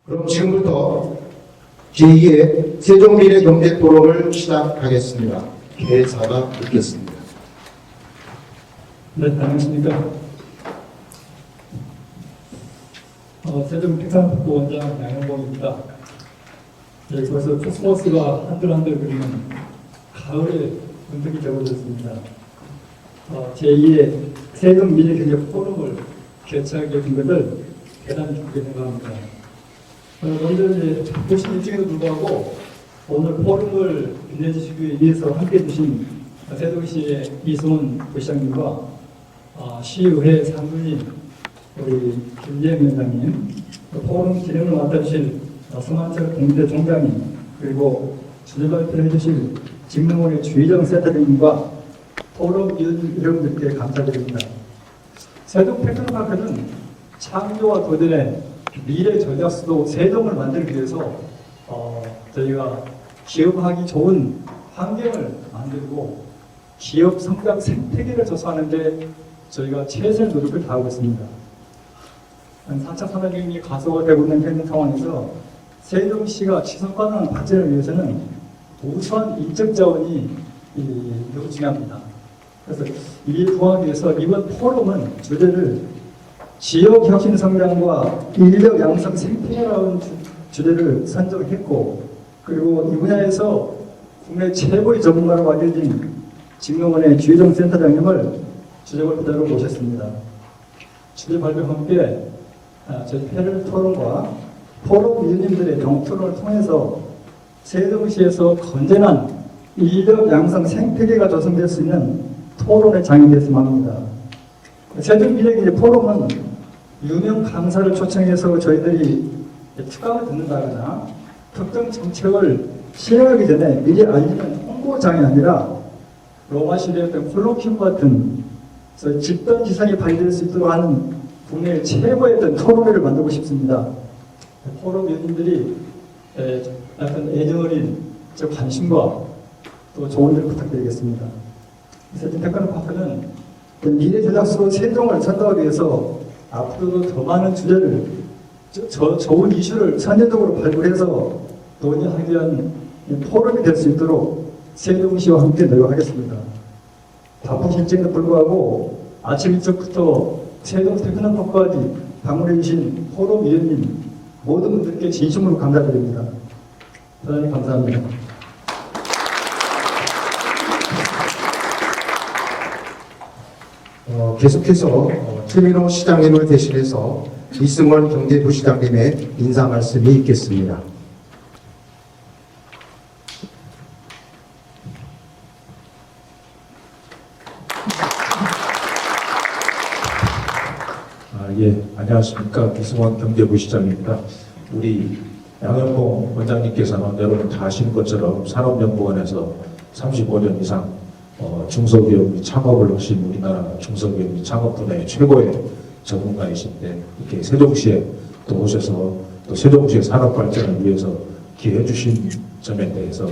그럼 지금부터 제2의 세종미래경제포럼을 시작하겠습니다. 개사가 있겠습니다. 네, 안녕하십니까. 세종특산북부 원장 양영봉입니다. 네, 벌써 코스모스가 한들한들 그리는 가을의 문득이 되어버렸습니다. 제2의 세종미래경제포럼을 개최하게 된 것을 대단히 기쁘게 생각합니다. 먼저 이제 보신 일정에도 불구하고 오늘 포럼을 빛내주시기 위해서 함께 해주신 세종시의 이승훈 부시장님과 시의회 상무님, 우리 김재영 위원장님, 포럼 진행을 맡아주실 성한철 공대 총장님, 그리고 주제 발표를 해주실 직능원의 주의정 센터장님과 포럼 위원 여러분들께 감사드립니다. 세종 테크노파크는 창조와 도전의 미래 전략수도 세종을 만들기 위해서 저희가 기업하기 좋은 환경을 만들고 기업 성장 생태계를 조성하는 데 저희가 최선의 노력을 다하고 있습니다. 4차 산업혁명이 가속화되고 있는 현재 상황에서 세종시가 지속가능한 발전을 위해서는 우수한 인적 자원이 매우 중요합니다. 그래서 이에 부응하기 위해서 이번 포럼은 주제를 지역 혁신 성장과 인력 양성 생태계라는 주제를 선정했고, 그리고 이 분야에서 국내 최고의 전문가로 알려진 직능원의 주의정 센터장님을 주제 발표자로 모셨습니다. 주제 발표와 함께 저희 패널 토론과 포럼 위원님들의 동토론을 통해서 세종시에서 건전한 인력 양성 생태계가 조성될 수 있는 토론의 장이 됐으면 합니다. 세종미래경제 포럼은 유명 강사를 초청해서 저희들이 특강을 듣는다거나 특정 정책을 실행하기 전에 미리 알리는 홍보장이 아니라 로마 시대의 어떤 콜로퀴움 같은 집단지성이 발휘될 수 있도록 하는 국내 최고의 어떤 토론회를 만들고 싶습니다. 포럼 위원님들이 약간 애정어린 관심과 또 조언을 부탁드리겠습니다. 세종 테크노파크는 미래 전략수로 세종을 선도하기 위해서 앞으로도 더 많은 주제를, 좋은 이슈를 선제적으로 발굴해서 논의하기 위한 포럼이 될 수 있도록 세종시와 함께 노력하겠습니다. 바쁜 일정에도 불구하고 아침 일찍부터 세종 테크노파크까지 방문해 주신 포럼 위원님 모든 분들께 진심으로 감사드립니다. 대단히 감사합니다. 계속해서 최민호 시장님을 대신해서 이승원 경제부시장님의 인사 말씀이 있겠습니다. 안녕하십니까. 이승원 경제부시장입니다. 우리 양영봉 원장님께서는 여러분 다 아시는 것처럼 산업연구원에서 35년 이상 중소기업 창업을 하신 우리나라 중소기업 창업 분야의 최고의 전문가이신데, 이렇게 세종시에 또 오셔서 또 세종시의 산업 발전을 위해서 기여해 주신 점에 대해서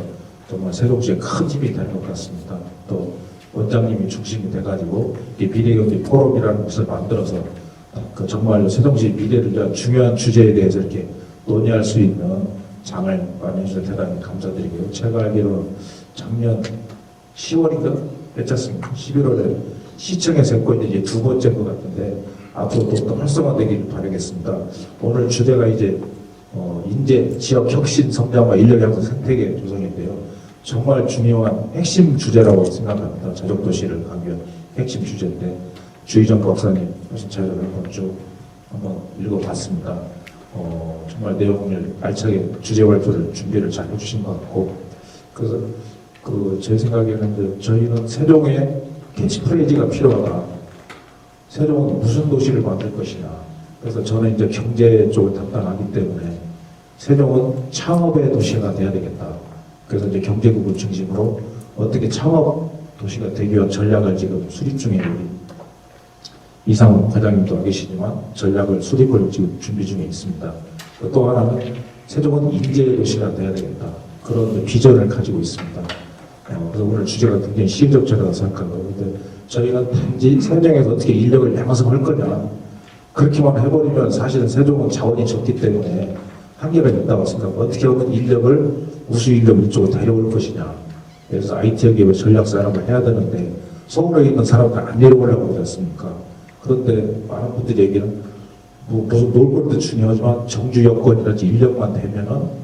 정말 세종시에 큰 힘이 될 것 같습니다. 또 원장님이 중심이 돼가지고 이 미래경제 포럼이라는 것을 만들어서 정말로 세종시 미래를 위한 중요한 주제에 대해서 이렇게 논의할 수 있는 장을 마련해주셔서 대단히 감사드리고요. 제가 알기로는 작년 10월인가? 괜찮습니까? 11월에 시청에서 했고 이제 두 번째인 것 같은데 앞으로 또 활성화되기를 바라겠습니다. 오늘 주제가 이제 인재, 지역 혁신, 성장과 인력 양성 생태계 조성인데요. 정말 중요한 핵심 주제라고 생각합니다. 자족도시를 강조한 핵심 주제인데 주의정 박사님 하신 자료를 한번 읽어봤습니다. 정말 내용을 알차게 주제 발표를 준비를 잘 해주신 것 같고, 그래서 제 생각에는 저희는 세종의 캐치프레이즈가 필요하다. 세종은 무슨 도시를 만들 것이냐. 그래서 저는 이제 경제 쪽을 담당하기 때문에 세종은 창업의 도시가 돼야 되겠다. 그래서 이제 경제국을 중심으로 어떻게 창업 도시가 되기 위한 전략을 지금 수립 중에 우리 이상훈 과장님도 와 계시지만 전략을 수립을 지금 준비 중에 있습니다. 또 하나는 세종은 인재의 도시가 돼야 되겠다. 그런 비전을 가지고 있습니다. 그래서 오늘 주제가 굉장히 시의적절하다고 생각하고, 근데 저희가 단지 세종에서 어떻게 인력을 양성할 거냐, 그렇게만 해버리면 사실은 세종은 자원이 적기 때문에 한계가 있다고 생각하고 어떻게 하면 인력을 우수 인력을 이쪽으로 데려올 것이냐. 그래서 IT 기업의 전략 사람을 해야 되는데 서울에 있는 사람들 안 내려오려고 하지 않습니까? 그런데 많은 분들이 얘기는 무슨 놀 것도 중요하지만 정주 여건이라든지 인력만 되면은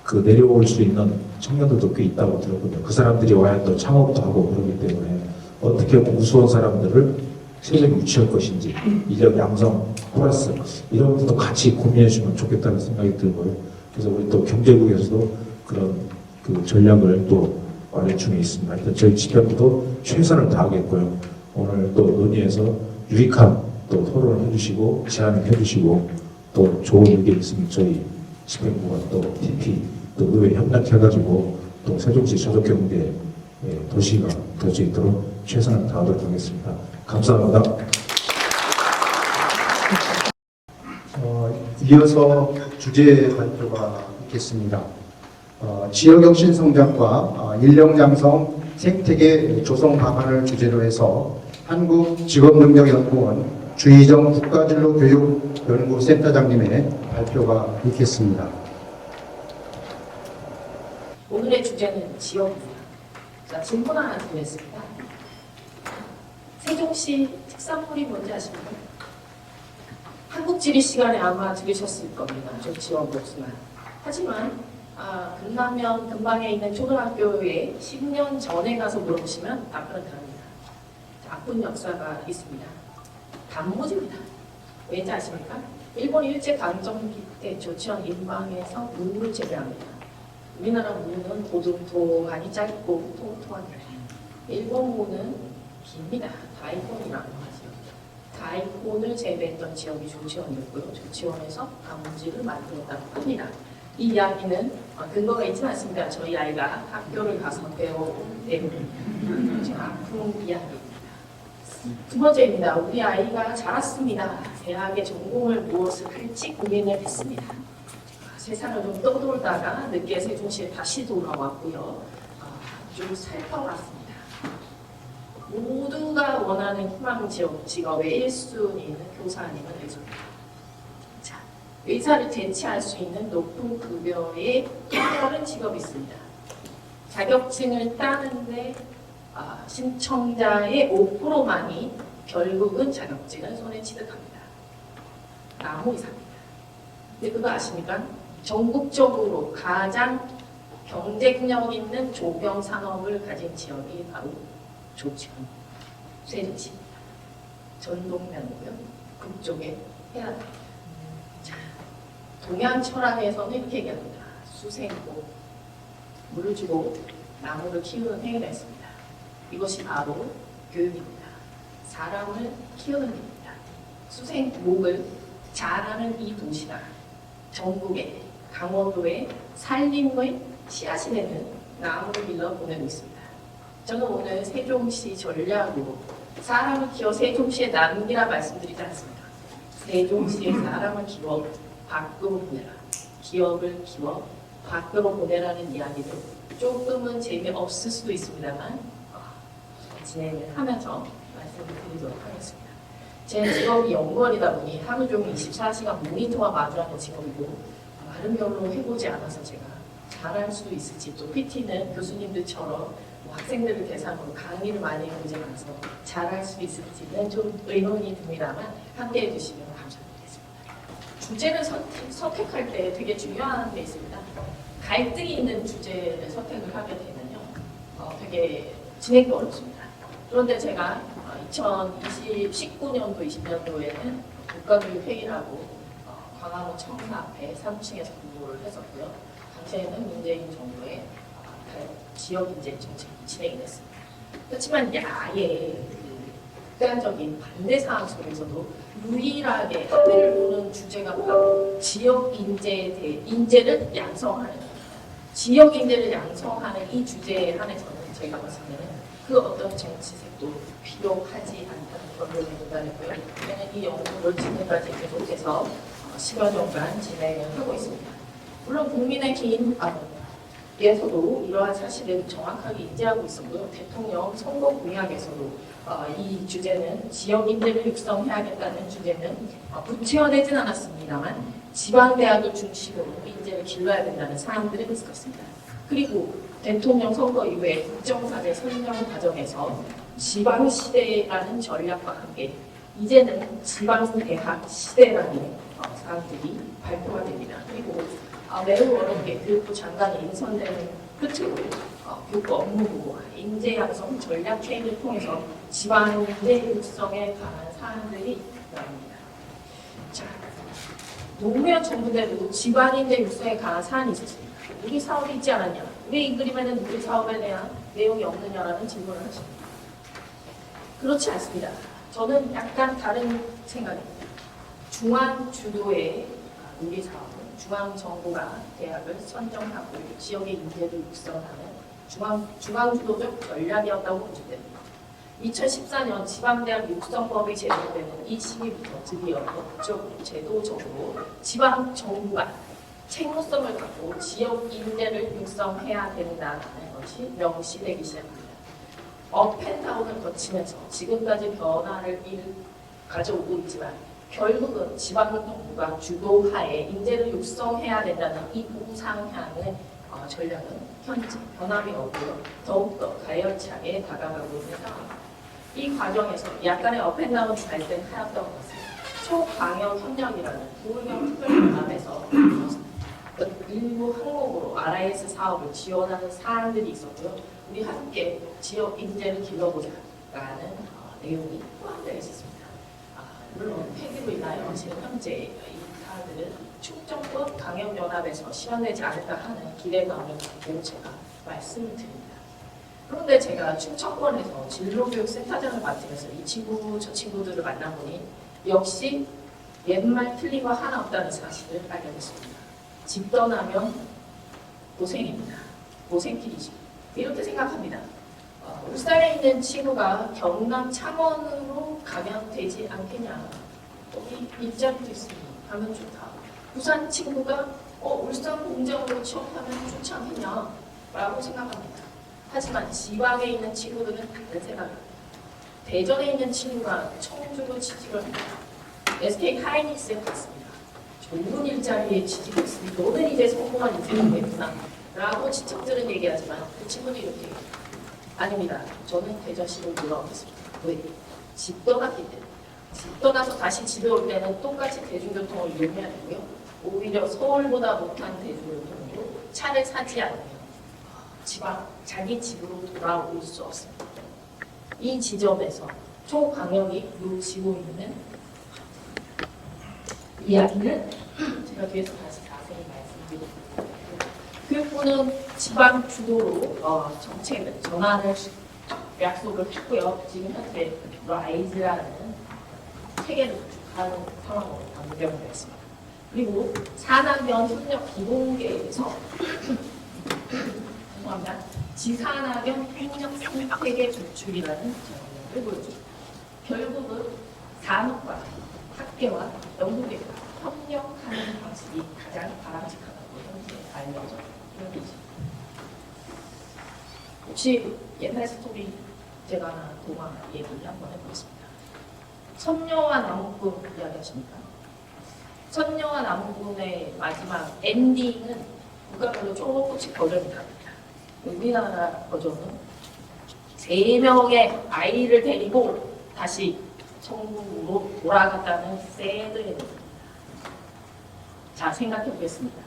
그 내려올 수 있는 청년들도 꽤 있다고 들었거든요. 그 사람들이 와야 또 창업도 하고 그러기 때문에 어떻게 하면 우수한 사람들을 세상에 유치할 것인지 인력 양성 플러스 이런 것도 같이 고민해 주면 좋겠다는 생각이 들고요. 그래서 우리 또 경제국에서도 그런 그 전략을 또 마련 중에 있습니다. 일단 저희 집행부도 최선을 다하겠고요. 오늘 또 논의해서 유익한 또 토론을 해주시고 제안을 해주시고 또 좋은 의견 있으면 저희 집행부가 또 TP 또 의회 협력해가지고 또 세종시 저적경제 도시가 될 수 있도록 최선을 다하도록 하겠습니다. 감사합니다. 이어서 주제 발표가 있겠습니다. 지역혁신 성장과 인력 양성 생태계 조성 방안을 주제로 해서 한국직업능력연구원 주희정 국가진로교육연구센터장님의 발표가 있겠습니다. 오늘의 주제는 지역입니다. 자, 질문 하나 드리겠습니다. 세종시 특산물이 뭔지 아십니까? 한국지리 시간에 아마 들으셨을 겁니다. 저 지역 없지만. 하지만 금남면 근방에 있는 초등학교에 10년 전에 가서 물어보시면 답변은 다릅니다. 아픈 역사가 있습니다. 단무지입니다. 왠지 아십니까? 일본이 일제강점기 때 조치원 인방에서 무를 재배합니다. 우리나라 무는 고등통하니 짧고 통통합니다. 일본 무는 깁니다. 다이콘이라고 하죠. 다이콘을 재배했던 지역이 조치원이었고요. 조치원에서 단무지를 만들었다고 합니다. 이 이야기는 근거가 있지는 않습니다. 저희 아이가 학교를 가서 배워온 내용입니다. 아픈 이야기입니다. 두 번째입니다. 우리 아이가 자랐습니다. 대학의 전공을 무엇을 할지 고민을 했습니다. 세상을 좀 떠돌다가 늦게 세종시에 다시 돌아왔고요. 좀 살펴봤습니다. 모두가 원하는 희망 직업의 1순위는 교사 아니면 의사입니다. 자, 의사를 대체할 수 있는 높은 급여의 또 다른 직업이 있습니다. 자격증을 따는데 신청자의 5%만이 결국은 자격증을 손에 취득합니다. 나무의사입니다. 근데 그거 아십니까? 전국적으로 가장 경쟁력 있는 조경 산업을 가진 지역이 바로 조치원, 세종시입니다. 전동면이고요. 북쪽에 해안. 자, 동양 철학에서는 이렇게 얘기합니다. 수생고, 물을 주고 나무를 키우는 행위가 있습니다. 이것이 바로 교육입니다. 사람을 키우는 일입니다. 수생목을 잘하는 이 도시가 전국에 강원도에 산림의 씨앗이 되는 나무를 길러 보내고 있습니다. 저는 오늘 세종시 전략으로 사람을 키워 세종시에 남기라 말씀드리지 않습니다. 세종시에 사람을 키워 밖으로 보내라. 기업을 키워 밖으로 보내라는 이야기도 조금은 재미없을 수도 있습니다만 진행을 하면서 말씀을 드리도록 하겠습니다. 제 직업이 연구원이다 보니 하루 종일 24시간 모니터와 마주하는 직업이고 나름별로 해보지 않아서 제가 잘할 수도 있을지 또 PT는 교수님들처럼 학생들을 대상으로 강의를 많이 해보지 않아서 잘할 수 있을지는 좀 의문이 듭니다만 함께해 주시면 감사드리겠습니다. 주제를 선택할 때 되게 중요한 게 있습니다. 갈등이 있는 주제를 선택을 하게 되면요 되게 진행이 어렵습니다. 그런데 제가 2019년도, 20년도에는 국가교육회의라고 광화문 청사 앞에 3층에서 근무를 했었고요. 당시에는 문재인 정부의 지역인재 정책이 진행이 됐습니다. 그렇지만 야의 극단적인 반대 사항 속에서도 유일하게 합의를 보는 주제가 바로 지역 인재를 양성하는 지역 인재를 양성하는 이 주제에 한해서는 제가 봤을 때는 그 어떤 정치색도 필요하지 않다는 결론에 도달했고요. 저는 이 연구를 지금까지 계속해서 10여 년간 진행을 하고 있습니다. 물론 국민의힘 에서도 이러한 사실을 정확하게 인지하고 있었고요. 대통령 선거 공약에서도 이 주제는 지역인들을 육성해야겠다는 주제는 구체화되진 않았습니다만 지방대학을 중심으로 인재를 길러야 된다는 사항들이 있었습니다. 그리고 대통령 선거 이후에 국정사제 선정 과정에서 지방시대라는 전략과 함께 이제는 지방대학 시대라는 사항들이 발표가 됩니다. 그리고 매우 어렵게 교육부 장관이 인선되는 끝으로 교육 업무부 인재 양성 전략 회의를 통해서 지방인재 육성에 관한 사항들이 나옵니다. 자, 노무현 정부 때도 지방인재 육성에 관한 사안이 있었습니다. 우리 사업이 있지 않았냐? 왜 이 그림에는 우리 사업에 대한 내용이 없느냐라는 질문을 하십니다. 그렇지 않습니다. 저는 약간 다른 생각입니다. 중앙 주도의 우리 사업은 중앙정부가 대학을 선정하고 지역의 인재를 육성하는 중앙주도적 전략이었다고 보여집니다. 2014년 지방대학 육성법이 제정되는 이 시기부터 드디어 제도적으로 지방정부가 책무성을 갖고 지역 인재를 육성해야 된다는 것이 명시되기 시작합니다. 업앤다운을 거치면서 지금까지 변화를 가져오고 있지만 결국은 지방정부가 주도하에 인재를 육성해야 된다는 이 우상향의 전략은 현재 변함이 없고요. 더욱더 가열차게 다가가고 있는 상황입니다. 이 과정에서 약간의 업앤다운 발생하였던 것은 초광역협력이라는 부울경 특별연합에서 일부 항목으로 RIS 사업을 지원하는 사안들이 있었고요. 우리 함께 지역 인재를 길러보자라는 내용이 포함되어 있었습니다. 물론 폐기로 인하여 지금 현재 이 사안들은 충청권 강역연합에서 실현되지 않을까 하는 기대감을 갖고 제가 말씀을 드립니다. 그런데 제가 충청권에서 진로교육센터장을 맡으면서 이 친구 저 친구들을 만나보니 역시 옛말 틀린 거 하나 없다는 사실을 알게 됐습니다. 집 떠나면 고생입니다. 고생길이죠. 이렇게 생각합니다. 울산에 있는 친구가 경남 창원으로 가면 되지 않겠냐. 거기 일자리도 있으니 가면 좋다. 부산 친구가 울산 공장으로 취업하면 좋지 않겠냐 라고 생각합니다. 하지만 지방에 있는 친구들은 다른 생각입니다. 대전에 있는 친구가 청주로 취직을 합니다. SK 하이닉스에 갔습니다. 좋은 일자리에 취직했으니 너는 이제 성공한 인생이 되구나 라고 친척들은 얘기하지만 그 친구는 이렇게 얘기합니다. 아닙니다. 저는 대전시로 돌아오겠습니다. 왜? 집 떠났기 때문에. 집 떠나서 다시 집에 올 때는 똑같이 대중교통을 이용해야 되고요. 오히려 서울보다 못한 대중교통으로 차를 사지 않으면 자기 집으로 돌아올 수 없습니다. 이 지점에서 초광역이 놓치고 있는 이야기는 제가 뒤에서 다시 자세히 말씀드리겠습니다. 교육부는 지방 주도로 정책을 전환을 약속을 했고요. 지금 현재 라이즈라는 체계를 구축하는 상황으로 변경되어 있습니다. 그리고 산학연 협력 기본계에서 죄송합니다. 지산학연 협력 생태계 구축이라는 전략을 보여줍니다. 결국은 산업과 학계와 연구계가 협력하는 방식이 가장 바람직하다고 현재 알려져 있는 거죠. 혹시 옛날 스토리 제가 하나 동화 얘기를 한번 해보겠습니다. 선녀와 나무꾼 이야기하십니까? 선녀와 나무꾼의 마지막 엔딩은 국가별로 조금씩 버전이 다릅니다. 우리나라 버전은 3명의 아이를 데리고 다시 천국으로 돌아갔다는 새드 엔딩입니다. 자, 생각해 보겠습니다.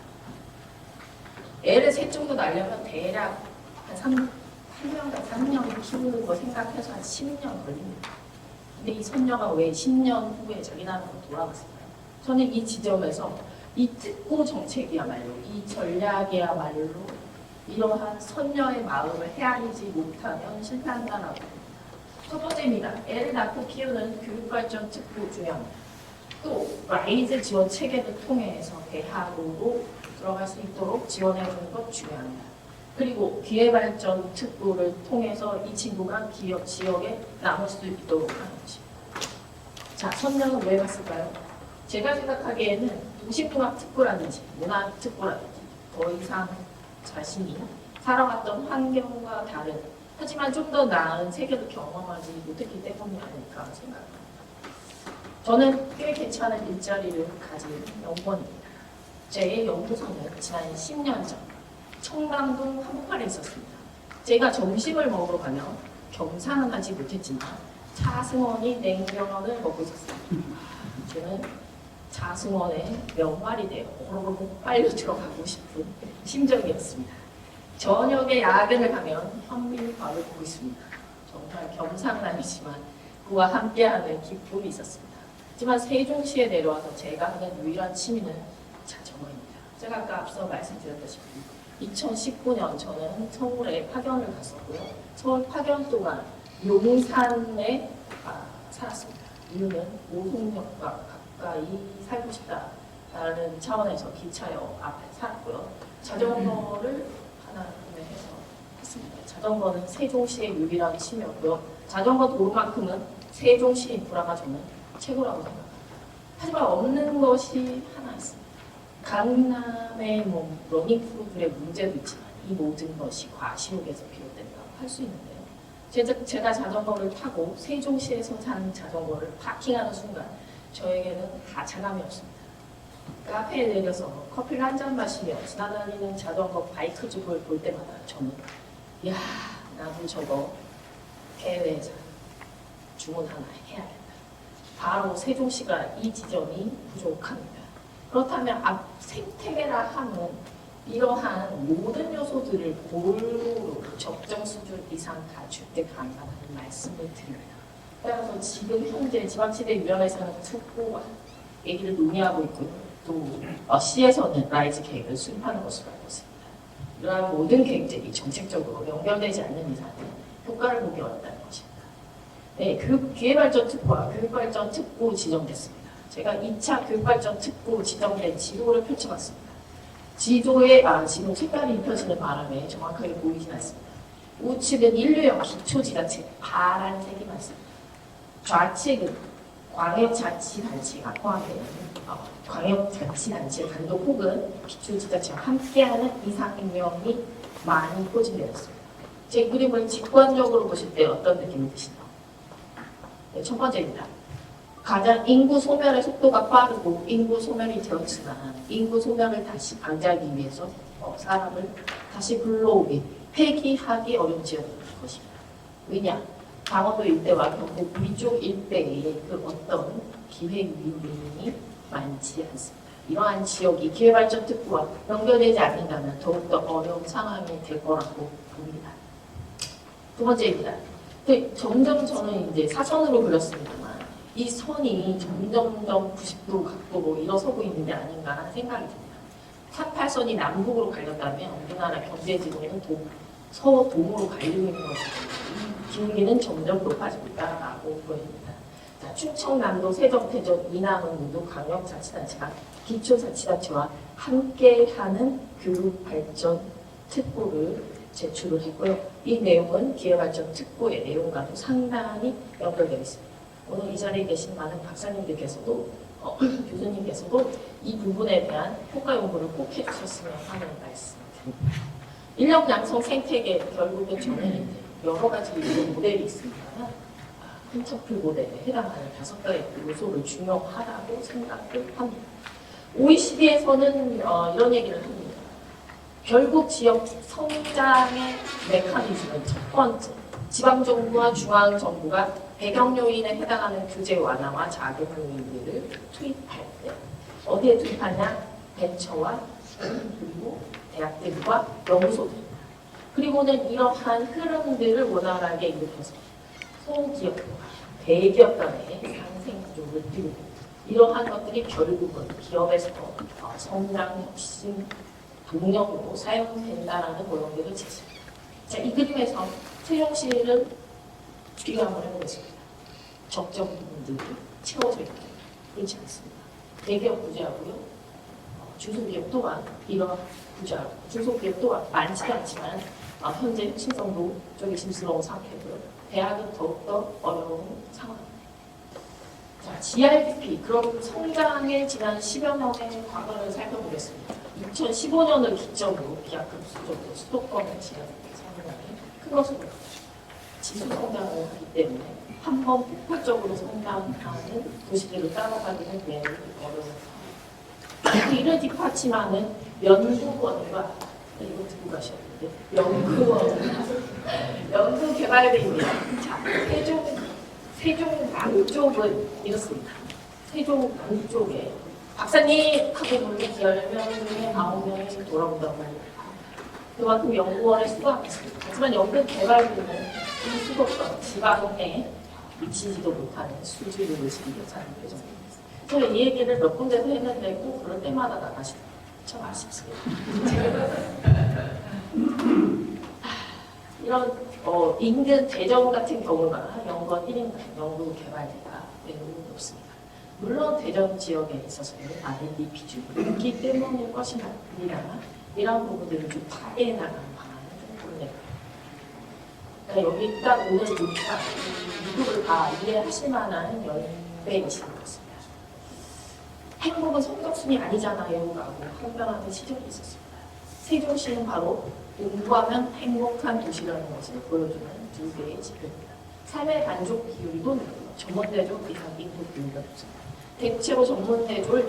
애를 셋 정도 낳으려면 대략 한 3명에서 3명을 키우는 거 생각해서 한 10년 걸립니다. 근데 이 선녀가 왜 10년 후에 자기 나라로 돌아갔을까요? 저는 이 지점에서 이 특구 정책이야말로, 이 전략이야말로 이러한 선녀의 마음을 헤아리지 못하면 실패한다라고 합니다. 첫 번째입니다. 애를 낳고 키우는 교육발전 특구 중요합니다. 또 라이즈 지원 체계를 통해서 대학으로 들어갈 수 있도록 지원해 주는 것 중요합니다. 그리고 기회발전 특구를 통해서 이 친구가 지역에 남을 수 있도록 하는 것입니다. 자, 선녀는 왜 갔을까요? 제가 생각하기에는 도시문학 특구라든지 문학 특구라든지 더 이상 자신이 살아왔던 환경과 다른 하지만 좀 더 나은 세계를 경험하지 못했기 때문이 아닐까 생각합니다. 저는 꽤 괜찮은 일자리를 가진 연구원입니다. 제 연구소는 지난 10년 전 청담동 한복판에 있었습니다. 제가 점심을 먹으러 가면 겸상은 하지 못했지만 차승원이 냉면을 먹고 있었습니다. 저는 차승원의 면발이 되어 호로록 빨려 들어가고 싶은 심정이었습니다. 저녁에 야근을 가면 현미밥을 보고 있습니다. 정말 겸상은 아니지만 그와 함께하는 기쁨이 있었습니다. 하지만 세종시에 내려와서 제가 하는 유일한 취미는 자전거입니다. 제가 아까 앞서 말씀드렸다시피 2019년 저는 서울에 파견을 갔었고요. 서울 파견 동안 용산에 살았습니다. 이유는 오송역과 가까이 살고 싶다라는 차원에서 기차역 앞에 살았고요. 자전거를 하나 구매해서 했습니다. 자전거는 세종시의 유일한 취미였고요. 자전거 도로만큼은 세종시 인프라가 저는 최고라고 생각합니다. 하지만 없는 것이 하나 있습니다. 강남의 러닝크루들의 문제도 있지만 이 모든 것이 과시욕에서 비롯된다고 할 수 있는데요. 제가 자전거를 타고 세종시에서 산 자전거를 파킹하는 순간 저에게는 하찮음이 없습니다. 카페에 내려서 커피를 한 잔 마시며 지나다니는 자전거 바이크 집을 볼 때마다 저는 야 나도 저거 해외에서 주문 하나 해야겠다. 바로 세종시가 이 지점이 부족합니다. 그렇다면 앞 생태계라 하는 이러한 모든 요소들을 골고루 적정 수준 이상 갖출 때 가능하다는 말씀을 드립니다. 따라서 지금 현재 지방시대위원회에서는 특보와 얘기를 논의하고 있고요. 또 시에서는 라이즈 계획을 수립하는 것으로 알고 있습니다. 이러한 모든 계획들이 정책적으로 연결되지 않는 이상은 효과를 보기 어렵다는 것입니다. 네, 기회발전 특보와 교육발전 특보 지정됐습니다. 제가 2차 교육발전 특보 지정된 지도를 펼쳐봤습니다. 지도 색깔이 입혀지는 바람에 정확하게 보이진 않습니다. 우측은 인류형 기초지자체 파란색이 많습니다. 좌측은 광역자치단체가 포함되는 광역자치단체 단독 혹은 기초지자체와 함께하는 이상명이 많이 포진되어 있습니다. 제 그림을 직관적으로 보실 때 어떤 느낌이 드시나요? 네, 첫 번째입니다. 가장 인구 소멸의 속도가 빠르고 인구 소멸이 되었지만 인구 소멸을 다시 방지하기 위해서 사람을 다시 불러오기, 폐기하기 어려운 지역인 것입니다. 왜냐? 강원도 일대와 경북 위쪽 일대에 그 어떤 기회 유인이 많지 않습니다. 이러한 지역이 기회발전 특구와 연결되지 않는다면 더욱더 어려운 상황이 될 거라고 봅니다. 두 번째입니다. 점점 저는 이제 사선으로 그렸습니다만 이 선이 점점점 90도 각도로 일어서고 있는 게 아닌가 하는 생각이 듭니다. 38선이 남북으로 갈렸다면 우리나라 경제지도는 서동으로 갈리고 있는 것이고 이 기울기는 점점 높아지고 있다고 보입니다. 자, 충청남도, 세종, 대전, 이남은 모두 광역자치단체가 기초자치단체와 함께하는 교육발전 특보를 제출을 했고요. 이 내용은 기회발전 특보의 내용과도 상당히 연결되어 있습니다. 오늘 이 자리에 계신 많은 박사님들께서도 교수님께서도 이 부분에 대한 효과 연구를 꼭 해주셨으면 하는 말씀입니다. 인력 양성 생태계 결국은 저는 여러 가지 모델이 있습니다만 펜터플 모델에 해당하는 5가지 요소를 중요하다고 생각을 합니다. OECD에서는 이런 얘기를 합니다. 결국 지역 성장의 메커니즘은 첫 번째, 지방정부와 중앙정부가 배경 요인에 해당하는 규제 완화와 자금 요인들을 투입할 때 어디에 투입하냐? 벤처와 그리고 대학들과 연구소들입니다. 그리고는 이러한 흐름들을 원활하게 일으켜서 소기업과 대기업 간의 상생 구조를 띄우고 이러한 것들이 결국은 기업에서 성장 혁신 동력으로 사용된다라는 원론들을 제시합니다. 자, 이 그림에서 세종시를 비교 한번 해보겠습니다. 적정 부분들이 채워져 있고 그렇지 않습니다. 대기업 부재하고요. 중소기업 또한 이런 부재하고 중소기업 또한 많지는 않지만 현재 혁신성도 좀 의심스러운 상태고요. 대학은 더욱더 어려운 상황입니다. 자, GRDP, 그럼 성장의 지난 10여 년의 과거를 살펴보겠습니다. 2015년을 기점으로 비약금 수준으로 수도권의 GRDP 성장이 큰 것으로 지수 성장을 하기 때문에 한번 폭발적으로 성장하는 도시들을 따라가기는 매우 어려워요. 이를 뒷받침하는 연구원과 이거 듣고 가셨는데 연구개발대입니다. 자, 세종 남쪽은 이렇습니다. 세종 남쪽에 박사님 하고 부르는 10명 중에 9명이 돌아온다고 합니다. 그만큼 연구원의 수가 많습니다. 하지만 연구개발대는 이 수도권 지방에 미치지도 못하는 수준을 의식이 괜찮은 표정입니다. 제가 이 얘기를 몇 군데서 했는데 꼭 그럴 때마다 나가시더라고요. 참 아쉽습니다. 이런 인근 대전 같은 경우가 연구원 1인당 연구 개발비가 매우 높습니다. 물론 대전 지역에 있어서는 R&D 비중이 높기 때문일 것이나 이런 부분들을 좀 파괴해 나가는 방안을 좀 고려해요. 그러니까 여기 딱 오늘 보니까 이쪽을 다 이해하실 만한 연배이신 것 같습니다. 행복은 성적순이 아니잖아요 라고 항변하는 시절이 있었습니다. 세종시는 바로 공부하면 행복한 도시라는 것을 보여주는 두 개의 지표입니다. 삶의 만족 비율이 높고요. 전문대졸 이상 인구 비율이 높습니다. 대체로 전문대졸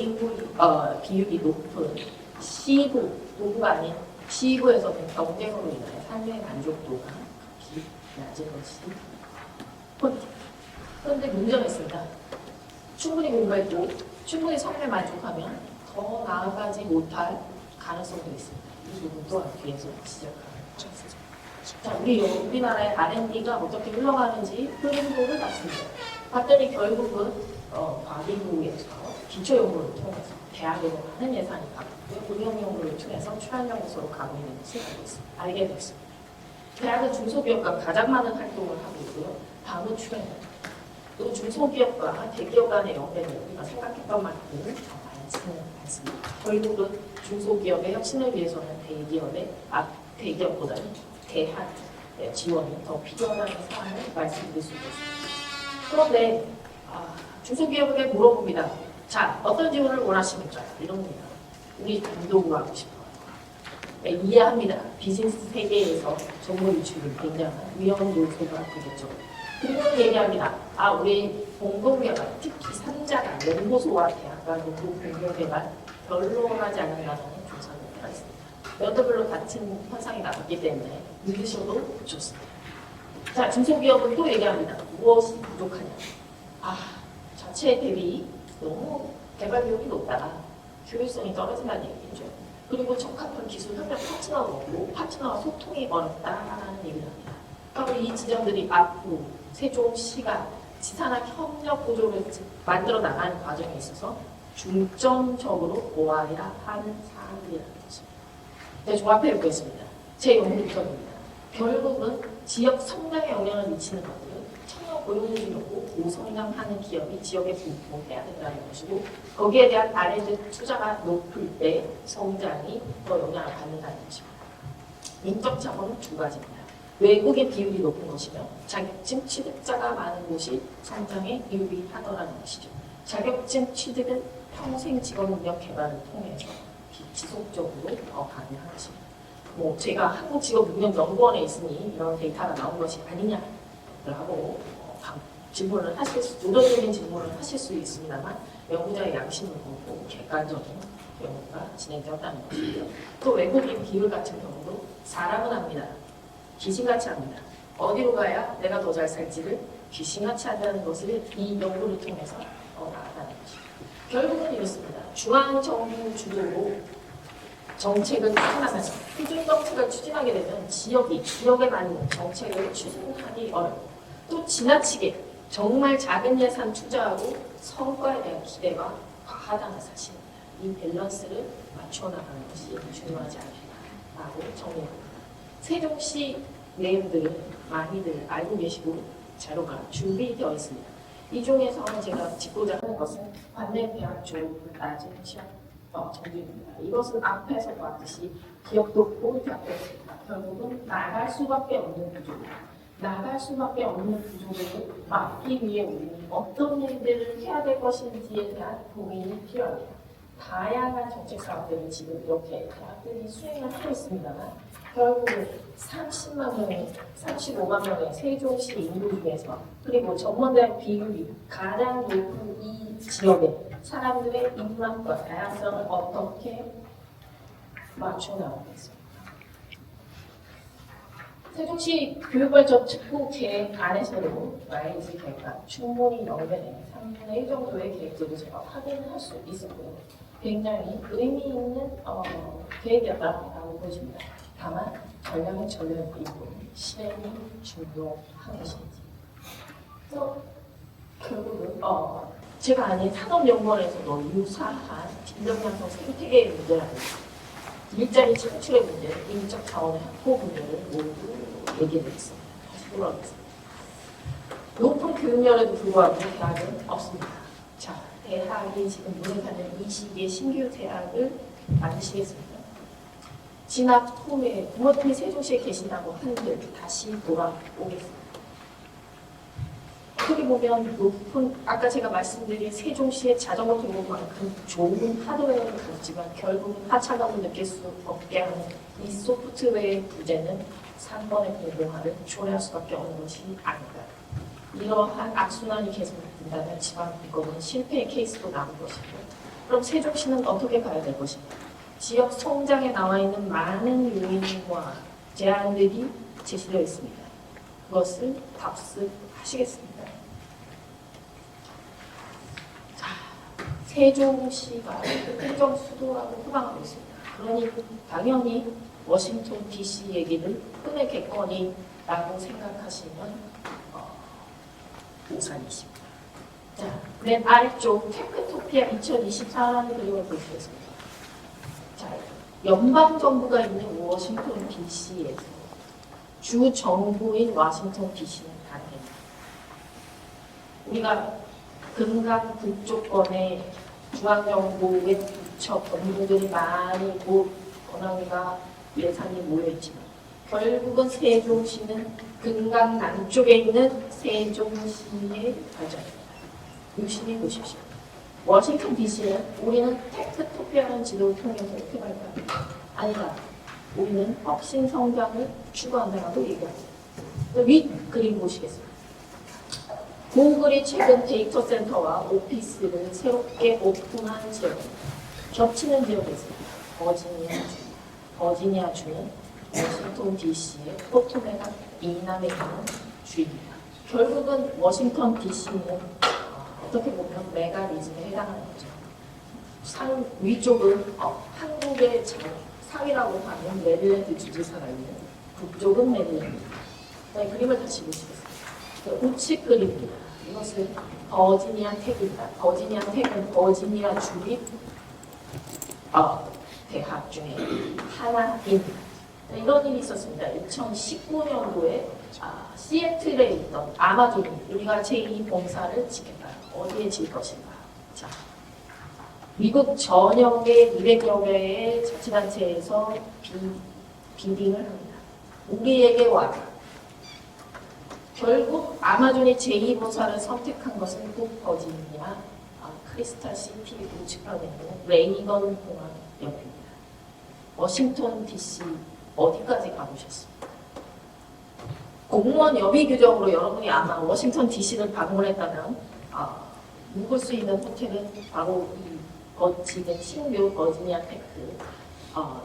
비율이 높은 시부, 도구가 아닌 시부에서는 경쟁으로 인해 삶의 만족도가 극히 낮은 것이 포인트입니다. 그런데 문제가 있습니다. 충분히 공부했고 충분히 삶에 만족하면 더 나아가지 못할 가능성도 있습니다. 이 부분 또한 뒤에서 지적하는 것이죠. 자, 우리나라의 R&D가 어떻게 흘러가는지 흐름도를 봤습니다. 봤더니 결국은 과기부에서 기초연구를 통해서 대학으로 가는 예산이 가고요. 응용연구를 통해서 출연연구소로 가고 있는 것을 알게 됐습니다. 대학은 중소기업과 가장 많은 활동을 하고 있고요. 다음은 출연연구. 또 중소기업과 대기업 간의 연계는 우리가 생각했던 만큼 더 많지는 않습니다. 결국은 중소기업의 혁신을 위해서는 대기업보다는 대한 지원이 더 필요하다는 사안을 말씀드릴 수 있겠습니다. 그런데 중소기업에게 물어봅니다. 자, 어떤 지원을 원하십니까? 이럽니다. 우리 단독으로 하고 싶어요. 네, 이해합니다. 비즈니스 세계에서 정보 유출이 굉장한 위험한 요소가 되겠죠. 그리고 얘기합니다. 우리 공동개발, 특히 3자가 연구소와 대학과 연구 공동개발 별로 하지 않는다는 조사를 했습니다. 연도별로 같은 현상이 나왔기 때문에 믿으셔도 좋습니다. 자, 중소기업은 또 얘기합니다. 무엇이 부족하냐? 자체 대비 너무 개발 비용이 높다. 효율성이 떨어진다는 얘기죠. 그리고 적합한 기술 협력 파트너가 없고 파트너와 소통이 어렵다라는 얘기를 합니다. 그럼 이 지점들이 앞으로 세종시가 지산학 협력 구조를 만들어 나가는 과정에 있어서 중점적으로 보아야 하는 사항들이라는 것입니다. 네, 조합해 보겠습니다. 제 연구부터입니다. 결국은 지역 성장에 영향을 미치는 것들은 청년 고용을 줄이고 고성장하는 기업이 지역에 분포해야 된다는 것이고 거기에 대한 R&D 투자가 높을 때 성장이 더 영향을 받는다는 것입니다. 인적 자본은 두 가지입니다. 외국인 비율이 높은 것이며 자격증 취득자가 많은 곳이 성장에 유리하더라는 것이죠. 자격증 취득은 평생 직업 능력 개발을 통해서 지속적으로 더 가능한 것입니다. 제가 한국직업능력연구원에 있으니 이런 데이터가 나온 것이 아니냐라고 질문을 도전적인 질문을 하실 수 있습니다만 연구자의 양심을 보고 객관적인 연구가 진행되었다는 것이고요. 또 외국인 비율 같은 경우도 사람은 압니다. 귀신같이 합니다. 어디로 가야 내가 더 잘 살지를 귀신같이 한다는 것을 이 연구를 통해서 나타나는 것입니다. 결국은 이렇습니다. 중앙정부 주도로 정책을 추진하면서 표준 정책을 추진하게 되면 지역에 맞는 정책을 추진하기 어렵고 또 지나치게 정말 작은 예산 투자하고 성과에 대한 기대가 과하다는 사실입니다. 이 밸런스를 맞춰 나가는 것이 중요하지 않겠나라고 정리합니다. 세종시 내용들은 많이들 알고 계시고 자료가 준비되어 있습니다. 이 중에서 제가 짚고자 하는 것은 관내대학 졸업을 낮은 시험 정규입니다. 이것은 앞에서 봤듯이 기업도 높고 대학도 있습니다. 결국은 나갈 수밖에 없는 구조입니다. 나갈 수밖에 없는 구조를 막기 위해 우리는 어떤 일들을 해야 될 것인지에 대한 고민이 필요합니다. 다양한 정책 사업들을 지금 이렇게 대학들이 수행을 하고 있습니다만 결국 30만 명의, 35만 명의 세종시 인구 중에서 그리고 전문대학 비율이 가장 높은 이 지역의 사람들의 인문학과 다양성을 어떻게 맞춰 나가겠습니까? 세종시 교육발전 특구 계획 안에서도 YG 계획과 충분히 연계된 3분의 1 정도의 계획들을 제가 확인할 수 있었고요. 굉장히 의미 있는 계획이었다고 보여집니다. 다만 전략은 전략이고 실행이 중요한 것인지. 그래서 결국은 제가 아닌 산업연구원에서도 유사한 빈정양성 생태계의 문제라든지 일자리 창출의 문제, 인적 자원의 확보 문제를 모두 얘기해드렸습니다. 다시 돌아오겠습니다. 높은 교육열에도 불구하고 대학은 없습니다. 자, 대학이 지금 문을 닫는 이 시기에 신규 대학을 만드시겠습니까? 진학 후에 부모님이 세종시에 계신다고 하는데 다시 돌아오겠습니다. 어떻게 보면 높은, 아까 제가 말씀드린 세종시의 자전거 교육만큼 좋은 하드웨어를 가졌지만 결국은 하차감을 느낄 수 없게 하는 이 소프트웨어의 부재는 3번의 공공화를 초래할 수밖에 없는 것이 아닌가. 이러한 악순환이 계속된다면 지방 인권은 실패의 케이스도 남을 것이고, 그럼 세종시는 어떻게 가야 될 것인가? 지역 성장에 나와 있는 많은 요인과 제안들이 제시되어 있습니다. 그것을 답습하시겠습니다. 자, 세종시가 행정 수도라고 후방하고 있습니다. 그러니 당연히 워싱턴 DC 얘기를 꺼내겠거니라고 생각하시면 오산이십니다. 자, 맨 아래쪽 테크토피아 2024라는 그림을 보시겠습니다. 자, 연방정부가 있는 워싱턴 DC에서 주 정부인 워싱턴 DC는 다릅니다. 우리가 금강 북쪽권에 중앙정부의 부처 본부들이 많이 권한과 예산이 모여있지만 결국은 세종시는 금강 남쪽에 있는 세종시의 발전입니다. 유심히 보십시오. 워싱턴 DC는 우리는 테크토피아라는 지도를 통해서 이렇게 말합니다. 아니다. 우리는 혁신 성장을 추구한다고 얘기합니다. 윗 그림 보시겠습니다. 구글이 최근 데이터 센터와 오피스를 새롭게 오픈한 지역입니다. 겹치는 지역이 있습니다. 버지니아주는 워싱턴 DC의 포토메나 이남에 있는 주입니다. 결국은 워싱턴 DC는 어떻게 보면 메가리즘에 해당하는 거죠. 위쪽은 한국의 상위라고 하는 메릴랜드 주지사가 있는 북쪽은 메릴랜드. 네, 그림을 다시 보시겠습니다. 우측 그림입니다. 이것은 버지니아 텍입니다. 버지니아 텍은 버지니아 주립 대학 중에 하나입니다. 네, 이런 일이 있었습니다. 2019년도에 시애틀에 있던 아마존이 우리가 제2본사를 짓겠다. 어디에 질 것인가. 자, 미국 전역의 200여 개의 자치단체에서 비딩을 합니다. 우리에게 와라. 결국 아마존이 제2본사를 선택한 것은 북버지니아 크리스탈 시티 우측편에 있는 레이건 공항 옆입니다. 워싱턴 DC 어디까지 가보셨습니까? 공무원 여비 규정으로 여러분이 아마 워싱턴 DC를 방문했다면 묵을 수 있는 호텔은 바로 이 지금 신규 버지니아 테크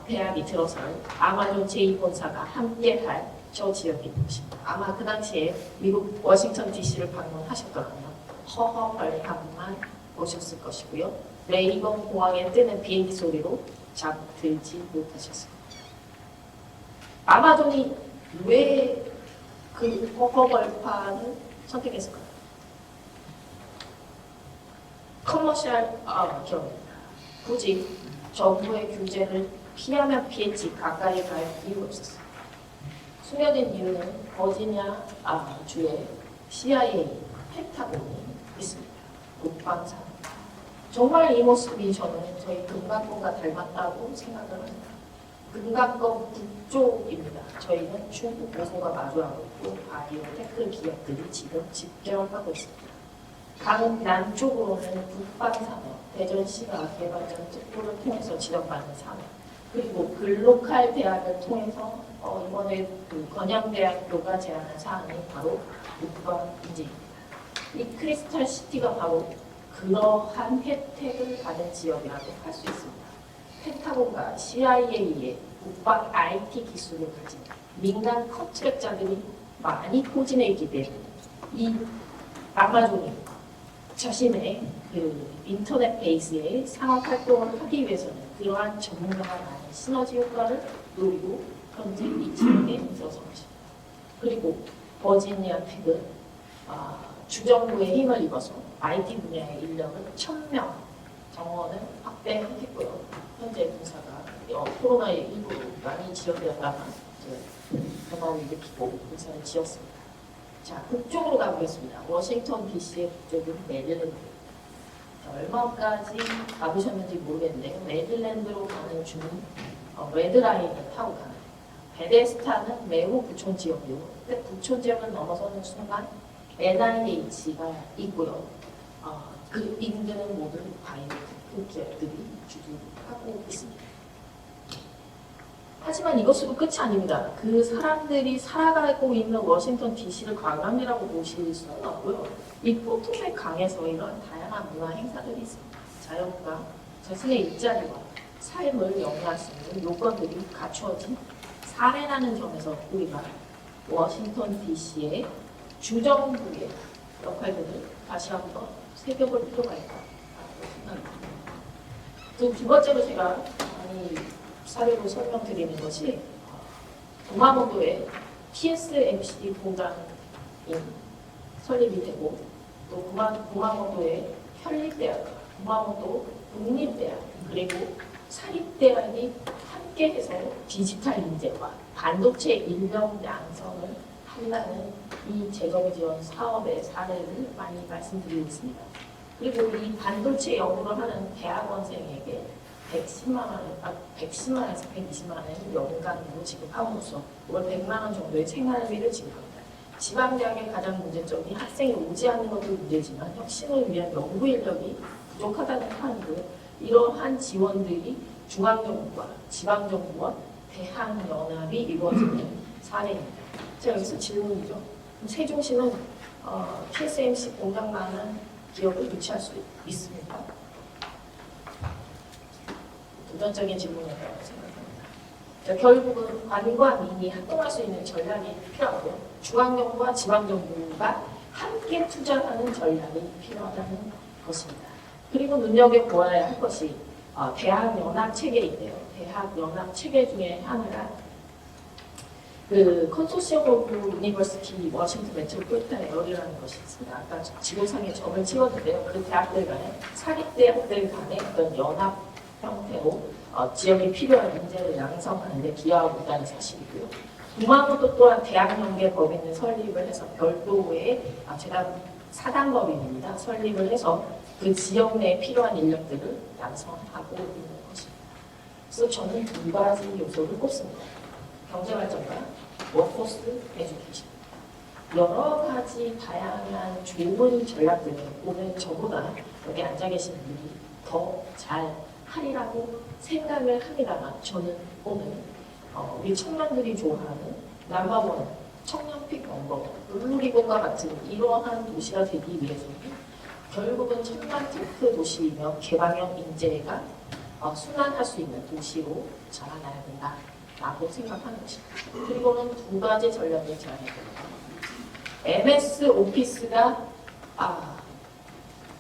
대학이 들어설 아마존 제2본사가 함께할 저 지역일 것입니다. 아마 그 당시에 미국 워싱턴 DC를 방문하셨더라면 허허벌판만 보셨을 것이고요. 레이건 공항에 뜨는 비행기 소리로 잠들지 못하셨습니다. 아마존이 왜 그 허허벌판을 선택했을까요? 커머셜 기업입니다. 굳이 정부의 규제를 피하면 피했지 가까이 갈 이유가 없었어요. 숨겨진 이유는 버지니아 주에 CIA 펜타곤이 있습니다. 국방상. 정말 이 모습이 저는 저희 금강권과 닮았다고 생각을 합니다. 금강권 북쪽입니다. 저희는 중국 고소가 마주하고 있고 바이오테크 기업들이 지금 집결하고 있습니다. 강 남쪽으로는 북방산업, 대전시가 개발전 특구를 통해서 지원받는 산업, 그리고 글로컬 대학을 통해서 이번에 그 건양대학교가 제안한 사안이 바로 북방인재입니다. 이 크리스탈 시티가 바로 그러한 혜택을 받은 지역이라고 할 수 있습니다. 펜타곤과 CIA의 북방 IT 기술을 가진 민간 컨트랙자들이 많이 포진해 있기 때문에 이 아마존이 자신의 그 인터넷 베이스의 상업 활동을 하기 위해서는 그러한 전문가가 많은 시너지 효과를 노리고 현재 이 지역에 들어선 것입니다. 그리고 버지니아 텍은 주정부의 힘을 입어서 IT 분야의 인력을 1,000명 정원을 확대했고요. 현재 공사가 코로나19로 많이 지연되었다가 변화를 일으키고 공사를 지었습니다. 자, 북쪽으로 가보겠습니다. 워싱턴 DC의 북쪽은 메릴랜드. 얼마까지 가보셨는지 모르겠는데요. 메릴랜드로 가는 중은 레드라인을 타고 가는 베데스타는 매우 부촌 지역이고, 근데 부촌 지역을 넘어서는 순간 NIH가 있고요. 그 인근은 모두 바이오테크 기업들이 주도하고 있습니다. 하지만 이것으로 끝이 아닙니다. 그 사람들이 살아가고 있는 워싱턴 DC를 관광이라고 보실 수는 없고요. 이 포토맥 강에서 이런 다양한 문화 행사들이 있습니다. 자연과 자신의 일자리와 삶을 영위할 수 있는 요건들이 갖추어진 사례라는 점에서 우리가 워싱턴 DC의 주정부의 역할들을 다시 한번 새겨볼 필요가 있다고 생각합니다. 두 번째로 제가 사례로 설명드리는 것이 구마모토의 TSMC 공장이 설립이 되고 또 구마모토의 현립대학, 구마모토 국립대학 그리고 사립대학이 함께해서 디지털 인재와 반도체 인력 양성을 한다는 이 재정 지원 사업의 사례를 많이 말씀드리고 있습니다. 그리고 이 반도체 연구를 하는 대학원생에게 110만 원에서 120만 원의 연간으로 지급함으로써 월 100만 원 정도의 생활비를 지급합니다. 지방대학의 가장 문제점이 학생이 오지 않는 것도 문제지만 혁신을 위한 연구 인력이 부족하다는 판이고요. 이러한 지원들이 중앙정부와 지방정부와 대학연합이 이루어지는 사례입니다. 자, 여기서 질문이죠. 세종시는 TSMC 공장만한 기업을 유치할 수 있습니까? 도전적인 질문이라고 생각합니다. 자, 결국은 관과 민이 합동할 수 있는 전략이 필요하고요. 중앙정부와 지방정부가 함께 투자하는 전략이 필요하다는 것입니다. 그리고 눈여겨보아야 할 것이 대학연합 체계인데요. 대학연합 체계 중에 하나가 그 컨소시엄 오브 유니버시티 워싱턴 메트로폴리탄 에어리라는 것이 있습니다. 아까 지도상에 점을 찍었는데요. 그 대학들 간에 사립대학들 간의 어떤 연합 형태로 지역에 필요한 인재를 양성하는 데 기여하고 있다는 사실이고요. 구마모토 또한 대학연계법인을 설립을 해서 별도의 재단 사단법인입니다. 설립을 해서 그 지역 내에 필요한 인력들을 양성하고 있는 것입니다. 그래서 저는 두 가지 요소를 꼽습니다. 경제발전과 워크포스 에듀케이션. 여러 가지 다양한 좋은 전략들을 오늘 저보다 여기 앉아 계신 분들이 더 잘 하리라고 생각을 합니다만 저는 오늘 우리 청년들이 좋아하는 넘버원, 청년픽 넘버원, 룰루리본과 같은 이러한 도시가 되기 위해서는 결국은 청년 테크 도시이며 개방형 인재가 순환할 수 있는 도시로 자라나야 된다라고 생각하는 것입니다. 그리고는 두 가지 전략을 제안해드립니다. MS 오피스가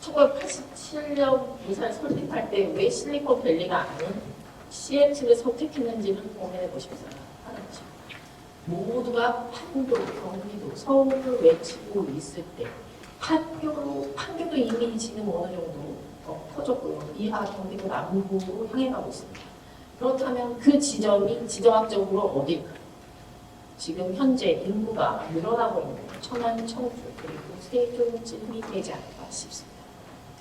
1987년 부산을 설립할 때 왜 실리콘밸리가 아닌 시애틀을 선택했는지를 고민해 보십시오 하는 것입니다. 모두가 판교, 경기도, 서울을 외치고 있을 때 판교도 이미 지금 어느 정도 퍼졌고요. 이하 경기도 남부로 향해 가고 있습니다. 그렇다면 그 지점이 지정학적으로 어딜까요? 지금 현재 인구가 늘어나고 있는 천안, 청주, 그리고 세종쯤이 되지 않을까 싶습니다.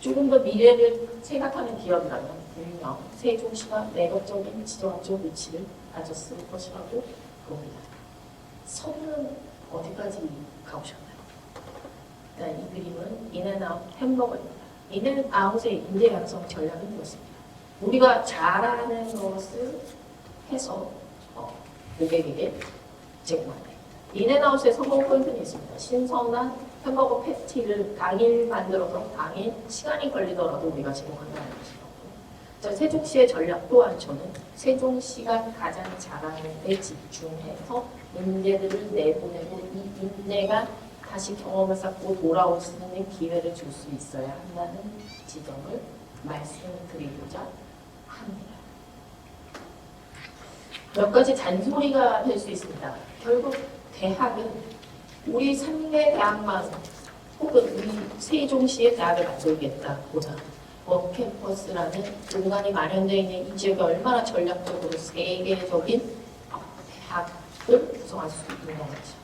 조금 더 미래를 생각하는 기업이라면 분명 세종시가 매력적인 지정학적 위치를 가졌을 것이라고 봅니다. 서울은 어디까지 가보셨나요? 이 그림은 인앤아웃 햄버거입니다. 인앤아웃의 인재 양성 전략은 이렇습니다. 우리가 잘하는 것을 해서 고객에게 제공합니다. 인앤아웃의 성공 포인트는 있습니다. 신선한 햄버거 패티를 당일 만들어서 당일 시간이 걸리더라도 우리가 제공한다는 것이고, 세종시의 전략 또한 저는 세종시가 가장 잘하는 데 집중해서 인재들을 내보내고 이 인재가 다시 경험을 쌓고 돌아올 수 있는 기회를 줄 수 있어야 한다는 지점을 말씀드리고자 합니다. 몇 가지 잔소리가 될 수 있습니다. 결국 대학은 우리 3개 대학만 혹은 우리 세종시의 대학을 만들겠다보다 원캠퍼스라는 공간이 마련되어 있는 이 지역에 얼마나 전략적으로 세계적인 대학을 구성할 수 있는 건지,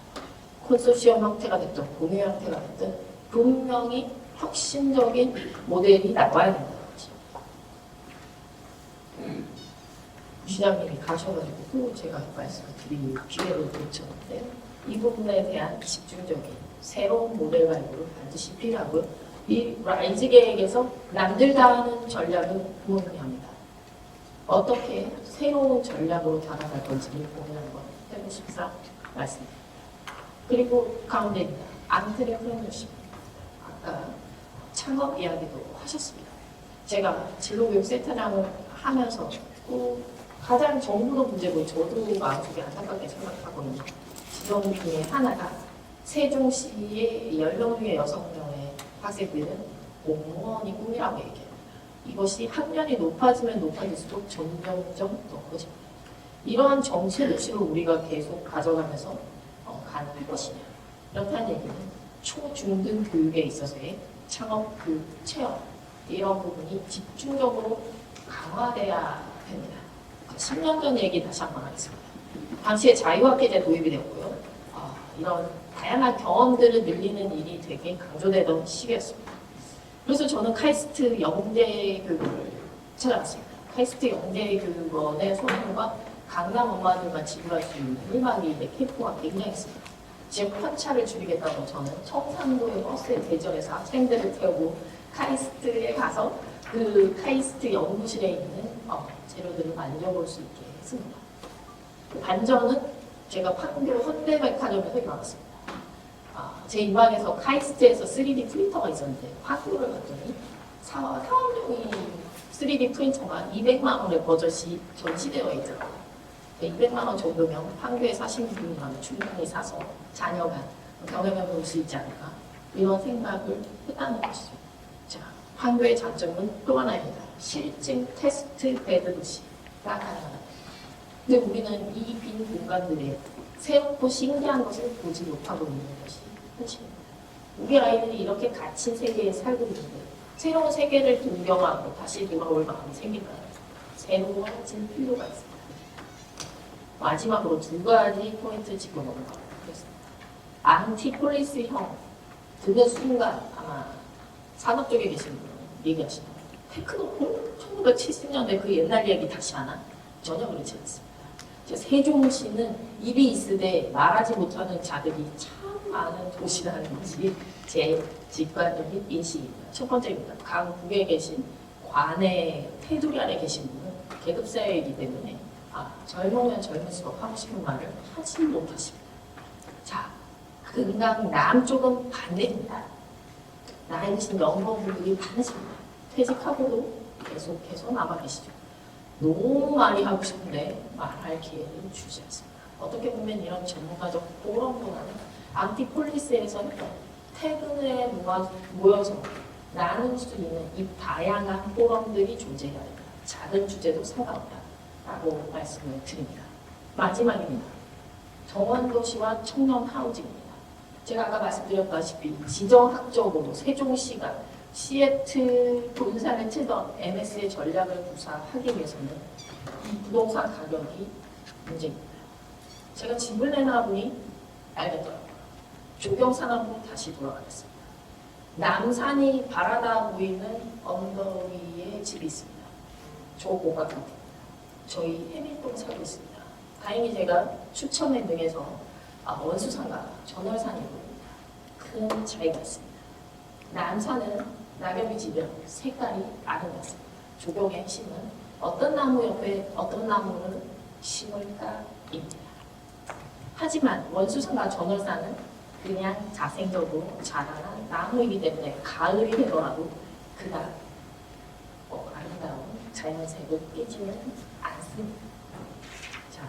콘소시엄 형태가 됐든 공유 형태가 됐든 분명히 혁신적인 모델이 나와야 된다는 거죠. 시장님이 가셔가지고 또 제가 말씀을 드릴 기회를 놓쳤는데 이 부분에 대한 집중적인 새로운 모델 발굴을 반드시 필요하고요. 이 라이즈 계획에서 남들 다 하는 전략은 고민합니다. 어떻게 새로운 전략으로 다가갈 건지를 고민하는 건 해보고 싶사 말씀드립니다. 그리고 가운데입니다. 안트레프레너십. 아까 창업 이야기도 하셨습니다. 제가 진로교육 세트장을 하면서 또 가장 정부도 문제고 저도 마음속에 안타깝게 생각하거든요. 지점 중에 하나가 세종시의 10명의 6명의 학생들은 공무원이 꿈이라고 얘기해요. 이것이 학년이 높아지면 높아질수록 점점점 높아집니다. 이러한 정치 도시를 우리가 계속 가져가면서 가는 것이냐. 이렇다는 얘기는 초중등 교육에 있어서의 창업, 교육, 체험 이런 부분이 집중적으로 강화돼야 됩니다. 10년 전 얘기 다시 한번 하겠습니다. 당시에 자유학계제 도입이 되었고요. 이런 다양한 경험들을 늘리는 일이 되게 강조되던 시기였습니다. 그래서 저는 카이스트 영재교육을 찾아갔습니다. 카이스트 영재교육원의 소통과 강남 엄마들만 지불할 수 있는 1박 2일의 캠프가 굉장했습니다. 지역 편차를 줄이겠다고 저는 청산도의 버스에 대절해서 학생들을 태우고 카이스트에 가서 그 카이스트 연구실에 있는 재료들을 만져볼 수 있게 했습니다. 그 반전은 제가 판교 현대백화점에서 일어났습니다. 제 입안에서 카이스트에서 3D 프린터가 있었는데 판교를 갔더니 사업용이 3D 프린터가 200만 원의 버젓이 전시되어 있더라고요. 200만 원 정도면 판교에 사시는 분이라면 충분히 사서 자녀가 경험해 볼 수 있지 않을까 이런 생각을 했다는 것이죠. 자, 판교의 장점은 또 하나입니다. 실증 테스트 베드 도시가 가능합니다. 근데 우리는 이 빈 공간들에 새롭고 신기한 것을 보지 못하고 있는 것이 현실입니다. 우리 아이들이 이렇게 갇힌 세계에 살고 있는데 새로운 세계를 동경하고 다시 돌아올 마음이 생긴다면 새로워질 필요가 있습니다. 마지막으로 두 가지 포인트 짚고 넘어가겠습니다. 안티폴리스형 듣는 순간 아마 산업 쪽에 계신 분은 얘기하시는 테크노폴? 1970년대 그 옛날 얘기 다시 하나? 전혀 그렇지 않습니다. 세종시는 입이 있으되 말하지 못하는 자들이 참 많은 도시라는 것이 제 직관적인 인식입니다. 첫 번째입니다. 강북에 계신 관내 테두리 안에 계신 분은 계급사회이기 때문에 젊으면 젊을수록 하고 싶은 말을 하지 못하십니다. 자, 금강 남쪽은 반대입니다. 나이 드신 연봉분들이 많으십니다. 퇴직하고도 계속해서 남아 계시죠. 너무 많이 하고 싶은데 말할 기회를 주지 않습니다. 어떻게 보면 이런 전문가적 포럼보다는 안티폴리스에서는 퇴근에 모여서 나눌 수 있는 이 다양한 포럼들이 존재해야 됩니다. 작은 주제도 상관없다 라고 말씀을 드립니다. 마지막입니다. 정원도시와 청년 하우징입니다. 제가 아까 말씀드렸다시피 지정학적으로 세종시가 시애틀 본산에 치던 MS의 전략을 구사하기 위해서는 이 부동산 가격이 문제입니다. 제가 집을 내놔 보니 알겠더라고요. 조경산업으로 다시 돌아가겠습니다. 남산이 바라다 보이는 언덕 위에 집이 있습니다. 저 고가 같은 저희 해밀동 살고 있습니다. 다행히 제가 추천해 등에서 원수산과 전월산이 보입니다. 큰 차이가 있습니다. 남산은 낙엽이 지면 색깔이 아름답습니다. 조경의 핵심은 어떤 나무 옆에 어떤 나무를 심을까입니다. 하지만 원수산과 전월산은 그냥 자생적으로 자라난 나무이기 때문에 가을이 되더라도 그닥 아름다운 자연색을 띠지는 않습니다. 자,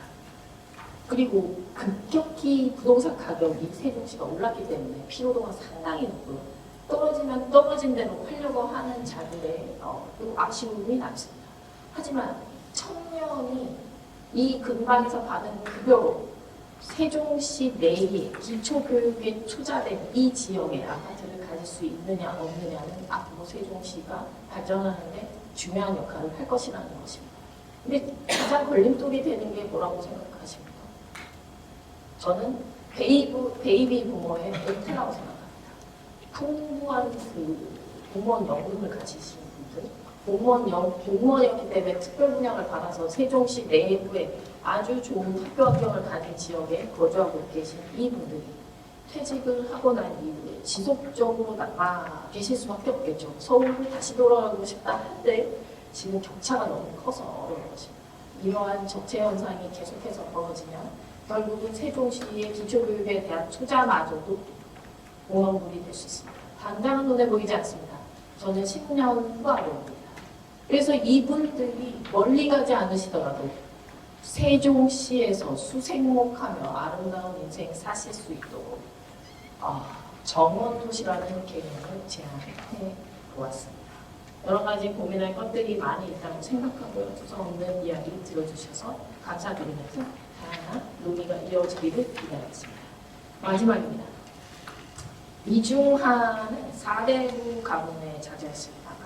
그리고 급격히 부동산 가격이 세종시가 올랐기 때문에 피로도가 상당히 높고요. 떨어지면 떨어진 대로 팔려고 하는 자들의 또 아쉬움이 남습니다. 하지만 청년이 이 근방에서 받은 급여로 세종시 내에 기초교육에 투자된 이 지역의 아파트를 가질 수 있느냐 없느냐는 앞으로 세종시가 발전하는데 중요한 역할을 할 것이라는 것입니다. 근데 가장 걸림돌이 되는 게 뭐라고 생각하십니까? 저는 베이비 부모의 은퇴라고 생각합니다. 풍부한 공무원 연금을 가지신 분들, 공무원이었기 때문에 특별 분양을 받아서 세종시 내부에 아주 좋은 학교 환경을 가진 지역에 거주하고 계신 이분들이 퇴직을 하고 난 이후에 지속적으로 남아 계실 수밖에 없겠죠. 서울을 다시 돌아가고 싶다 할 때 지금 격차가 너무 커서 어려운 것입니다. 이러한 적체 현상이 계속해서 벌어지면 결국은 세종시의 기초교육에 대한 투자마저도 공원불이 될 수 있습니다. 당장은 눈에 보이지 않습니다. 저는 10년 후가 옵니다. 그래서 이분들이 멀리 가지 않으시더라도 세종시에서 수생목하며 아름다운 인생 사실 수 있도록 정원도시라는 개념을 제안해 보았습니다. 여러 가지 고민할 것들이 많이 있다고 생각하고요. 두서없는 이야기 들어주셔서 감사드리면서 다양한 논의가 이어지기를 기대하겠습니다. 마지막입니다. 이중하는 4대부 가문에 자제했습니다만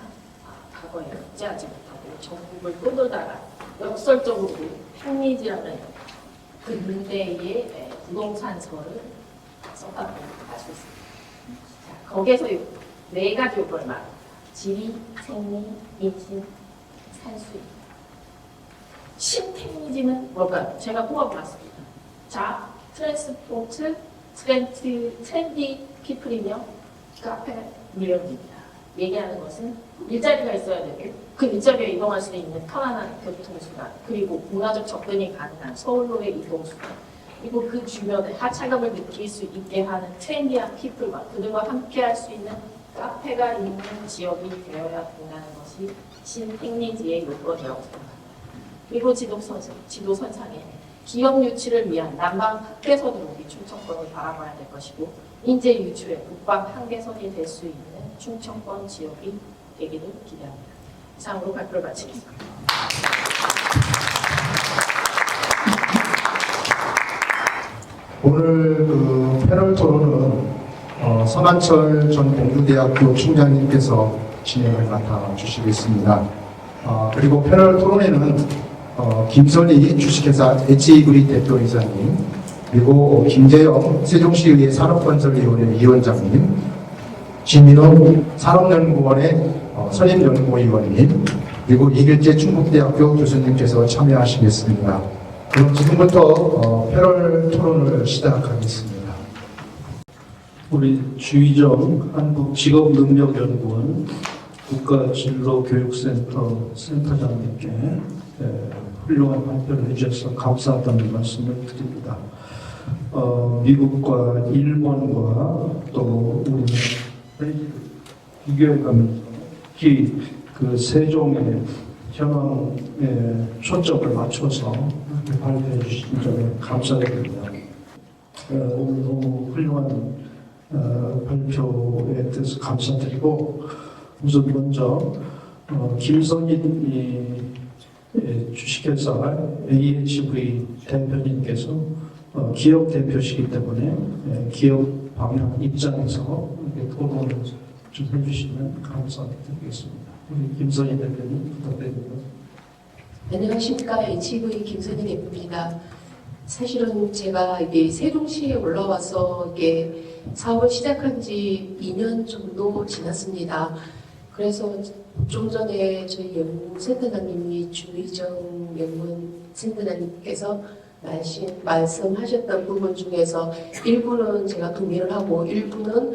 과거에 억제하지 못하고 전국을 떠돌다가 역설적으로 팽리지라는 근대의 부동산서를 썼다고 알 수 있습니다. 자, 거기에서 4가지 요건을 말합니다. 지리, 생리, 인신, 산수입니다. 신택리지는 뭘까요? 제가 뽑아봤습니다. 자, 트랜스포트, 트렌디 피플이며 카페 밀리언입니다. 얘기하는 것은 일자리가 있어야 되고 그 일자리에 이동할 수 있는 편안한 교통수단 그리고 문화적 접근이 가능한 서울로의 이동수단 그리고 그 주변에 하차감을 느낄 수 있게 하는 트렌디한 피플과 그들과 함께할 수 있는 카페가 있는 지역이 되어야 된다는 것이 신택리지의 요건이라고 생각합니다. 그리고 지도선상에 기업 유치를 위한 남방 한계선으로 우리 충청권을 바라봐야 될 것이고 인재 유출의 북방 한계선이 될 수 있는 충청권 지역이 되기를 기대합니다. 이상으로 발표를 마치겠습니다. 오늘 패널 토론은 서만철 전 공주대학교 총장님께서 진행을 맡아주시겠습니다. 그리고 패널 토론에는 김선희 주식회사 HA그리 대표이사님, 그리고 김재영 세종시의회 산업건설위원회 위원장님, 진민호 산업연구원의 선임연구위원님, 그리고 이길재 충북대학교 교수님께서 참여하시겠습니다. 그럼 지금부터 패널 토론을 시작하겠습니다. 우리 주희정 한국직업능력연구원 국가진로교육센터 센터장님께 훌륭한 발표를 해주셔서 감사하다는 말씀을 드립니다. 미국과 일본과 또 우리나라 비교해가면서 특히 그 세종의 현황에 초점을 맞춰서 이렇게 발표해 주신 점에 감사드립니다. 오늘 너무 훌륭한 발표에 대해서 감사드리고 우선 먼저 김선희 주식회사 AHV 대표님께서 기업 대표시기 때문에 기업 방향 입장에서 토론을 좀 해주시면 감사드리겠습니다. 우리 김선희 대표님 부탁드립니다. 안녕하십니까. HV 김선희 대표입니다. 사실은 제가 이게 세종시에 올라와서 이게 사업을 시작한 지 2년 정도 지났습니다. 그래서 좀 전에 저희 연구센터장님이 주희정 연구센터장님께서 말씀하셨던 부분 중에서 일부는 제가 동의를 하고 일부는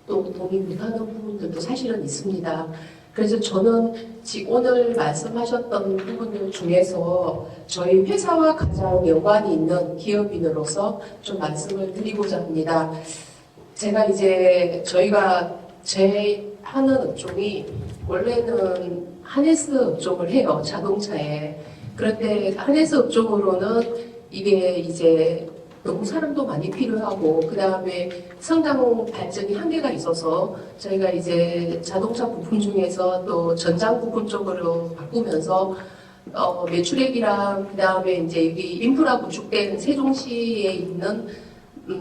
또 동의 못하는 부분들도 사실은 있습니다. 그래서 저는 오늘 말씀하셨던 부분들 중에서 저희 회사와 가장 연관이 있는 기업인으로서 좀 말씀을 드리고자 합니다. 제가 이제 저희가 제 하는 업종이 원래는 하네스 업종을 해요. 자동차에. 그런데 하네스 업종으로는 이게 이제 너무 사람도 많이 필요하고 그 다음에 성장 발전이 한계가 있어서 저희가 이제 자동차 부품 중에서 또 전장 부품 쪽으로 바꾸면서 매출액이랑 그 다음에 이제 여기 인프라 구축된 세종시에 있는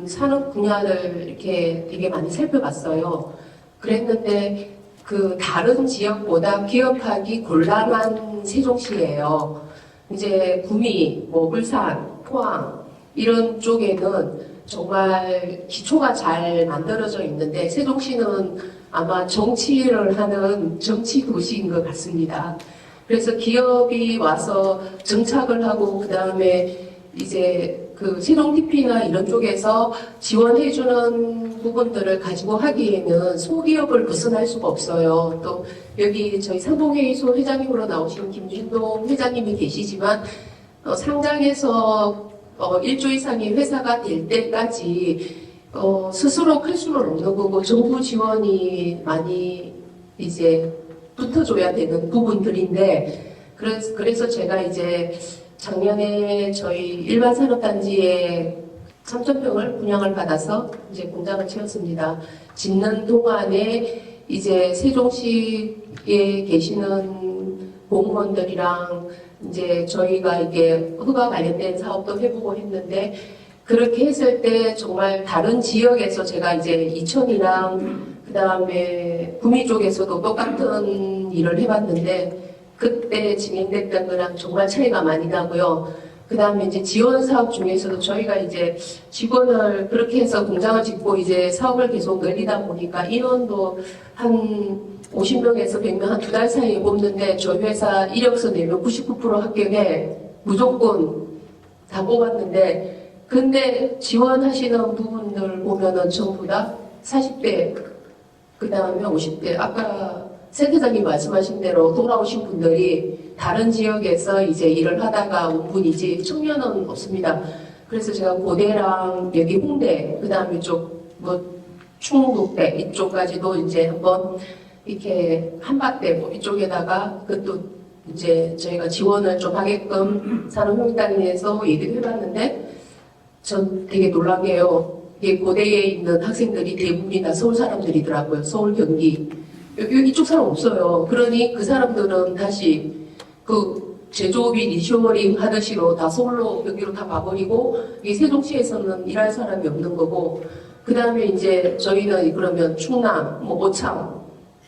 산업 분야를 이렇게 되게 많이 살펴봤어요. 그랬는데 그 다른 지역보다 기업하기 곤란한 세종시예요. 이제 구미, 뭐 울산, 포항 이런 쪽에는 정말 기초가 잘 만들어져 있는데 세종시는 아마 정치를 하는 정치 도시인 것 같습니다. 그래서 기업이 와서 정착을 하고 그 다음에 이제 그 세종TP나 이런 쪽에서 지원해주는 부분들을 가지고 하기에는 소기업을 벗어날 수가 없어요. 또 여기 저희 상봉회의소 회장님으로 나오신 김준동 회장님이 계시지만 상장해서 1조 이상의 회사가 될 때까지 스스로 클 수는 없는 거고 정부 지원이 많이 이제 붙어줘야 되는 부분들인데 그래서 제가 이제 작년에 저희 일반 산업단지에 3,000평을 분양을 받아서 이제 공장을 채웠습니다. 짓는 동안에 이제 세종시에 계시는 공무원들이랑 이제 저희가 이게 흑과 관련된 사업도 해보고 했는데 그렇게 했을 때 정말 다른 지역에서 제가 이제 이천이랑 그 다음에 구미 쪽에서도 똑같은 일을 해봤는데 그때 진행됐던 거랑 정말 차이가 많이 나고요. 그 다음에 이제 지원 사업 중에서도 저희가 이제 직원을 그렇게 해서 공장을 짓고 이제 사업을 계속 늘리다 보니까 인원도 한 50명에서 100명 한 2달 사이에 뽑는데 저희 회사 이력서 내면 99% 합격해 무조건 다 뽑았는데 근데 지원하시는 부분들 보면은 전부 다 40대 그 다음에 50대 아까 센터장님 말씀하신 대로 돌아오신 분들이 다른 지역에서 이제 일을 하다가 온 분이지 청년은 없습니다. 그래서 제가 고대랑 여기 홍대 그 다음에 이쪽 뭐 충북대 이쪽까지도 이제 한번 이렇게 한밭대 뭐 이쪽에다가 그것도 이제 저희가 지원을 좀 하게끔 산업혁명단에서 얘기를 해봤는데 전 되게 놀란 게요. 이게 고대에 있는 학생들이 대부분이 다 서울 사람들이더라고요. 서울 경기. 여기 이쪽 사람 없어요. 그러니 그 사람들은 다시 그 제조업이 리쇼어링 하듯이로 다 서울로 여기로 다 가버리고 이 세종시에서는 일할 사람이 없는 거고 그 다음에 이제 저희는 그러면 충남, 뭐 오창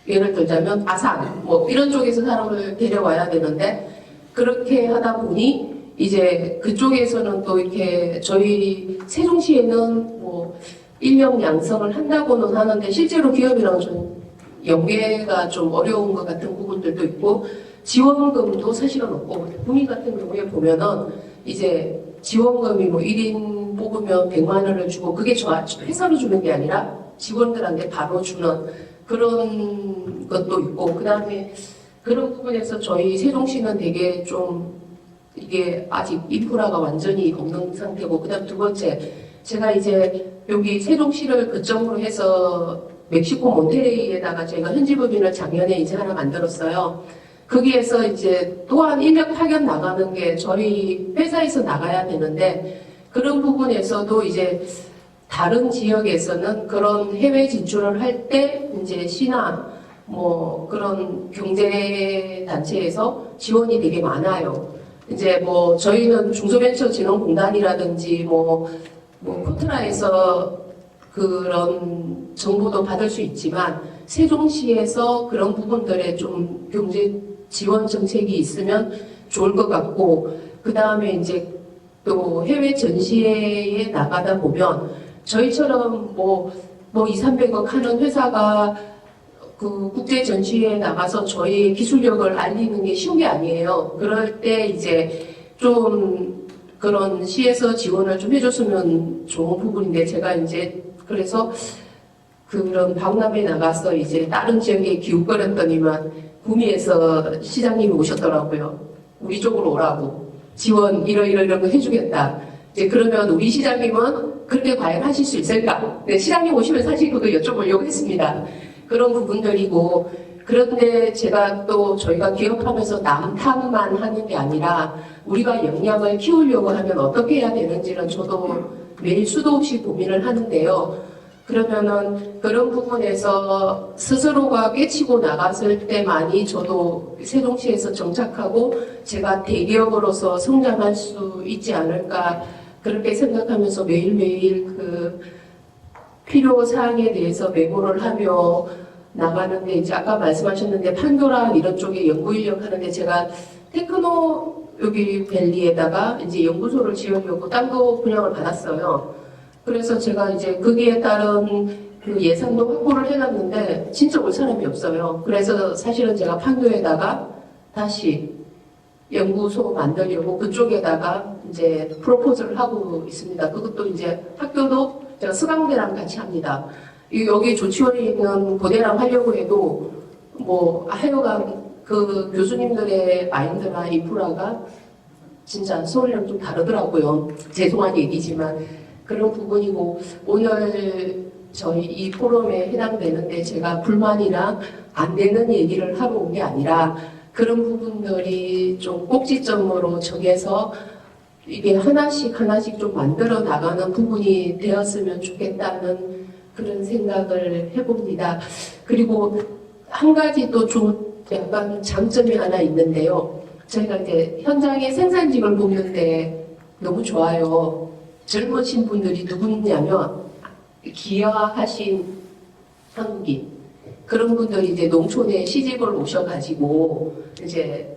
예를 들자면 아산 뭐 이런 쪽에서 사람을 데려와야 되는데 그렇게 하다 보니 이제 그쪽에서는 또 이렇게 저희 세종시에는 뭐 인력 양성을 한다고는 하는데 실제로 기업이랑 좀 연계가 좀 어려운 것 같은 부분들도 있고 지원금도 사실은 없고 구미 같은 경우에 보면은 이제 지원금이 뭐 1인 뽑으면 100만 원을 주고 그게 회사로 주는 게 아니라 직원들한테 바로 주는 그런 것도 있고 그 다음에 그런 부분에서 저희 세종시는 되게 좀 이게 아직 인프라가 완전히 없는 상태고 그 다음 두 번째 제가 이제 여기 세종시를 거점으로 해서 멕시코 몬테레이에다가 저희가 현지법인을 작년에 이제 하나 만들었어요. 거기에서 이제 또한 인력 파견 나가는 게 저희 회사에서 나가야 되는데 그런 부분에서도 이제 다른 지역에서는 그런 해외 진출을 할 때 이제 시나 뭐 그런 경제 단체에서 지원이 되게 많아요. 이제 뭐 저희는 중소벤처진흥공단이라든지 뭐 코트라에서 그런 정보도 받을 수 있지만 세종시에서 그런 부분들에 좀 경제 지원 정책이 있으면 좋을 것 같고 그 다음에 이제 또 해외 전시회에 나가다 보면 저희처럼 뭐 200~300억 하는 회사가 그 국제 전시회에 나가서 저희 기술력을 알리는 게 쉬운 게 아니에요. 그럴 때 이제 좀 그런 시에서 지원을 좀 해줬으면 좋은 부분인데 제가 이제 그래서 그런 박람회에 나가서 이제 다른 지역에 기웃거렸더니만 구미에서 시장님이 오셨더라고요. 우리 쪽으로 오라고 지원 이런 거 해주겠다. 이제 그러면 우리 시장님은 그렇게 과연 하실 수 있을까? 네, 시장님 오시면 사실 그거 여쭤보려고 했습니다. 그런 부분들이고 그런데 제가 또 저희가 기업하면서 남탓만 하는 게 아니라 우리가 역량을 키우려고 하면 어떻게 해야 되는지는 저도 매일 수도 없이 고민을 하는데요. 그러면은 그런 부분에서 스스로가 깨치고 나갔을 때만이 저도 세종시에서 정착하고 제가 대기업으로서 성장할 수 있지 않을까 그렇게 생각하면서 매일매일 그 필요사항에 대해서 메모를 하며 나가는데 이제 아까 말씀하셨는데 판교랑 이런 쪽에 연구 인력 하는데 제가 테크노 여기 밸리에다가 이제 연구소를 지으려고 땅도 분양을 받았어요. 그래서 제가 이제 거기에 따른 그 예산도 확보를 해놨는데 진짜 올 사람이 없어요. 그래서 사실은 제가 판교에다가 다시 연구소 만들려고 그쪽에다가 이제 프로포즈를 하고 있습니다. 그것도 이제 학교도 제가 서강대랑 같이 합니다. 여기 조치원에 있는 고대랑 하려고 해도 뭐 하여간 그 교수님들의 마인드나 인프라가 진짜 서울이랑 좀 다르더라고요. 죄송한 얘기지만 그런 부분이고 오늘 저희 이 포럼에 해당되는데 제가 불만이나 안 되는 얘기를 하러 온 게 아니라 그런 부분들이 좀 꼭지점으로 정해서 이게 하나씩 좀 만들어 나가는 부분이 되었으면 좋겠다는 그런 생각을 해봅니다. 그리고 한 가지 또 좀 약간 장점이 하나 있는데요. 저희가 이제 현장의 생산직을 보는데 너무 좋아요. 젊으신 분들이 누구냐면 기여하신 한국인 그런 분들이 이제 농촌에 시집을 오셔가지고 이제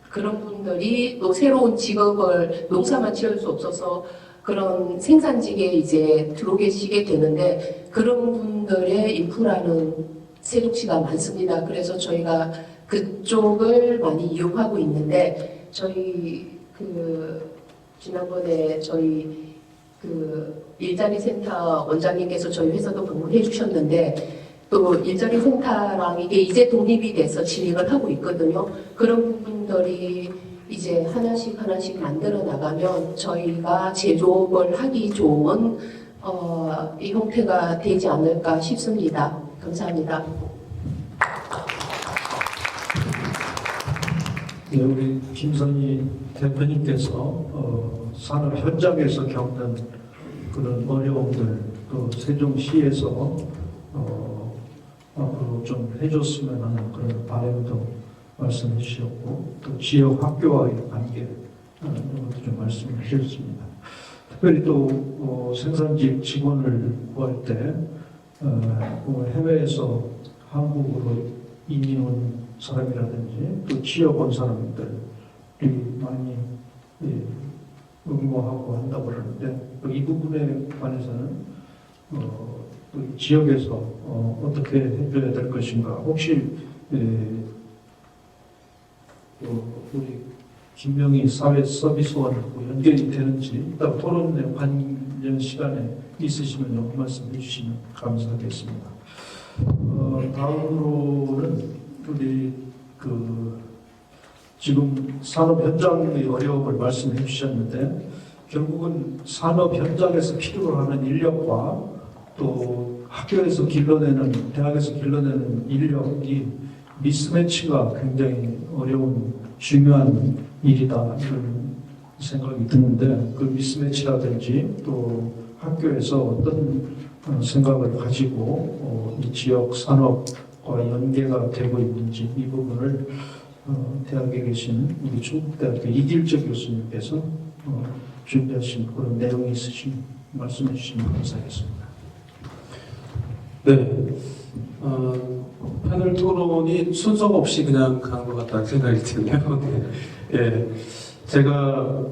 그런 분들이 또 새로운 직업을 농사만 지을 수 없어서 그런 생산직에 이제 들어오시게 되는데 그런 분들의 인프라는 세종시가 많습니다. 그래서 저희가 그쪽을 많이 이용하고 있는데 저희 그 지난번에 저희 그 일자리 센터 원장님께서 저희 회사도 방문해 주셨는데 또 일자리 센터랑 이게 이제 독립이 돼서 진행을 하고 있거든요. 그런 부분들이 이제 하나씩 만들어 나가면 저희가 제조업을 하기 좋은 이 형태가 되지 않을까 싶습니다. 감사합니다. 네, 우리 김선희 대표님께서 산업 현장에서 겪는 그런 어려움들 또 세종시에서 앞으로 좀 해줬으면 하는 그런 바람도 말씀해 주셨고 또 지역 학교와의 관계 이것도 좀 말씀해 주셨습니다. 특별히 또 생산직 직원을 구할 때 해외에서 한국으로 이민 온 사람이라든지 또 지역 온 사람들이 많이 응모하고 한다고 그러는데 이 부분에 관해서는 또 지역에서 어떻게 해줘야 될 것인가 혹시 우리 김명희 사회 서비스원하고 연결이 되는지 이따 토론회 관련 시간에 있으시면 말씀해 주시면 감사하겠습니다. 다음으로는 우리 지금 산업 현장의 어려움을 말씀해 주셨는데 결국은 산업 현장에서 필요로 하는 인력과 또 학교에서 길러내는 대학에서 길러내는 인력이 미스매치가 굉장히 어려운 중요한 일이다 이런 생각이 드는데 그 미스매치라든지 또 학교에서 어떤 생각을 가지고 이 지역 산업과 연계가 되고 있는지 이 부분을 대학에 계신 우리 충북대학교 이길적 교수님께서 준비하신 그런 내용이 있으시면 말씀해 주시면 감사하겠습니다. 네, 패널 토론이 순서가 없이 그냥 가는 것 같다는 생각이 드네요. 네. 예, 제가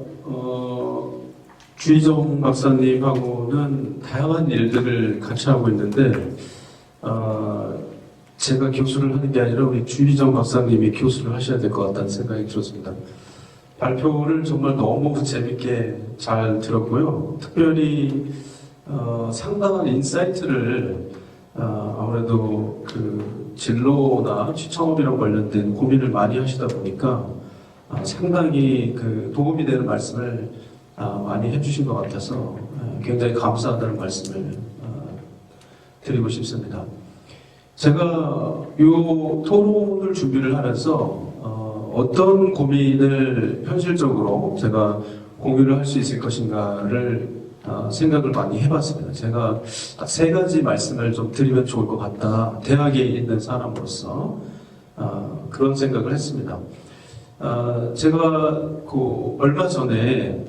주희정 박사님하고는 다양한 일들을 같이 하고 있는데 제가 교수를 하는 게 아니라 우리 주희정 박사님이 교수를 하셔야 될 것 같다는 생각이 들었습니다. 발표를 정말 너무 재밌게 잘 들었고요. 특별히 상당한 인사이트를 아무래도 그 진로나 취창업이랑 관련된 고민을 많이 하시다 보니까 상당히 그 도움이 되는 말씀을 많이 해주신 것 같아서 굉장히 감사하다는 말씀을 드리고 싶습니다. 제가 이 토론을 준비를 하면서 어떤 고민을 현실적으로 제가 공유를 할 수 있을 것인가를 생각을 많이 해봤습니다. 제가 딱 3가지 말씀을 좀 드리면 좋을 것 같다. 대학에 있는 사람으로서 그런 생각을 했습니다. 제가 그 얼마 전에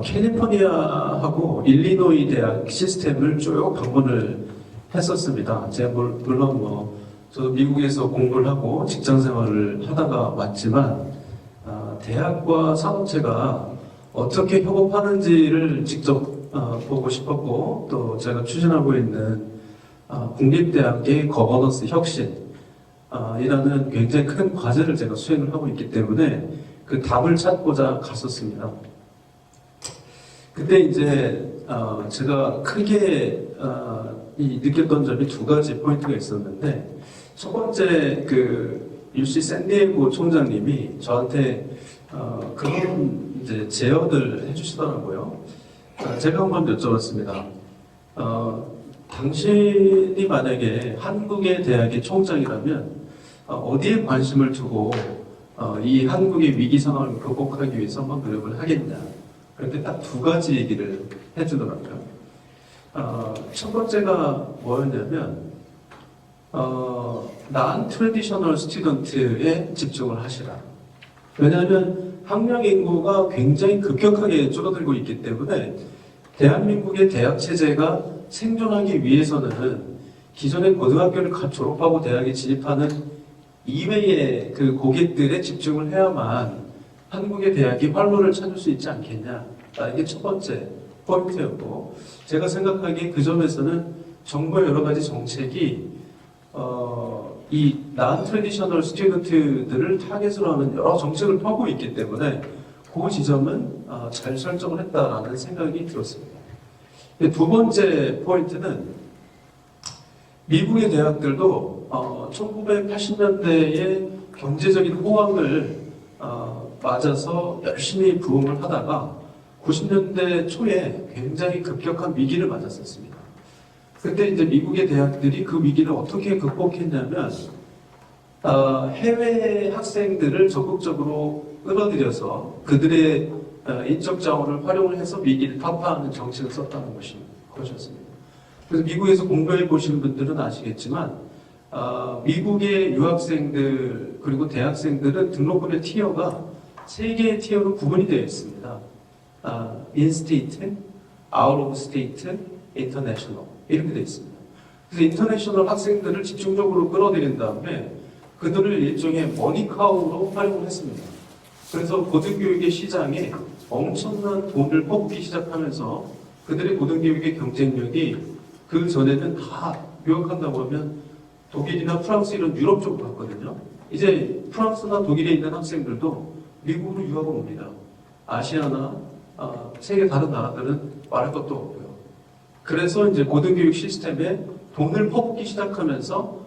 캘리포니아하고 일리노이 대학 시스템을 쭉 방문을 했었습니다. 제가 물론 저도 미국에서 공부를 하고 직장 생활을 하다가 왔지만 대학과 산업체가 어떻게 협업하는지를 직접 보고 싶었고 또 제가 추진하고 있는 국립대학의 거버넌스 혁신 이라는 굉장히 큰 과제를 제가 수행을 하고 있기 때문에 그 답을 찾고자 갔었습니다. 그때 이제 제가 크게 느꼈던 점이 2가지 포인트가 있었는데 첫 번째 그 UC 샌디에고 총장님이 저한테 그런 이제 제언을 해주시더라고요. 제가 한번 여쭤봤습니다. 당신이 만약에 한국의 대학의 총장이라면 어디에 관심을 두고 이 한국의 위기 상황을 극복하기 위해서 한번 노력을 하겠냐. 그런데 딱 2가지 얘기를 해주더라고요. 첫 번째가 뭐였냐면 non-traditional student에 집중을 하시라. 왜냐하면 학령 인구가 굉장히 급격하게 줄어들고 있기 때문에 대한민국의 대학 체제가 생존하기 위해서는 기존의 고등학교를 졸업하고 대학에 진입하는 이외의 그 고객들에 집중을 해야만 한국의 대학이 활로를 찾을 수 있지 않겠냐. 이게 첫 번째 포인트였고, 제가 생각하기에 그 점에서는 정부의 여러 가지 정책이 이 non-traditional student들을 타겟으로 하는 여러 정책을 펴고 있기 때문에 그 지점은 잘 설정을 했다라는 생각이 들었습니다. 2번째 포인트는 미국의 대학들도 1980년대의 경제적인 호황을 맞아서 열심히 부흥을 하다가 90년대 초에 굉장히 급격한 위기를 맞았었습니다. 그때 이제 미국의 대학들이 그 위기를 어떻게 극복했냐면 해외 학생들을 적극적으로 끌어들여서 그들의 인적 자원을 활용을 해서 위기를 타파하는 정책을 썼다는 것이었습니다. 그래서 미국에서 공부해 보시는 분들은 아시겠지만 미국의 유학생들 그리고 대학생들은 등록금의 티어가 3개의 티어로 구분이 되어 있습니다. In-state, out-of-state, international 이렇게 되어 있습니다. 그래서 인터내셔널 학생들을 집중적으로 끌어들인 다음에 그들을 일종의 머니카우로 활용을 했습니다. 그래서 고등교육의 시장에 엄청난 돈을 퍼붓기 시작하면서 그들의 고등교육의 경쟁력이 그 전에는 다 유학한다고 하면 독일이나 프랑스 이런 유럽 쪽으로 갔거든요. 이제 프랑스나 독일에 있는 학생들도 미국으로 유학을 옵니다. 아시아나 세계 다른 나라들은 말할 것도 없고요. 그래서 이제 고등교육 시스템에 돈을 퍼붓기 시작하면서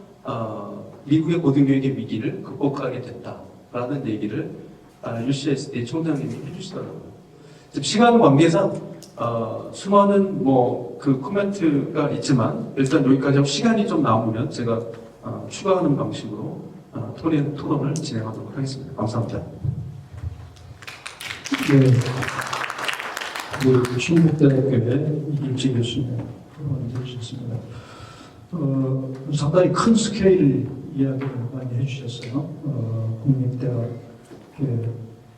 미국의 고등교육의 위기를 극복하게 됐다라는 얘기를 UCSD 총장님이 해주시더라고요. 시간 관계상 수많은 그 코멘트가 있지만 일단 여기까지 하고 시간이 좀 남으면 제가 추가하는 방식으로 토론을 진행하도록 하겠습니다. 감사합니다. 네. 충북대학교의 이길지 교수님 해주셨습니다. 상당히 큰 스케일 이야기를 많이 해주셨어요. 국립대학의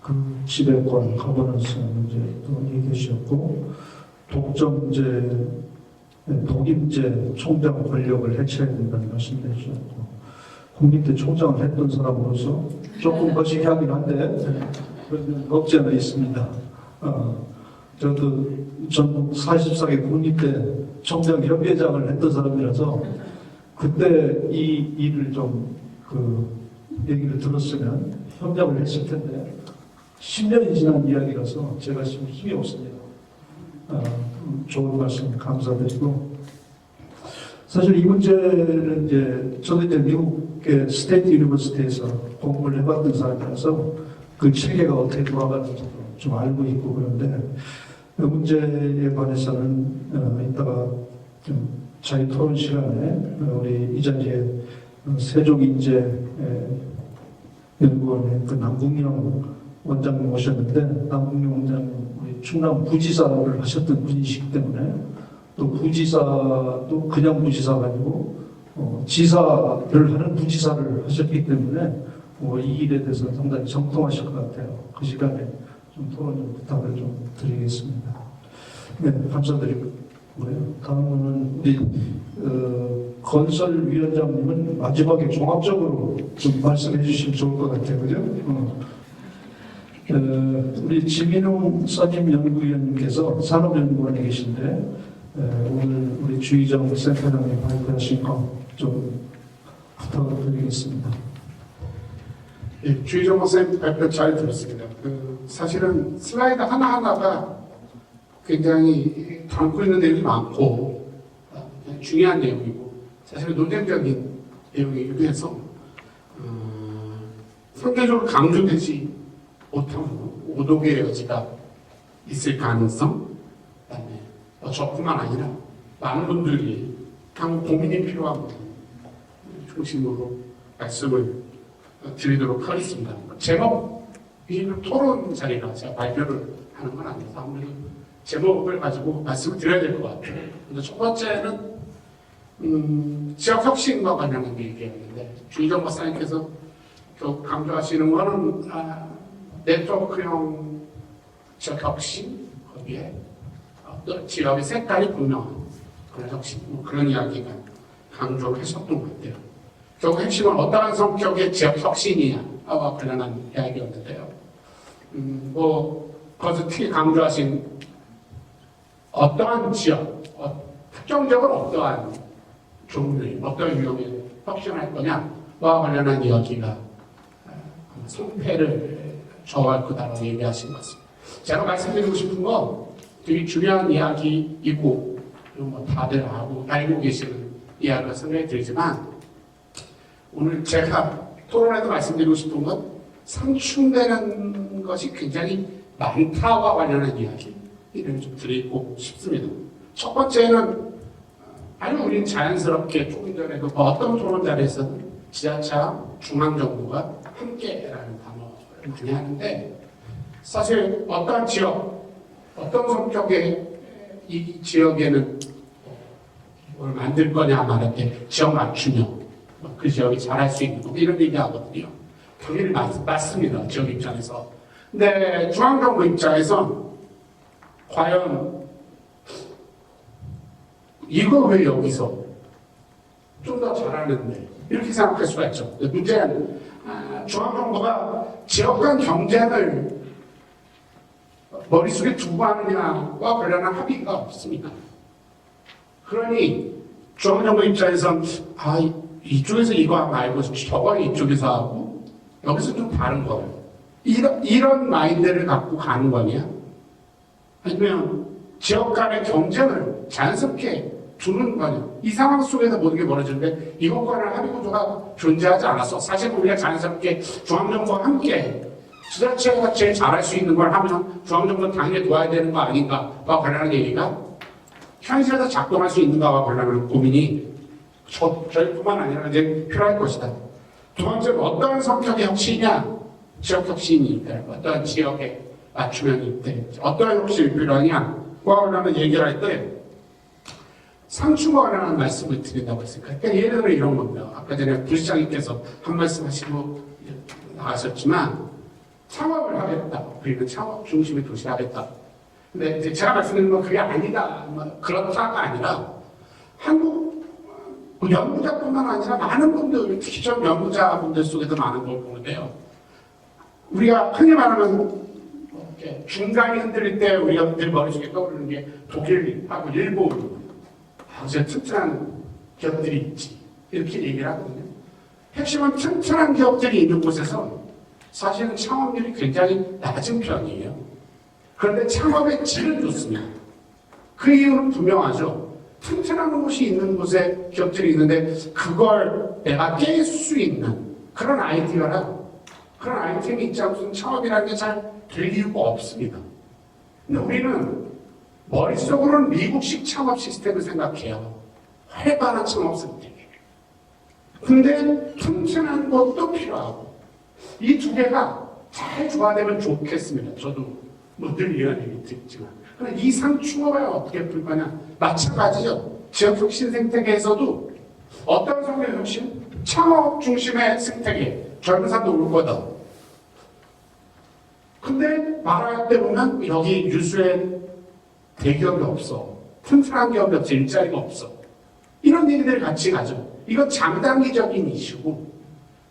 그 지배권, 거버넌스 문제도 얘기해 주셨고, 독점제, 독임제 총장 권력을 해체해야 된다는 말씀도 해주셨고, 국립대 총장을 했던 사람으로서 조금 거시기하긴 한데, 그런 없지 않아 있습니다. 저도 전국 44개 국립대 총장 협의회장을 했던 사람이라서 그때 이 일을 좀 얘기를 들었으면 협력을 했을 텐데 10년이 지난 이야기라서 제가 지금 힘이 없습니다. 좋은 말씀 감사드리고, 사실 이 문제는 이제 저도 이제 미국의 스테이트 유니버시티에서 공부를 해봤던 사람이라서 그 체계가 어떻게 돌아가는지 좀 알고 있고 그런데, 그 문제에 관해서는 이따가 좀 자유 토론 시간에 우리 이 자리에 세종인재 연구원의 그 남궁영 원장님 오셨는데, 남궁영 원장님 우리 충남 부지사를 하셨던 분이시기 때문에, 또 부지사도 그냥 부지사가 아니고 지사를 하는 부지사를 하셨기 때문에 이 일에 대해서 상당히 정통하실 것 같아요. 그 시간에 좀 토론 좀 부탁을 좀 드리겠습니다. 네, 감사드리고요. 다음은 우리 건설위원장님은 마지막에 종합적으로 좀 말씀해 주시면 좋을 것 같아요. 그죠? 우리 지민웅 선임 연구위원님께서 산업연구원에 계신데, 오늘 우리 주희정 센터장님 발표하신 거 좀 부탁드리겠습니다. 예, 주희정 박사님 발표 잘 들었습니다. 사실은 슬라이드 하나하나가 굉장히 담고 있는 내용이 많고 중요한 내용이고 사실은 논쟁적인 내용이기도 해서 상대적으로 강조되지 못한 오독의 여지가 있을 가능성, 그다음에 저뿐만 아니라 많은 분들이 향후 고민이 필요한 부분 중심으로 말씀을 드리도록 하겠습니다. 제목이 토론 자리라 제가 발표를 하는 건 아니어서 아무래도 제목을 가지고 말씀을 드려야 될 것 같아요. 근데 첫 번째는 지역 혁신과 관련한 얘기였는데 주희정 박사님께서 또 강조하시는 거는 네트워크형 지역 혁신, 거기에 어떤 지역의 색깔이 분명한 그런 혁신, 그런 이야기가 강조를 하셨던 것 같아요. 결국 핵심은 어떠한 성격의 지역 혁신이냐와 관련한 이야기였는데요. 거기서 특히 강조하신 어떠한 지역, 특정적으로 어떠한 종류의, 어떠한 유형의 혁신할 거냐와 관련한 이야기가 성패를 정할 거다라고 얘기하신 것 같습니다. 제가 말씀드리고 싶은 건 되게 중요한 이야기이고 다들 알고 계시는 이야기가 생각이 들지만 오늘 제가 토론에도 말씀드리고 싶은 건 상충되는 것이 굉장히 많다와 관련한 이야기를 좀 드리고 싶습니다. 첫 번째는 우리는 자연스럽게 조금 전에도 어떤 토론 자리에서는 지자체와 중앙정부가 함께라는 단어를 많이 하는데 사실 어떤 지역, 어떤 성격의 이 지역에는 뭘 만들 거냐 말할 때 지역 맞춤형 그 지역이 잘할 수 있는 거 이런 얘기 하거든요. 당연히 맞습니다. 지역 입장에서. 근데 중앙정부 입장에서 과연 이거 왜 여기서 좀 더 잘하는데 이렇게 생각할 수가 있죠. 문제는 중앙정부가 지역 간 경쟁을 머릿속에 두고 하느냐와 관련한 합의가 없습니다. 그러니 중앙정부 입장에서는 이쪽에서 이거 말고 저거 이쪽에서 하고 여기서 좀 다른 거예요. 이런 마인드를 갖고 가는 거냐? 아니면 지역 간의 경쟁을 자연스럽게 두는 거냐? 이 상황 속에서 모든 게 벌어지는데 이것과는 합의 구조가 존재하지 않았어. 사실 우리가 자연스럽게 중앙정부와 함께 지자체가 제일 잘할 수 있는 걸 하면 중앙정부는 당연히 도와야 되는 거 아닌가와 관련한 얘기가 현실에서 작동할 수 있는가와 관련한 고민이 저희뿐만 아니라 이제 필요할 것이다. 두 번째는 어떠한 성격의 혁신이냐? 지역 혁신이 있다. 어떠한 지역에 맞춤형이 있다. 어떠한 혁신이 필요하냐와 관련한 얘기를 할 때 상충과 관련한 말씀을 드린다고 했으니까 그러니까 예를 들어 이런 겁니다. 아까 전에 부시장님께서 한 말씀 하시고 나가셨지만 창업을 하겠다. 우리는 창업 중심의 도시를 하겠다. 근데 이제 제가 말씀드리는 건 그게 아니다. 그렇다가 아니라 한국 연구자뿐만 아니라 많은 분들, 특히 전 연구자분들 속에도 많은 걸 보는데요. 우리가 흔히 말하면 중간이 흔들릴 때 우리가 늘 머릿속에 떠오르는 게 독일하고 일본, 아주 튼튼한 기업들이 있지. 이렇게 얘기를 하거든요. 핵심은 튼튼한 기업들이 있는 곳에서 사실은 창업률이 굉장히 낮은 편이에요. 그런데 창업의 질은 좋습니다. 그 이유는 분명하죠. 튼튼한 곳이 있는 곳에 기업들이 있는데 그걸 내가 깰 수 있는 그런 아이디어랑 그런 아이템이 있지 않고서는 창업이라는 게 잘 될 이유가 없습니다. 근데 우리는 머릿속으로는 미국식 창업 시스템을 생각해요. 활발한 창업 시스템. 근데 튼튼한 것도 필요하고 이 두 개가 잘 조화되면 좋겠습니다. 저도 뭐 늘 이런 얘기 듣지만 그럼 이 상충업을 어떻게 풀 거냐? 마찬가지죠. 지역혁신 생태계에서도 어떤 성의 혁신? 창업 중심의 생태계. 젊은 사람도 올 거다. 근데 말할 때 보면 여기 유수의 대기업이 없어. 튼튼한 기업이 없어. 일자리가 없어. 이런 얘기들을 같이 가죠. 이건 장단기적인 이슈고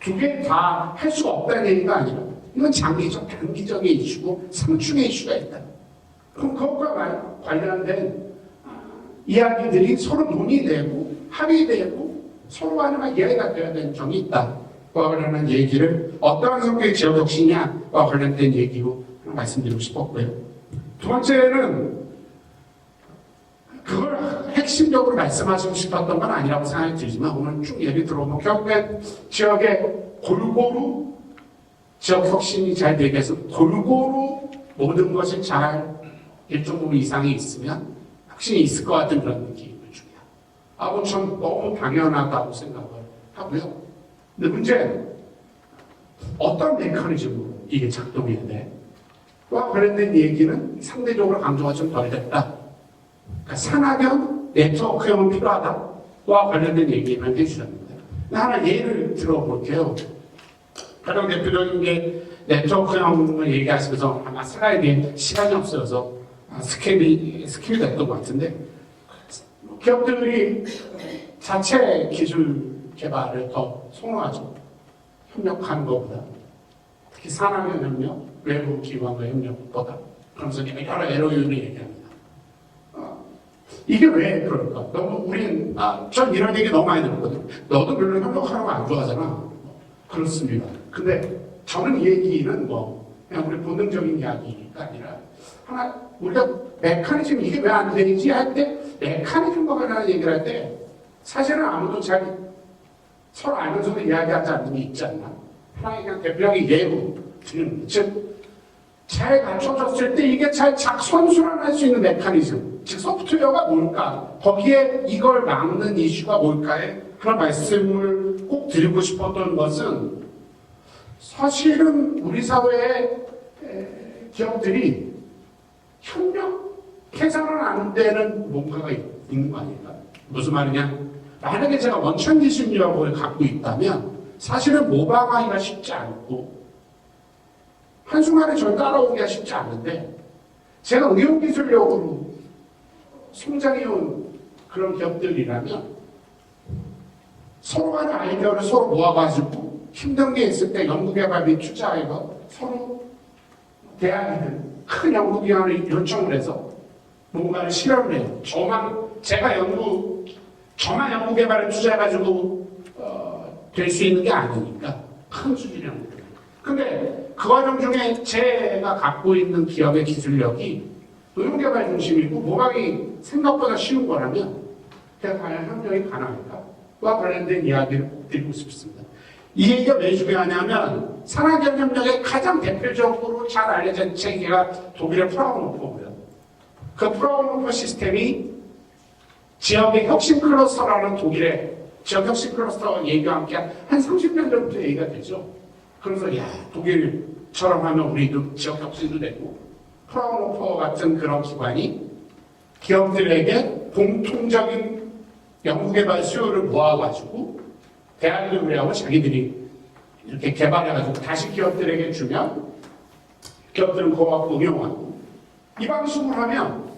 두 개 다 할 수가 없다는 얘기가 아니라 이건 장기적, 단기적인 이슈고 상충의 이슈가 있다. 그럼 그것과 관련된 이야기들이 서로 논의되고 합의되고 서로 간에 이해가 되어야 되는 점이 있다. 와 관련한 얘기를 어떠한 성격의 지역혁신이냐와 관련된 얘기로 말씀드리고 싶었고요. 두 번째는 그걸 핵심적으로 말씀하시고 싶었던 건 아니라고 생각이 들지만 오늘 쭉 얘기 들어보면 결국엔 지역에 골고루 지역혁신이 잘 되기 위해서 골고루 모든 것이 잘 일정 부분 이상이 있으면 혁신이 있을 것 같은 그런 느낌을 줍니다. 뭐 전 너무 당연하다고 생각을 하고요. 근데 문제는 어떤 메커니즘으로 이게 작동해야 돼? 와 관련된 얘기는 상대적으로 강조가 좀 덜 됐다. 그러니까 산학형, 네트워크형은 필요하다. 와 관련된 얘기만 해주셨는데 하나 예를 들어볼게요. 가장 대표적인 게 네트워크형을 얘기하시면서 아마 슬라이드에 시간이 없어서 스킵이 됐던 것 같은데 기업들이 자체 기술 개발을 더 선호하죠. 협력하는 것보다. 특히 산학형 협력, 외부 기관과 협력보다. 그러면서 여러 LOU를 얘기합니다. 이게 왜 그럴까? 너무 전 이런 얘기 너무 많이 들었거든요. 너도 별로 협력하는 거 안 좋아하잖아. 그렇습니다. 근데 저는 이 얘기는 그냥 우리 본능적인 이야기가 아니라 우리가 메커니즘 이게 왜 안 되는지 할 때 메커니즘과 관련한 얘기를 할 때 사실은 아무도 서로 알면서도 이야기하지 않는 게 있지 않나? 하나의 그냥 대표적인 예로 드리는 즉 잘 갖춰졌을 때 이게 잘 선순환할 수 있는 메커니즘 즉 소프트웨어가 뭘까? 거기에 이걸 막는 이슈가 뭘까에 그런 말씀을 꼭 드리고 싶었던 것은 사실은 우리 사회의 기업들이 협력해서는 안 되는 뭔가가 있는 거 아닐까? 무슨 말이냐? 만약에 제가 원천 기술력을 갖고 있다면 사실은 모방하기가 쉽지 않고 한순간에 절 따라오기가 쉽지 않은데 제가 응용 기술력으로 성장해온 그런 기업들이라면 서로 간의 아이디어를 서로 모아가지고 힘든 게 있을 때 연구개발 및 투자해서 서로 대학이든 큰 연구기관을 요청을 해서 뭔가를 실험을 해요. 저만 연구개발에 투자해가지고 될 수 있는 게 아니니까 큰 수준의 연구. 근데 그 과정 중에 제가 갖고 있는 기업의 기술력이 응용개발 중심이고 모방이 생각보다 쉬운 거라면 제가 과연 협력이 가능할까? 와 관련된 이야기를 드리고 싶습니다. 이 얘기가 왜 중요하냐면 산학형 협력의 가장 대표적으로 잘 알려진 체계가 독일의 프라운호퍼고요. 그 프라운호퍼 시스템이 지역의 혁신 클러스터라는 독일의 지역 혁신 클러스터 얘기와 함께 한 30년 전부터 얘기가 되죠. 그래서 독일처럼 하면 우리도 지역 혁신도 되고 프라운호퍼 같은 그런 기관이 기업들에게 공통적인 연구개발 수요를 모아가지고 대학을 하고 자기들이 이렇게 개발해가지고 다시 기업들에게 주면 기업들은 그거 응용하고 이 방식으로 하면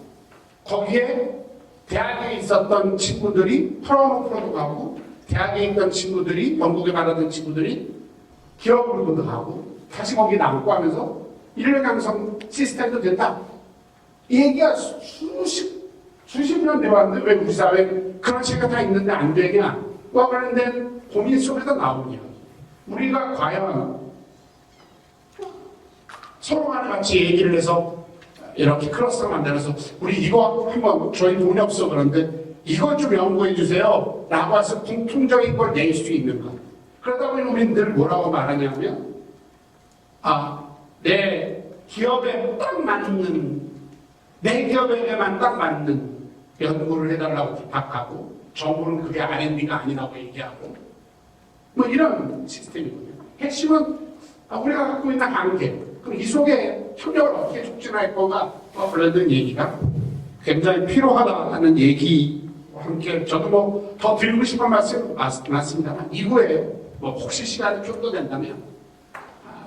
거기에 대학에 있었던 친구들이 프라운호퍼도 가고 대학에 있던 친구들이 연구개발하던 친구들이 기업으로도 가고 다시 거기 남고 하면서 인력 양성 시스템도 된다. 이 얘기가 수십 년 되었는데 왜 우리 사회에 그런 체계가 다 있는데 안 되냐? 와 관련된 고민 속에서 나오냐? 우리가 과연 서로 간에 같이 얘기를 해서 이렇게 클러스터 만들어서 우리 이거 한번 저희 돈이 없어 그런데 이거 좀 연구해 주세요 라고 해서 공통적인 걸 낼 수 있는 것. 그러다 보니 우리들 뭐라고 말하냐면 내 기업에 딱 맞는 내 기업에게만 딱 맞는 연구를 해달라고 부탁하고 정부는 그게 R&D가 아니라고 얘기하고 뭐 이런 시스템이거든요. 핵심은 우리가 갖고 있는 관계, 그럼 이 속에 협력을 어떻게 촉진할 거가 그런 얘기가 굉장히 필요하다는 얘기와 함께 저도 뭐 더 드리고 싶은 말씀 맞습니다만 이후에 뭐 혹시 시간이 좀 더 된다면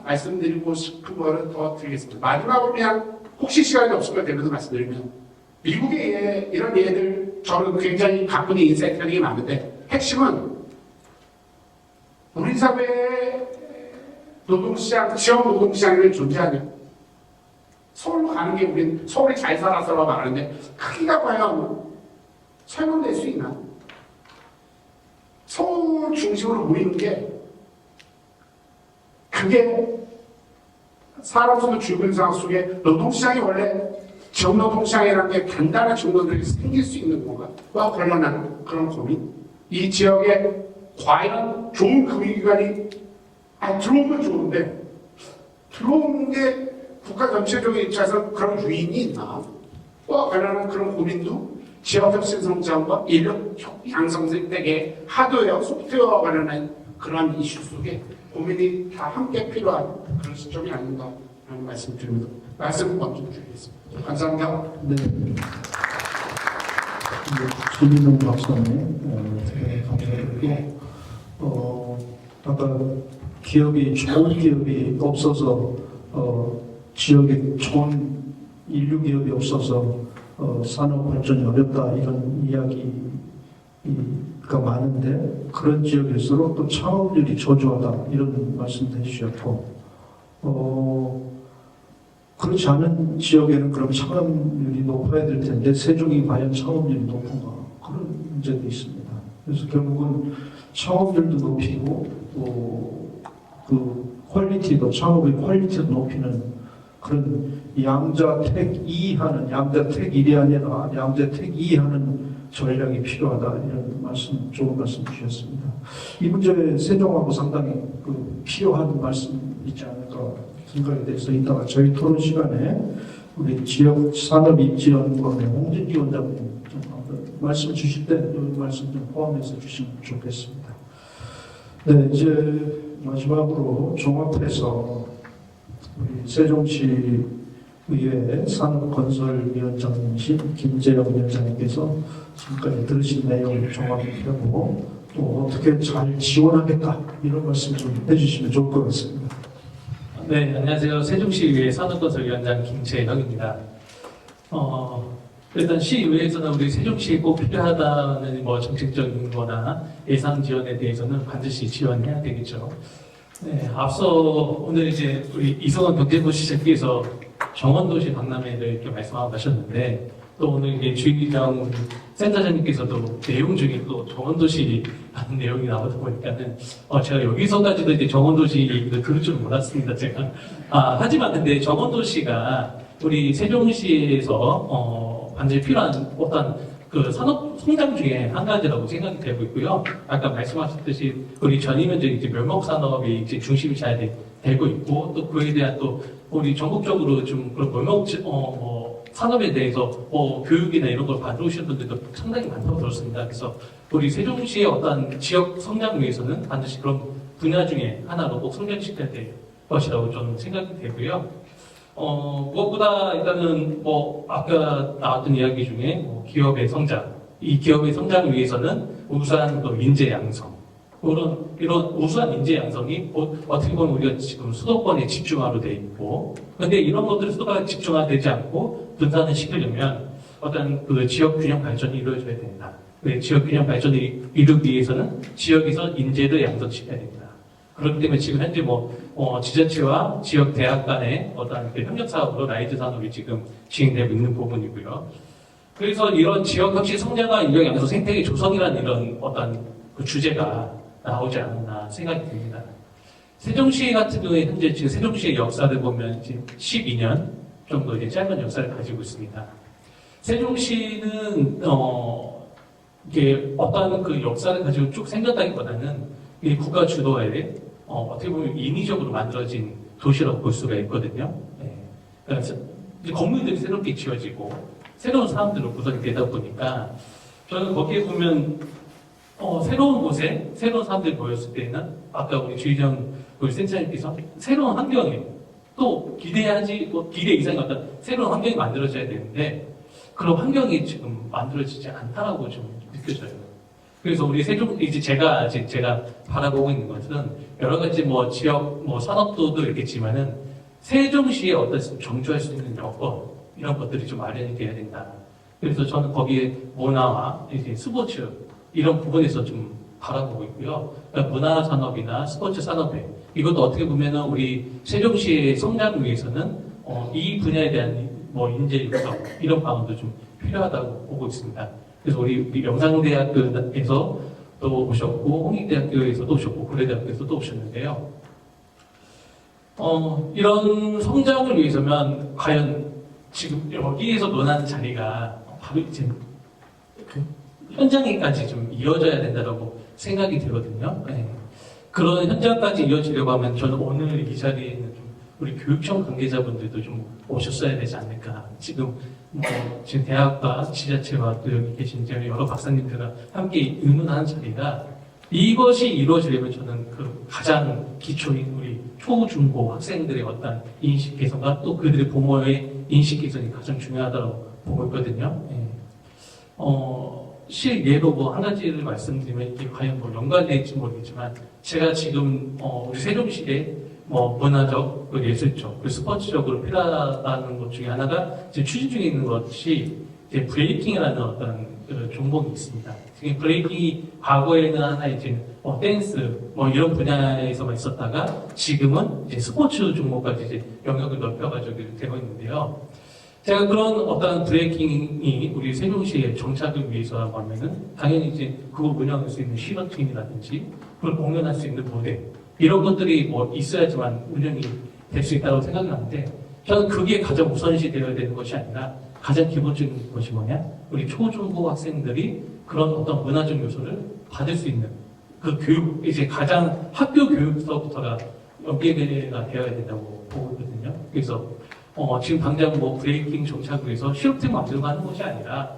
말씀드리고 싶은 거를 더 드리겠습니다. 마지막으로 그냥 혹시 시간이 없으면 되면서 말씀드리면 미국의 이런 예들 저는 굉장히 가끔은 인사이트가 되게 많은데 핵심은 우리 사회의 노동시장, 지역 노동시장이 존재하냐. 서울로 가는 게 우린 서울이 잘 살아서라고 말하는데 크기가 과연 설명될 수 있나? 서울 중심으로 모이는 게 그게 사람 수도 줄고 상황 속에 노동시장이 원래 지역 노동시장이라는 게 단단한 정도들이 생길 수 있는 건가? 와 관련한 그런 고민. 이 지역에 과연 좋은 금융기관이 들어오면 좋은데 들어오는 게 국가 전체적인 입장에서 그런 유인이 있나? 와 관련한 그런 고민도 지역혁신 성장과 인력 양성되게 하드웨어, 소프트웨어와 관련한 그런 이슈 속에 고민이 다 함께 필요한 그런 시점이 아닌가 하는 말씀 드립니다. 말씀 먼저 드리겠습니다. 감사합니다. 네. 김민동 박사님, 대단히 감사드리고, 아까 기업이, 좋은 기업이 없어서, 지역에 좋은 인류 기업이 없어서, 산업 발전이 어렵다, 이런 이야기가 많은데, 그런 지역일수록 또 창업률이 저조하다, 이런 말씀도 해주셨고, 그렇지 않은 지역에는 그럼 창업률이 높아야 될 텐데 세종이 과연 창업률이 높은가 그런 문제도 있습니다. 그래서 결국은 창업률도 높이고 또 그 퀄리티도 창업의 퀄리티도 높이는 그런 양자택 2하는 양자택 1이 아니라 양자택 2하는 전략이 필요하다 이런 말씀 좋은 말씀 주셨습니다. 이 문제에 세종하고 상당히 필요한 말씀 있지 않을까 생각에 대해서 이따가 저희 토론 시간에 우리 지역 산업 입지연구원의 홍진기 원장님 좀 말씀 주실 때 이 말씀 좀 포함해서 주시면 좋겠습니다. 네, 이제 마지막으로 종합해서 우리 세종시 의회 산업건설위원장이신 김재영 위원장님께서 지금까지 들으신 내용을 종합해보고 또 어떻게 잘 지원하겠다 이런 말씀 좀 해주시면 좋을 것 같습니다. 네, 안녕하세요. 세종시의회 산업건설위원장 김재형입니다. 일단 시의회에서는 우리 세종시에 꼭 필요하다는 뭐 정책적인 거나 예산 지원에 대해서는 반드시 지원해야 되겠죠. 네, 앞서 오늘 이제 우리 이성원 경제부시장께서 정원도시 박람회를 이렇게 말씀하셨는데 또 오늘 이게 주의장 센터장님께서도 내용 중에 또 정원도시라는 내용이 나오다 보니까는 제가 여기서까지도 이제 정원도시 얘기를 들을 줄 몰랐습니다, 제가. 하지만 근데 정원도시가 우리 세종시에서 반드시 필요한 어떤 그 산업 성장 중에 한 가지라고 생각이 되고 있고요. 아까 말씀하셨듯이 우리 전이면적 이제 멸목 산업이 이제 중심이 잘 되고 있고 또 그에 대한 또 우리 전국적으로 좀 그런 멸목 산업에 대해서 교육이나 이런 걸 받으시는 분들도 상당히 많다고 들었습니다. 그래서 우리 세종시의 어떤 지역 성장 위해서는 반드시 그런 분야 중에 하나로 꼭 성장시켜야 될 것이라고 저는 생각이 되고요. 무엇보다 일단은 아까 나왔던 이야기 중에 기업의 성장, 이 기업의 성장을 위해서는 우수한 또 인재 양성, 이런 우수한 인재 양성이 어떻게 보면 우리가 지금 수도권에 집중화로 돼 있고, 근데 이런 것들이 수도권에 집중화되지 않고 분산을 시키려면 어떤 그 지역 균형 발전이 이루어져야 된다. 지역 균형 발전을 이루기 위해서는 지역에서 인재를 양성시켜야 됩니다. 그렇기 때문에 지금 현재 지자체와 지역 대학 간의 어떤 그 협력 사업으로 라이즈 산업이 지금 진행되고 있는 부분이고요. 그래서 이런 지역 혁신 성장과 인력 양성 생태계 조성이라는 이런 어떤 그 주제가 나오지 않았나 생각이 듭니다. 세종시 같은 경우에 현재 지금 세종시의 역사를 보면 이제 12년 정도 이제 짧은 역사를 가지고 있습니다. 세종시는 이게 어떤 그 역사를 가지고 쭉 생겼다기보다는 이 국가 주도에 어떻게 보면 인위적으로 만들어진 도시라고 볼 수가 있거든요. 네. 그래서 이제 건물들이 새롭게 지어지고 새로운 사람들로 구성이 되다 보니까 저는 거기에 보면 새로운 곳에 새로운 사람들이 모였을 때는 아까 우리 주희정 우리 센터장님께서 새로운 환경에 또 기대 이상의 어떤 새로운 환경이 만들어져야 되는데 그런 환경이 지금 만들어지지 않다라고 좀 느껴져요. 그래서 우리 이제 제가 바라보고 있는 것은 여러 가지 뭐 지역 산업도도 있겠지만은 세종시에 어떤 정주할 수 있는 여건 이런 것들이 좀 마련이 돼야 된다. 그래서 저는 거기에 문화와 이제 스포츠 이런 부분에서 좀 바라보고 있고요. 그러니까 문화 산업이나 스포츠 산업에 이것도 어떻게 보면은 우리 세종시의 성장을 위해서는 이 분야에 대한 인재 육성 이런 방안도 좀 필요하다고 보고 있습니다. 그래서 우리 영상대학교에서 또 오셨고 홍익대학교에서도 오셨고 고려대학교에서도 오셨는데요. 이런 성장을 위해서면 과연 지금 여기에서 논하는 자리가 바로 이제 그 현장에까지 좀 이어져야 된다고 생각이 들거든요. 네. 그런 현장까지 이어지려고 하면 저는 오늘 이 자리에는 좀 우리 교육청 관계자분들도 좀 오셨어야 되지 않을까. 지금 지금 대학과 지자체와 또 여기 계신 여러 박사님들과 함께 의논하는 자리가 이것이 이루어지려면 저는 그 가장 기초인 우리 초, 중, 고 학생들의 어떤 인식 개선과 또 그들의 부모의 인식 개선이 가장 중요하다고 보고 있거든요. 예. 실예로 한 가지를 말씀드리면 이게 과연 연관될지 모르겠지만 제가 지금 우리 세종시에 문화적, 예술적, 그리고 스포츠적으로 필요하다는 것 중에 하나가 지금 추진 중에 있는 것이 이제 브레이킹이라는 어떤 종목이 있습니다. 지금 브레이킹이 과거에는 하나 이제 댄스 이런 분야에서만 있었다가 지금은 이제 스포츠 종목까지 이제 영역을 넓혀가지고 되고 있는데요. 제가 그런 어떤 브레이킹이 우리 세종시에 정착을 위해서라고 하면은 당연히 이제 그걸 운영할 수 있는 실업팀이라든지 그걸 공연할 수 있는 무대 이런 것들이 있어야지만 운영이 될 수 있다고 생각하는데 저는 그게 가장 우선시 되어야 되는 것이 아니라 가장 기본적인 것이 뭐냐? 우리 초, 중, 고 학생들이 그런 어떤 문화적 요소를 받을 수 있는 그 교육, 이제 가장 학교 교육서부터가 연계가 되어야 된다고 보고 있거든요. 그래서 지금 당장 브레이킹 정착을 위해서 실업팀 만들고 하는 것이 아니라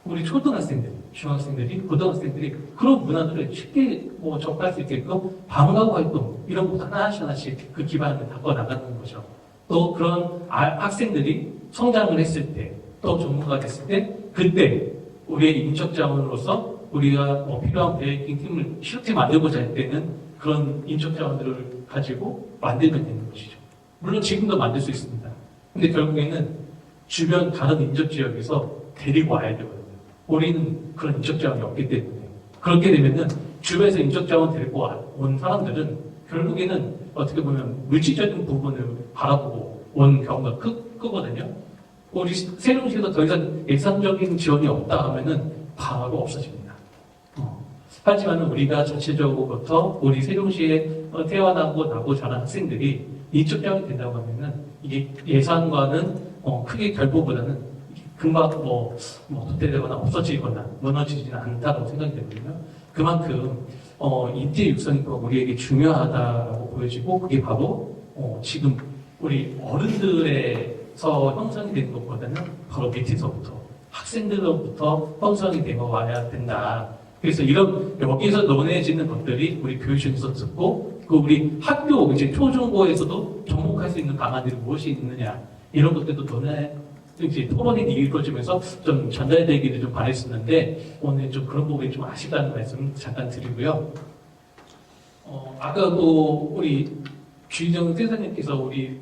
우리 초등학생들, 중학생들이, 고등학생들이 그런 문화들을 쉽게 접할 수 있게끔 방과후 활동 이런 것도 하나씩 그 기반을 닦아 나가는 거죠. 또 그런 학생들이 성장을 했을 때, 또 전문가가 됐을 때, 그때 우리의 인적 자원으로서 우리가 필요한 브레이킹 팀을 실업팀 만들고자 할 때는 그런 인적 자원들을 가지고 만들면 되는 것이죠. 물론 지금도 만들 수 있습니다. 근데 결국에는 주변 다른 인접 지역에서 데리고 와야 되거든요. 우리는 그런 인적 자원이 없기 때문에. 그렇게 되면은 주변에서 인적 자원 데리고 온 사람들은 결국에는 어떻게 보면 물질적인 부분을 바라보고 온 경우가 크거든요. 우리 세종시에서 더 이상 예산적인 지원이 없다 하면은 바로 없어집니다. 하지만 우리가 전체적으로부터 우리 세종시에 태어나고 나고 자란 학생들이 인적 자원이 된다고 하면은 이게 예산과는 크게 결부보다는 금방 도태되거나 없어지거나 무너지지는 않다고 생각이 되거든요. 그만큼 인재 육성이 우리에게 중요하다고 보여지고 그게 바로 지금 우리 어른들에서 형성이 되는 것보다는 바로 밑에서부터 학생들로부터 형성이 되어 와야 된다. 그래서 여기서 논해지는 것들이 우리 교육청에서 듣고 그 우리 학교 이제 초중고에서도 접목할 수 있는 방안들이 무엇이 있느냐 이런 것들도 이제 토론이 이루어지면서 좀 전달되기를 좀 바랬었는데 오늘 좀 그런 부분이 좀 아쉽다는 말씀 잠깐 드리고요. 아까도 우리 주희정 센터님께서 우리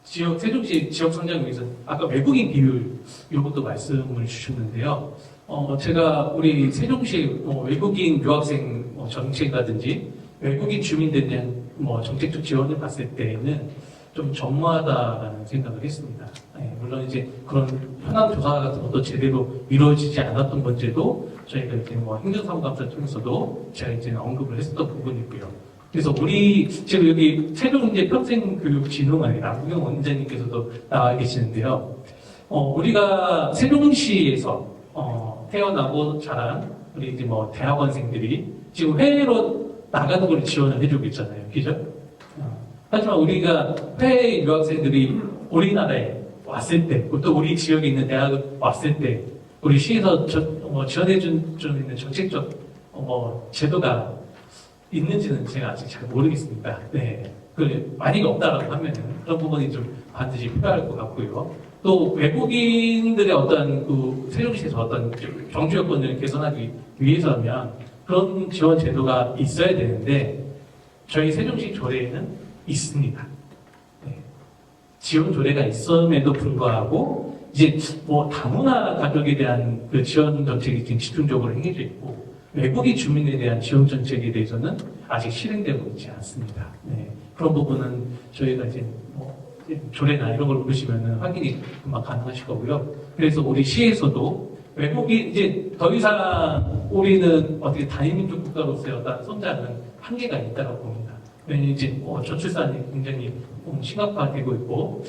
세종시 지역 성장을 위해서 아까 외국인 비율 이것도 말씀을 주셨는데요. 제가 우리 세종시 외국인 유학생 정책이라든지 외국인 주민들에 대한 정책적 지원을 봤을 때는 좀 전무하다라는 생각을 했습니다. 물론 이제 그런 현황 조사 같은 것도 제대로 이루어지지 않았던 문제도 저희가 이제 행정사무감사 통해서도 제가 이제 언급을 했었던 부분이고요. 그래서 우리 지금 여기 세종대 평생교육진흥원에 남궁영 원장님께서도 나와 계시는데요. 우리가 세종시에서 태어나고 자란 우리 이제 뭐 대학원생들이 지금 해외로 나가는 걸 지원을 해주고 있잖아요, 그죠? 하지만 우리가 해외 유학생들이 우리나라에 왔을 때, 또 우리 지역에 있는 대학을 왔을 때, 우리 시에서 지원해준 좀 있는 정책적 제도가 있는지는 제가 아직 잘 모르겠습니다. 네, 만약에 없다라고 하면은 그런 부분이 좀 반드시 필요할 것 같고요. 또 외국인들의 어떤 세종시에서 어떤 경주 여건을 개선하기 위해서면 그런 지원 제도가 있어야 되는데 저희 세종시 조례에는 있습니다. 네. 지원 조례가 있음에도 불구하고 이제 뭐 다문화 가족에 대한 그 지원 정책이 지금 집중적으로 행해져 있고 외국인 주민에 대한 지원 정책에 대해서는 아직 실행되고 있지 않습니다. 네. 그런 부분은 저희가 이제 조례나 이런 걸 보시면은 확인이 금방 가능하실 거고요. 그래서 우리 시에서도 외국인 이제 더 이상 우리는 어떻게 다민족 국가로서의 어떤 성장은 한계가 있다고 봅니다. 왜냐면 이제 저출산이 굉장히 심각화되고 있고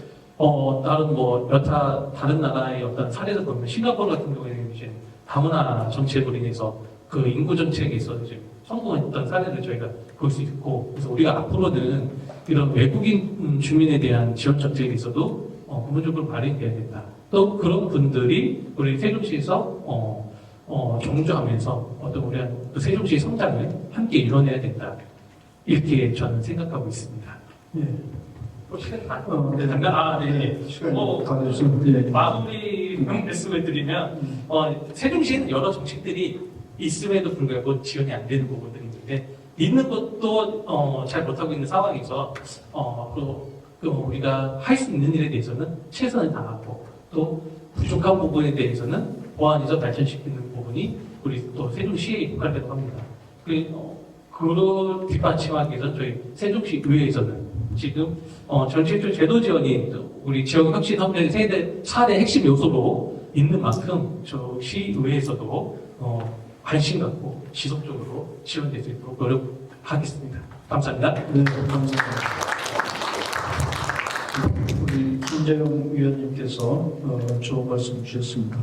여타 다른 나라의 어떤 사례를 보면 싱가포르 같은 경우에는 이제 다문화 정책으로 인해서 그 인구 정책에서 이제 성공했던 사례를 저희가 볼 수 있고, 그래서 우리가 앞으로는 이런 외국인 주민에 대한 지원 정책에 있어도 근본적으로 발휘돼야 된다. 또 그런 분들이 우리 세종시에서 종주하면서 어떤 우리 세종시의 성장을 함께 이뤄내야 된다. 이렇게 저는 생각하고 있습니다. 예. 잠깐 네. 시간이 다 돼서 예. 마무리 말씀을 드리면 세종시에는 여러 정책들이 있음에도 불구하고 지원이 안 되는 부분들이 있는데 있는 것도 잘 못하고 있는 상황에서 우리가 할 수 있는 일에 대해서는 최선을 다하고 또 부족한 부분에 대해서는 보완해서 발전시키는 부분이 우리 또 세종시에 육할되고 합니다. 그걸 뒷받침하기 위해서 저희 세종시 의회에서는 지금 정책적 제도 지원이 우리 지역 혁신 협력의 4대 핵심 요소로 있는 만큼 저 시의회에서도 관심 갖고 지속적으로 지원될 수 있도록 노력하겠습니다. 감사합니다. 네, 감사합니다. 우리 김재용 위원님께서 좋은 말씀 주셨습니다.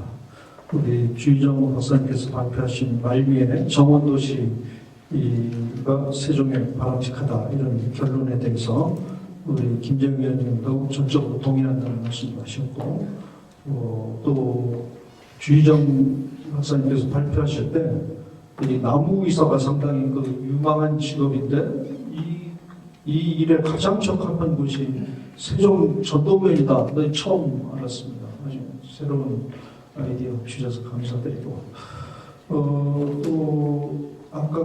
우리 주희정 박사님께서 발표하신 말미에 정원도시가 세종에 바람직하다 이런 결론에 대해서 우리 김재용 위원님도 전적으로 동의한다는 말씀을 하셨고 또 주희정 박사님께서 발표하실 때 이 나무의사가 상당히 유망한 직업인데 이 일에 가장 적합한 곳이 세종 전도면이다. 처음 알았습니다. 아주 새로운 아이디어 주셔서 감사드리고 또 아까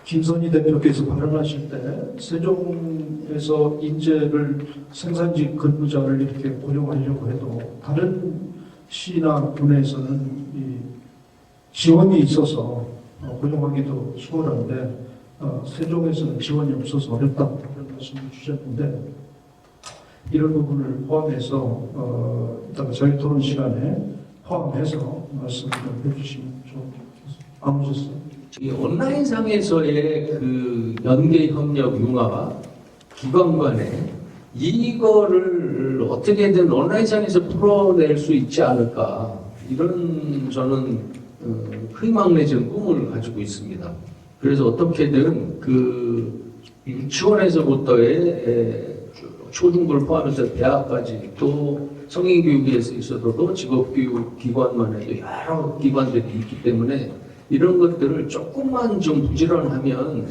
김선희 대표께서 발언하실 때 세종에서 인재를 생산직 근무자를 이렇게 고용하려고 해도 다른 시나 군에서는 지원이 있어서 고용하기도 수월한데 세종에서는 지원이 없어서 어렵다 이런 말씀을 주셨는데 이런 부분을 포함해서 이따가 저희 토론 시간에 포함해서 말씀을 좀 해주시면 좋겠습니다. 안 오셨어요? 이 온라인상에서의 그 연계 협력 융화 기관 간에 이거를 어떻게든 온라인상에서 풀어낼 수 있지 않을까 이런 저는 희망 내지는 꿈을 가지고 있습니다. 그래서 어떻게든 그 유치원에서부터의 초중고를 포함해서 대학까지 또 성인교육에 있어서도 직업교육 기관만 해도 여러 기관들이 있기 때문에 이런 것들을 조금만 좀 부지런하면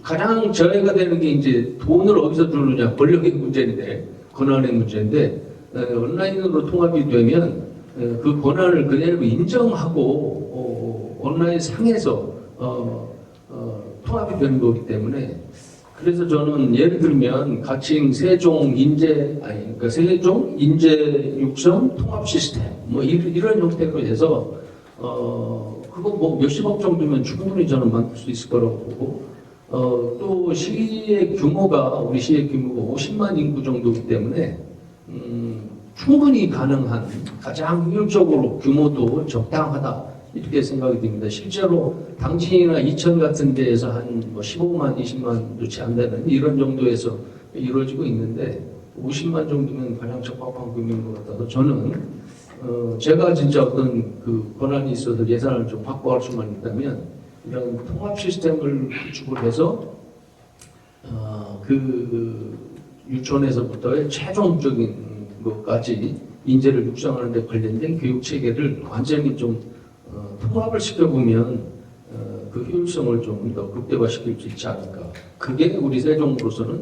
가장 저해가 되는 게 이제 돈을 어디서 주느냐 권력의 문제인데 권한의 문제인데 온라인으로 통합이 되면 그 권한을 그대로 인정하고 온라인 상에서 통합이 되는 거기 때문에 그래서 저는 예를 들면 가칭 세종 인재 그러니까 세종 인재 육성 통합 시스템 뭐 이런 형태로 해서 그거 뭐 몇십억 정도면 충분히 저는 만들 수 있을 거라고 보고 또 시의 규모가 우리 시의 규모가 50만 인구 정도이기 때문에 충분히 가능한 가장 효율적으로 규모도 적당하다 이렇게 생각이 듭니다. 실제로 당진이나 이천 같은 데에서 한 뭐 15만, 20만 좋지 안 되는 이런 정도에서 이루어지고 있는데 50만 정도면 가장 적합한 규모인 것 같아서 저는 제가 진짜 어떤 그 권한이 있어서 예산을 좀 확보할 수만 있다면 이런 통합 시스템을 구축을 해서 그 유치원에서부터의 최종적인 것까지 인재를 육성하는 데 관련된 교육 체계를 완전히 좀 통합을 시켜보면 그 효율성을 좀 더 극대화시킬 수 있지 않을까. 그게 우리 세종으로서는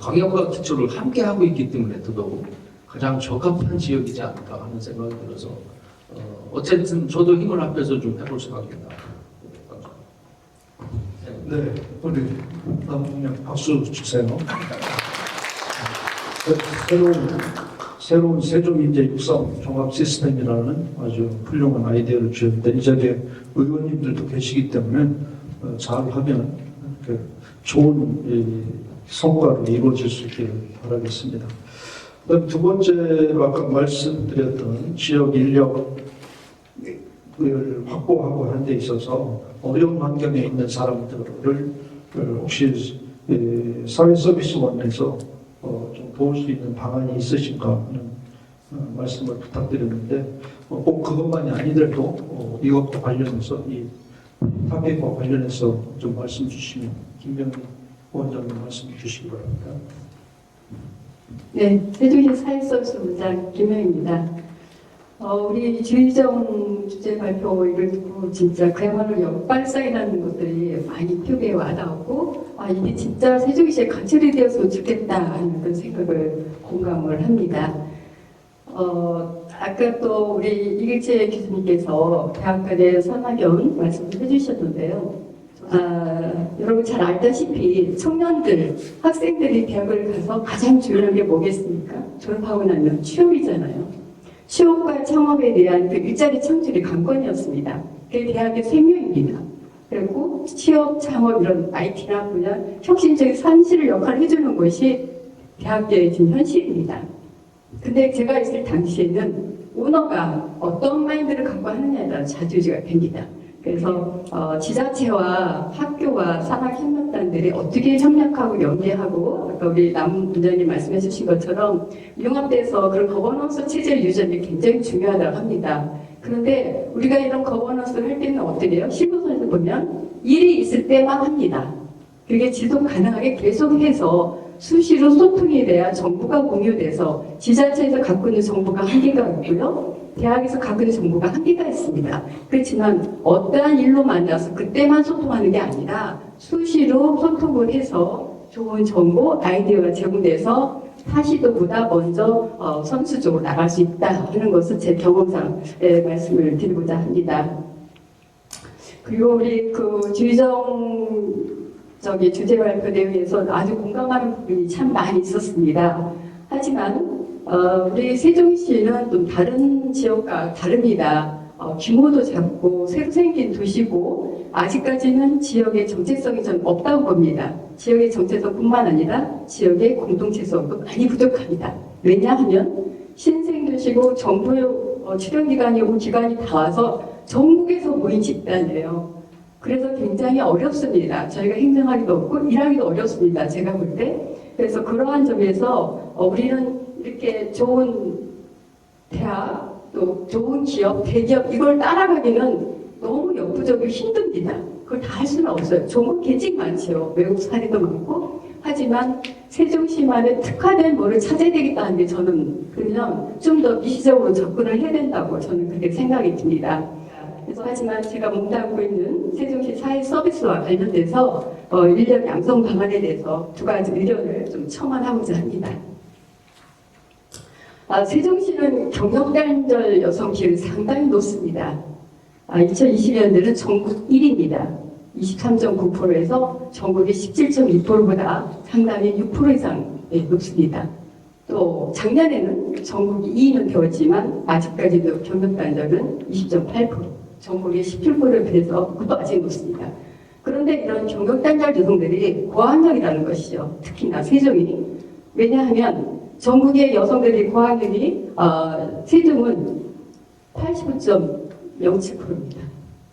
광역과 기초를 함께 하고 있기 때문에 더더욱 가장 적합한 지역이지 않을까 하는 생각이 들어서 어쨌든 저도 힘을 합해서 좀 해볼 생각입니다. 네, 우리 남궁영 박수 주세요. 새로운 세종인재 육성 종합 시스템이라는 아주 훌륭한 아이디어를 주셨는데 이 자리에 의원님들도 계시기 때문에 잘하면 이렇게 좋은 성과로 이루어질 수 있기를 바라겠습니다. 그다음 두 번째로 아까 말씀드렸던 지역 인력을 확보하고 하는 데 있어서 어려운 환경에 있는 사람들을 혹시 사회 서비스원에서 좀 도울 수 있는 방안이 있으신가 하는 말씀을 부탁드렸는데 꼭 그것만이 아니더라도 이것과 관련해서 이 타겟과 관련해서 좀 말씀 주시면 김병희 원장님 말씀 주시기 바랍니다. 네, 세종시 사회서비스부장 김명입니다. 우리 주의정 주제 발표 이걸 듣고 진짜 그야말로 역발상이라는 것들이 많이 표기에 와닿았고 이게 진짜 세종시에 관철이 되었으면 좋겠다 하는 그런 생각을 공감을 합니다. 아까 또 우리 이길재 교수님께서 대학간의 선학연 말씀을 해주셨는데요. 여러분 잘 알다시피 청년들, 학생들이 대학을 가서 가장 중요한 게 뭐겠습니까? 졸업하고 나면 취업이잖아요. 취업과 창업에 대한 그 일자리 창출이 관건이었습니다. 그게 대학의 생명입니다. 그리고 취업, 창업 이런 IT나 분야 혁신적인 산실 역할을 해주는 것이 대학계의 지금 현실입니다. 근데 제가 있을 당시에는 오너가 어떤 마인드를 갖고 하느냐에 따라 좌지우지가 됩니다. 그래서 지자체와 학교와 산학협력단들이 어떻게 협력하고 연계하고 아까 우리 남 원장님 말씀해 주신 것처럼 융합돼서 그런 거버넌스 체제를 유지하는 게 굉장히 중요하다고 합니다. 그런데 우리가 이런 거버넌스를 할 때는 어떻게 돼요? 실무선에서 보면 일이 있을 때만 합니다. 그게 지속 가능하게 계속해서 수시로 소통이 돼야 정보가 공유돼서 지자체에서 갖고 있는 정보가 한계가 있고요. 대학에서 갖고 있는 정보가 한계가 있습니다. 그렇지만 어떠한 일로 만나서 그때만 소통하는 게 아니라 수시로 소통을 해서 좋은 정보, 아이디어가 제공돼서 타시도보다 먼저 선수적으로 나갈 수 있다 하는 것을 제 경험상 말씀을 드리고자 합니다. 그리고 우리 그 주의정 주제 발표 내용에서 아주 공감하는 부분이 참 많이 있었습니다. 하지만 우리 세종시는 좀 다른 지역과 다릅니다. 규모도 작고 새로 생긴 도시고 아직까지는 지역의 정체성이 좀 없다고 봅니다. 지역의 정체성뿐만 아니라 지역의 공동체성도 많이 부족합니다. 왜냐하면 신생도시고 정부의 출연기관이고 기관이 다 와서 전국에서 모인 집단이에요. 그래서 굉장히 어렵습니다. 저희가 행정하기도 어렵고 일하기도 어렵습니다. 제가 볼 때. 그래서 그러한 점에서 우리는 이렇게 좋은 대학, 또 좋은 기업, 대기업 이걸 따라가기는 너무 역부족이고 힘듭니다. 그걸 다 할 수는 없어요. 좋은 계직 많죠. 외국 사례도 많고. 하지만 세종시만의 특화된 뭐를 찾아야 되겠다는 게 저는 그냥 좀 더 미시적으로 접근을 해야 된다고 저는 그렇게 생각이 듭니다. 그래서 하지만 제가 몸담고 있는 세종시 사회 서비스와 관련돼서 인력 양성 방안에 대해서 두 가지 의견을 좀 첨언하고자 합니다. 세종시는 경력단절 여성 비율이 상당히 높습니다. 2020년도는 전국 1위입니다. 23.9%에서 전국이 17.2%보다 상당히 6% 이상 높습니다. 또 작년에는 전국이 2위는 되었지만 아직까지도 경력단절은 20.8%, 전국의 17%에 비해서 그것도 아직 높습니다. 그런데 이런 경력단절 여성들이 고학력이라는 것이죠. 특히나 세종이. 왜냐하면 전국의 여성들이 고학력이 세종은 0.07%입니다.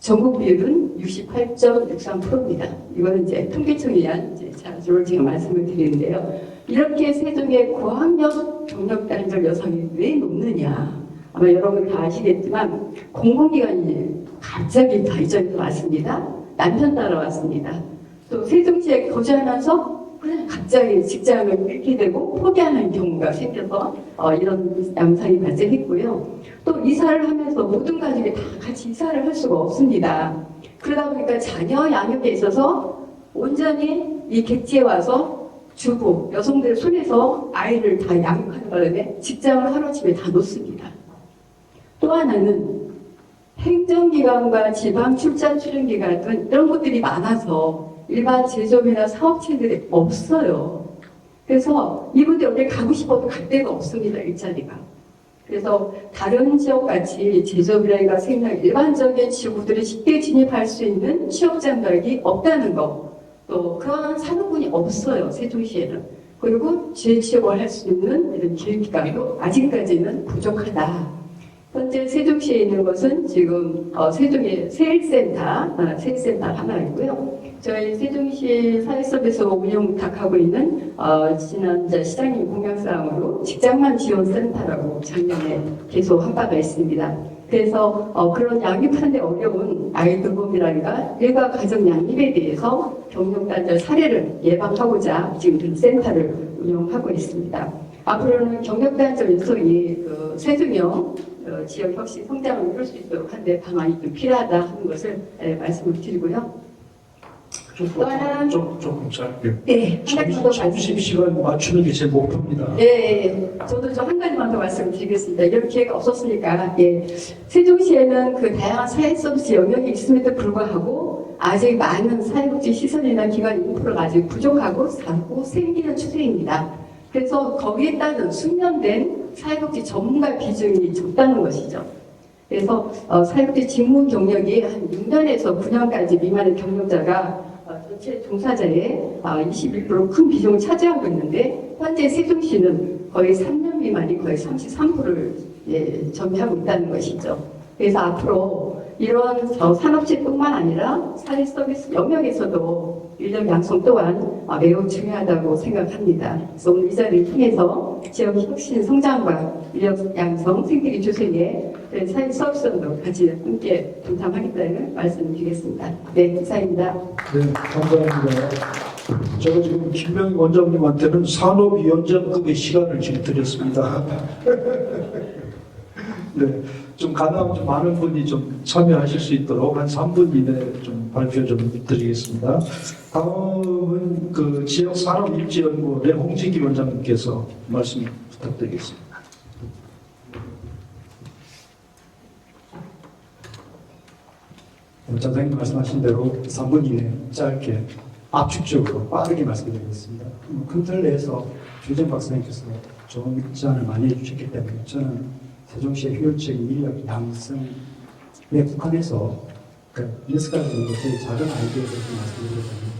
전국 비율은 68.63%입니다. 이거는 이제 통계청에 의한 이제 자료를 제가 말씀을 드리는데요. 이렇게 세종의 고학력 경력단절 여성이 왜 높느냐? 아마 여러분 다 아시겠지만 공공기관이 갑자기 다 이전에 왔습니다. 남편 따라왔습니다. 또 세종시에 거주하면서 그냥 갑자기 직장을 잃게 되고 포기하는 경우가 생겨서 이런 양상이 발생했고요. 또 이사를 하면서 모든 가족이 다 같이 이사를 할 수가 없습니다. 그러다 보니까 자녀 양육에 있어서 온전히 이 객지에 와서 주부, 여성들 손에서 아이를 다 양육하는 바람에 직장을 하루아침에 다 놓습니다. 또 하나는 행정기관과 지방 출장 출연기관 등 이런 것들이 많아서 일반 제조업이나 사업체들이 없어요. 그래서 이분들 어디 가고 싶어도 갈 데가 없습니다. 일자리가. 그래서 다른 지역같이 제조업이라든가 생산 일반적인 지구들이 쉽게 진입할 수 있는 취업 장벽이 없다는 거. 또 그런 산업군이 없어요. 세종시에는. 그리고 재취업을 할 수 있는 이런 교육기관도 아직까지는 부족하다. 현재 세종시에 있는 것은 지금 세종의 세일센터 하나 있고요. 저희 세종시 사회섭에서 운영 부탁하고 있는 지난 시장님 공약사항으로 직장만 지원센터라고 작년에 계속 한 바가 있습니다. 그래서 그런 양육하는데 어려운 아이 돌봄이라든가 일가 가정 양립에 대해서 경력단절 사례를 예방하고자 지금 그 센터를 운영하고 있습니다. 앞으로는 경력단절 여성이 세종형 지역 혁신 성장을 이룰 수 있도록 하는데 방안이 좀 필요하다 하는 것을 말씀을 드리고요. 조금 짧게. 네, 한 가지 더 점심 시간 맞추는 게 제 목표입니다. 네, 저도 좀 한 가지만 더 말씀드리겠습니다. 이런 기회가 없었으니까, 세종시에는 그 다양한 사회 서비스 영역이 있음에도 불구하고 아직 많은 사회복지 시설이나 기관 인프라가 아직 부족하고 생기는 추세입니다. 그래서 거기에 따른 숙련된 사회복지 전문가 비중이 적다는 것이죠. 그래서 사회복지 직무 경력이 한 6년에서 9년까지 미만의 경력자가 전체 종사자의 21% 큰 비중을 차지하고 있는데 현재 세종시는 거의 3년 미만이 거의 33%를 점유하고 있다는 것이죠. 그래서 앞으로 이런 산업체뿐만 아니라 사회 서비스 영역에서도 인력 양성 또한 매우 중요하다고 생각합니다. 그래서 오늘 이 자리를 통해서 지역 혁신 성장과 인력 양성 생태계 조성에 사회 서비스도 같이 함께 동참하겠다는 말씀드리겠습니다. 네, 이상입니다. 네, 감사합니다. 제가 지금 김명희 원장님한테는 산업위원장급의 시간을 지금 드렸습니다. 네, 좀 가능하면 좀 많은 분이 좀 참여하실 수 있도록 한 3분 이내에 좀 발표 좀 드리겠습니다. 다음은 그 지역산업일지연구원 홍진기 원장님께서 말씀 부탁드리겠습니다. 원장님 말씀하신 대로 3분 이내 짧게 압축적으로 빠르게 말씀드리겠습니다. 큰 틀 내에서 주정 박사님께서 좋은 제안을 많이 해주셨기 때문에 저는 세종시의 효율적인 인력 양성에 국한해서 여섯 가지 정도 제 작은 아이디어를 좀 말씀드리겠습니다.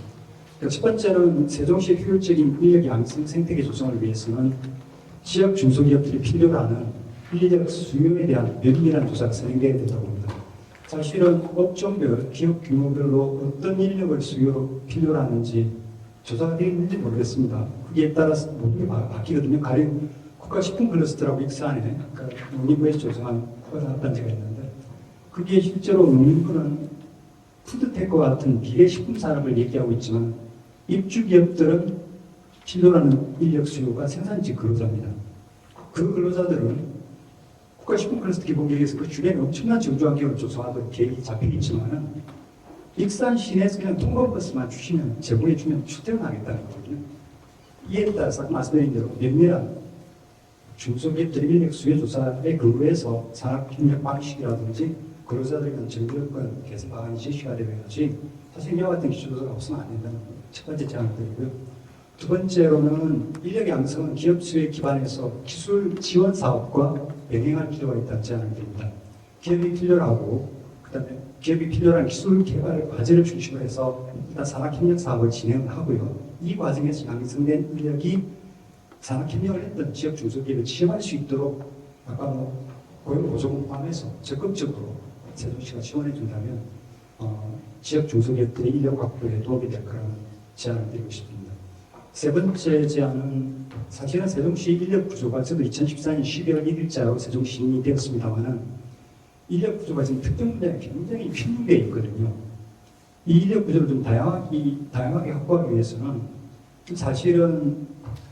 첫 번째는 세종시의 효율적인 인력 양성 생태계 조성을 위해서는 지역 중소기업들이 필요로 하는 인력 수요에 대한 면밀한 조사가 진행되어야 된다고 봅니다. 사실은 업종별, 기업 규모별로 어떤 인력을 수요로 필요로 하는지 조사가 되어 있는지 모르겠습니다. 거기에 따라서 모든 게 바뀌거든요. 가령 국가식품 클러스터라고 익산에 농림부에서 조성한 단체가 있는데 그게 실제로 농림부는 푸드텍과 같은 비례식품 산업을 얘기하고 있지만 입주 기업들은 필요로 하는 인력 수요가 생산직 근로자입니다. 그 근로자들은 국가식품 클러스터 기본계획에서 그 주변에 엄청난 정주환경을 조성하도록 계획이 잡혀 있지만 익산 시내에서 그냥 통로버스만 주시면 제공해 주면 출퇴근하겠다는 거거든요. 이에 따라서 말씀드린 대로 면밀한 중소기업들 인력 수요 조사에 근거해서 산업협력 방식이라든지 근로자들에 대한 정규요건 개선 방안이 제시가 되어야지 사실 이와 같은 기초조사가 없으면 안 된다는 첫 번째 제안을 드리고요. 두 번째로는 인력 양성은 기업 수요에 기반해서 기술 지원 사업과 병행할 필요가 있다는 제안을 드립니다. 기업이 필요로 하고 그다음에 기업이 필요한 기술 개발 과제를 중심으로 해서 일단 산학협력 사업을 진행하고요. 이 과정에서 양성된 인력이 산학협력을 했던 지역 중소기업에 취업할 수 있도록 아까 고용 보조금 포함해서 적극적으로 세종시가 지원해 준다면 지역 중소기업들의 인력 확보에 도움이 될 거라는 제안을 드리고 싶습니다. 세 번째 제안은 사실은 세종시 인력 구조가 저도 2014년 12월 1일자로 세종시민이 되었습니다만은 인력 구조가 지금 특정 분야에 굉장히 휘둘려 있거든요. 이 인력 구조를 좀 다양하게 확보하기 위해서는 사실은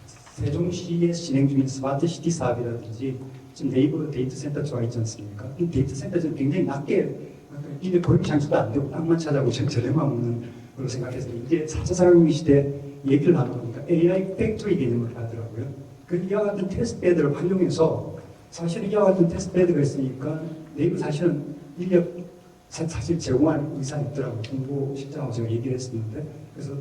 세종시에서 진행 중인 스마트 시티 사업이라든지 지금 네이버 데이터 센터가 있지 않습니까? 이 데이터 센터는 굉장히 낮게 이게 고용 장수도 안 되고 땅만 찾아오고 저렴한 없는 걸로 생각해서 이제 4차 산업혁명 시대 얘기를 나누니까 AI 팩토리 개념을 하더라고요. 그 이와 같은 테스트베드를 활용해서 사실은 이와 같은 테스트베드가 있으니까 네이버 사실은 인력 사실 제공할 의사가 있더라고요. 공보실장하고 제가 얘기를 했었는데 그래서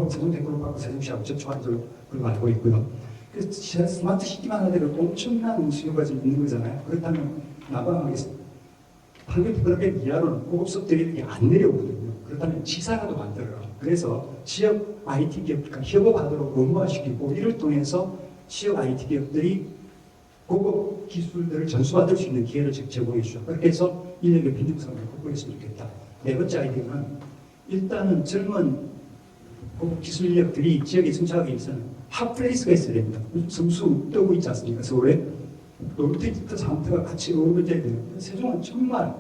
세종 댓글을 받고 세종시하고 접촉한 걸로 알고 있고요. 그래서 스마트 시티만 하더라도 엄청난 수요가 지금 있는 거잖아요. 그렇다면 나방하겠습니다. 판교특별법인 이하로는 고급수업들이 안 내려오거든요. 그렇다면 지사라도 만들어라. 그래서 지역 IT 기업과 협업하도록 의무화시키고 이를 통해서 지역 IT 기업들이 고급 기술들을 전수받을 수 있는 기회를 제공해 주죠. 그렇게 해서 인력의 빈둥성을 극복했으면 좋겠다. 네 번째 아이디어는 일단은 젊은 고급 기술 인력들이 지역에 정착하기 위해서는 핫플레이스가 있어야 됩니다. 성수 떠고 있지 않습니까? 서울에 롤테이터 상태가 같이 어우러져야 돼요. 세종은 정말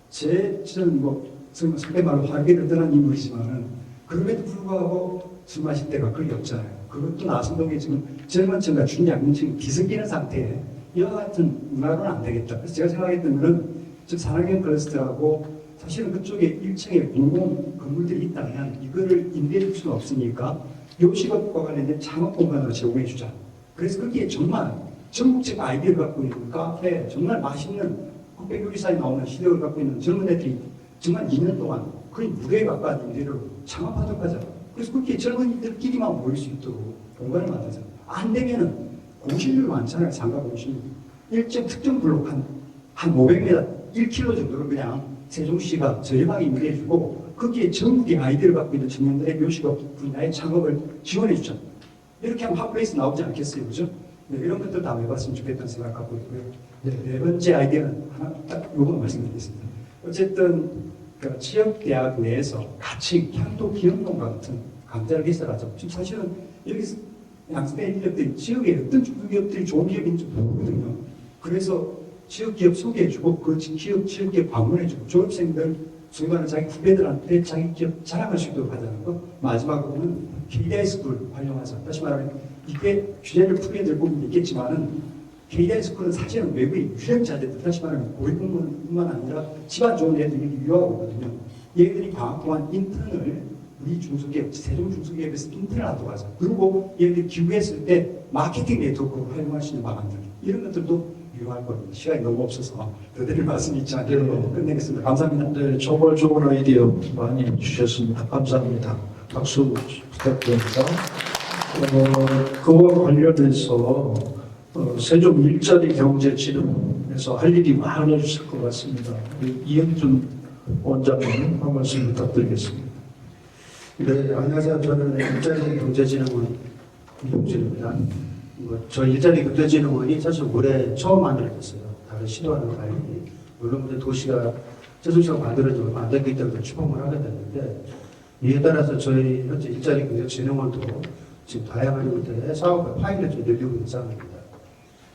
저는 선배 말로 활기를 떠난 인물이지만은 그럼에도 불구하고 술 마실 때가 거의 없잖아요. 그것도 나선동에 지금 젊은 층과 중장년층이 기승기는 상태에 이와 같은 문화로는 안 되겠다. 그래서 제가 생각했던 거는 즉 산학연 클러스터하고 사실은 그쪽에 1층에 공공 건물들이 있다면 이거를 임대해 줄 수는 없으니까 요식업과 관련된 창업 공간으로 제공해 주자. 그래서 거기에 정말 전국적 아이디어를 갖고 있는 카페, 정말 맛있는 국백 요리사에 나오는 시력을 갖고 있는 젊은 애들이 정말 2년 동안 거의 무료에 가까운 임대를 창업하도록 하자. 그래서 그렇게 젊은이들끼리만 모일 수 있도록 공간을 만들자. 안 되면은 공실률 많잖아요. 상가 공실률. 일정 특정 블록 한 500m, 1km 정도를 그냥 세종시가 저렴하게 임대해주고 거기에 전국의 아이디어를 갖고 있는 청년들의 묘식업 분야의 창업을 지원해주자. 이렇게 하면 핫플레이스 나오지 않겠어요. 그죠? 네, 이런 것들 다 해봤으면 좋겠다는 생각 갖고 있고요. 네 번째 아이디어는 하나 딱 요거 말씀드리겠습니다. 어쨌든 그 지역 대학 내에서 같이 향토 기업농가 같은 강좌를 개설하죠. 지금 사실은 여기서 양성된 인력들이 지역에 어떤 중소기업들이 좋은 기업인지 모르거든요. 그래서 지역 기업 소개해주고 그 지역 기업 방문해주고 졸업생들 소위 말하는 자기 후배들한테 자기 기업 자랑할 수 있도록 하자는 거. 마지막으로는 KDI 스쿨 활용하자. 다시 말하면 이게 규제를 풀게 될 부분도 있겠지만은 KDI 스쿨은 사실은 외부의 유력자들, 다시 말하면 고위공무원뿐만 아니라 집안 좋은 애들이 유효하거든요. 얘들이 방학 동안 인턴을 우리 중소기업, 세종 중소기업에서 인턴을 하도록 하자. 그리고 얘들이 기부했을 때 마케팅 네트워크로 활용할 수 있는 방안들, 이런 것들도 유효할 겁니다. 시간이 너무 없어서 더 드릴 말씀이 있지 않게 끝내겠습니다. 감사합니다. 네, 정말 좋은 아이디어 많이 주셨습니다. 감사합니다. 박수 부탁드립니다. 그와 관련해서 세종 일자리 경제진흥원에서 할 일이 많으실 것 같습니다. 이영준 원장님 한 말씀 부탁드리겠습니다. 네, 안녕하세요. 저는 일자리 경제진흥원 이용준입니다. 저희 일자리 경제진흥원이 사실 올해 처음 만들어졌어요. 다른 시도하는 거 아니니. 물론 도시가 세종시가 만들어진 얼마 안 됐기 때문에 추방을 하게 됐는데, 이에 따라서 저희 현재 일자리 경제진흥원도 지금 다양한 형태의 사업의 파일을 좀 늘리고 있는 상황입니다.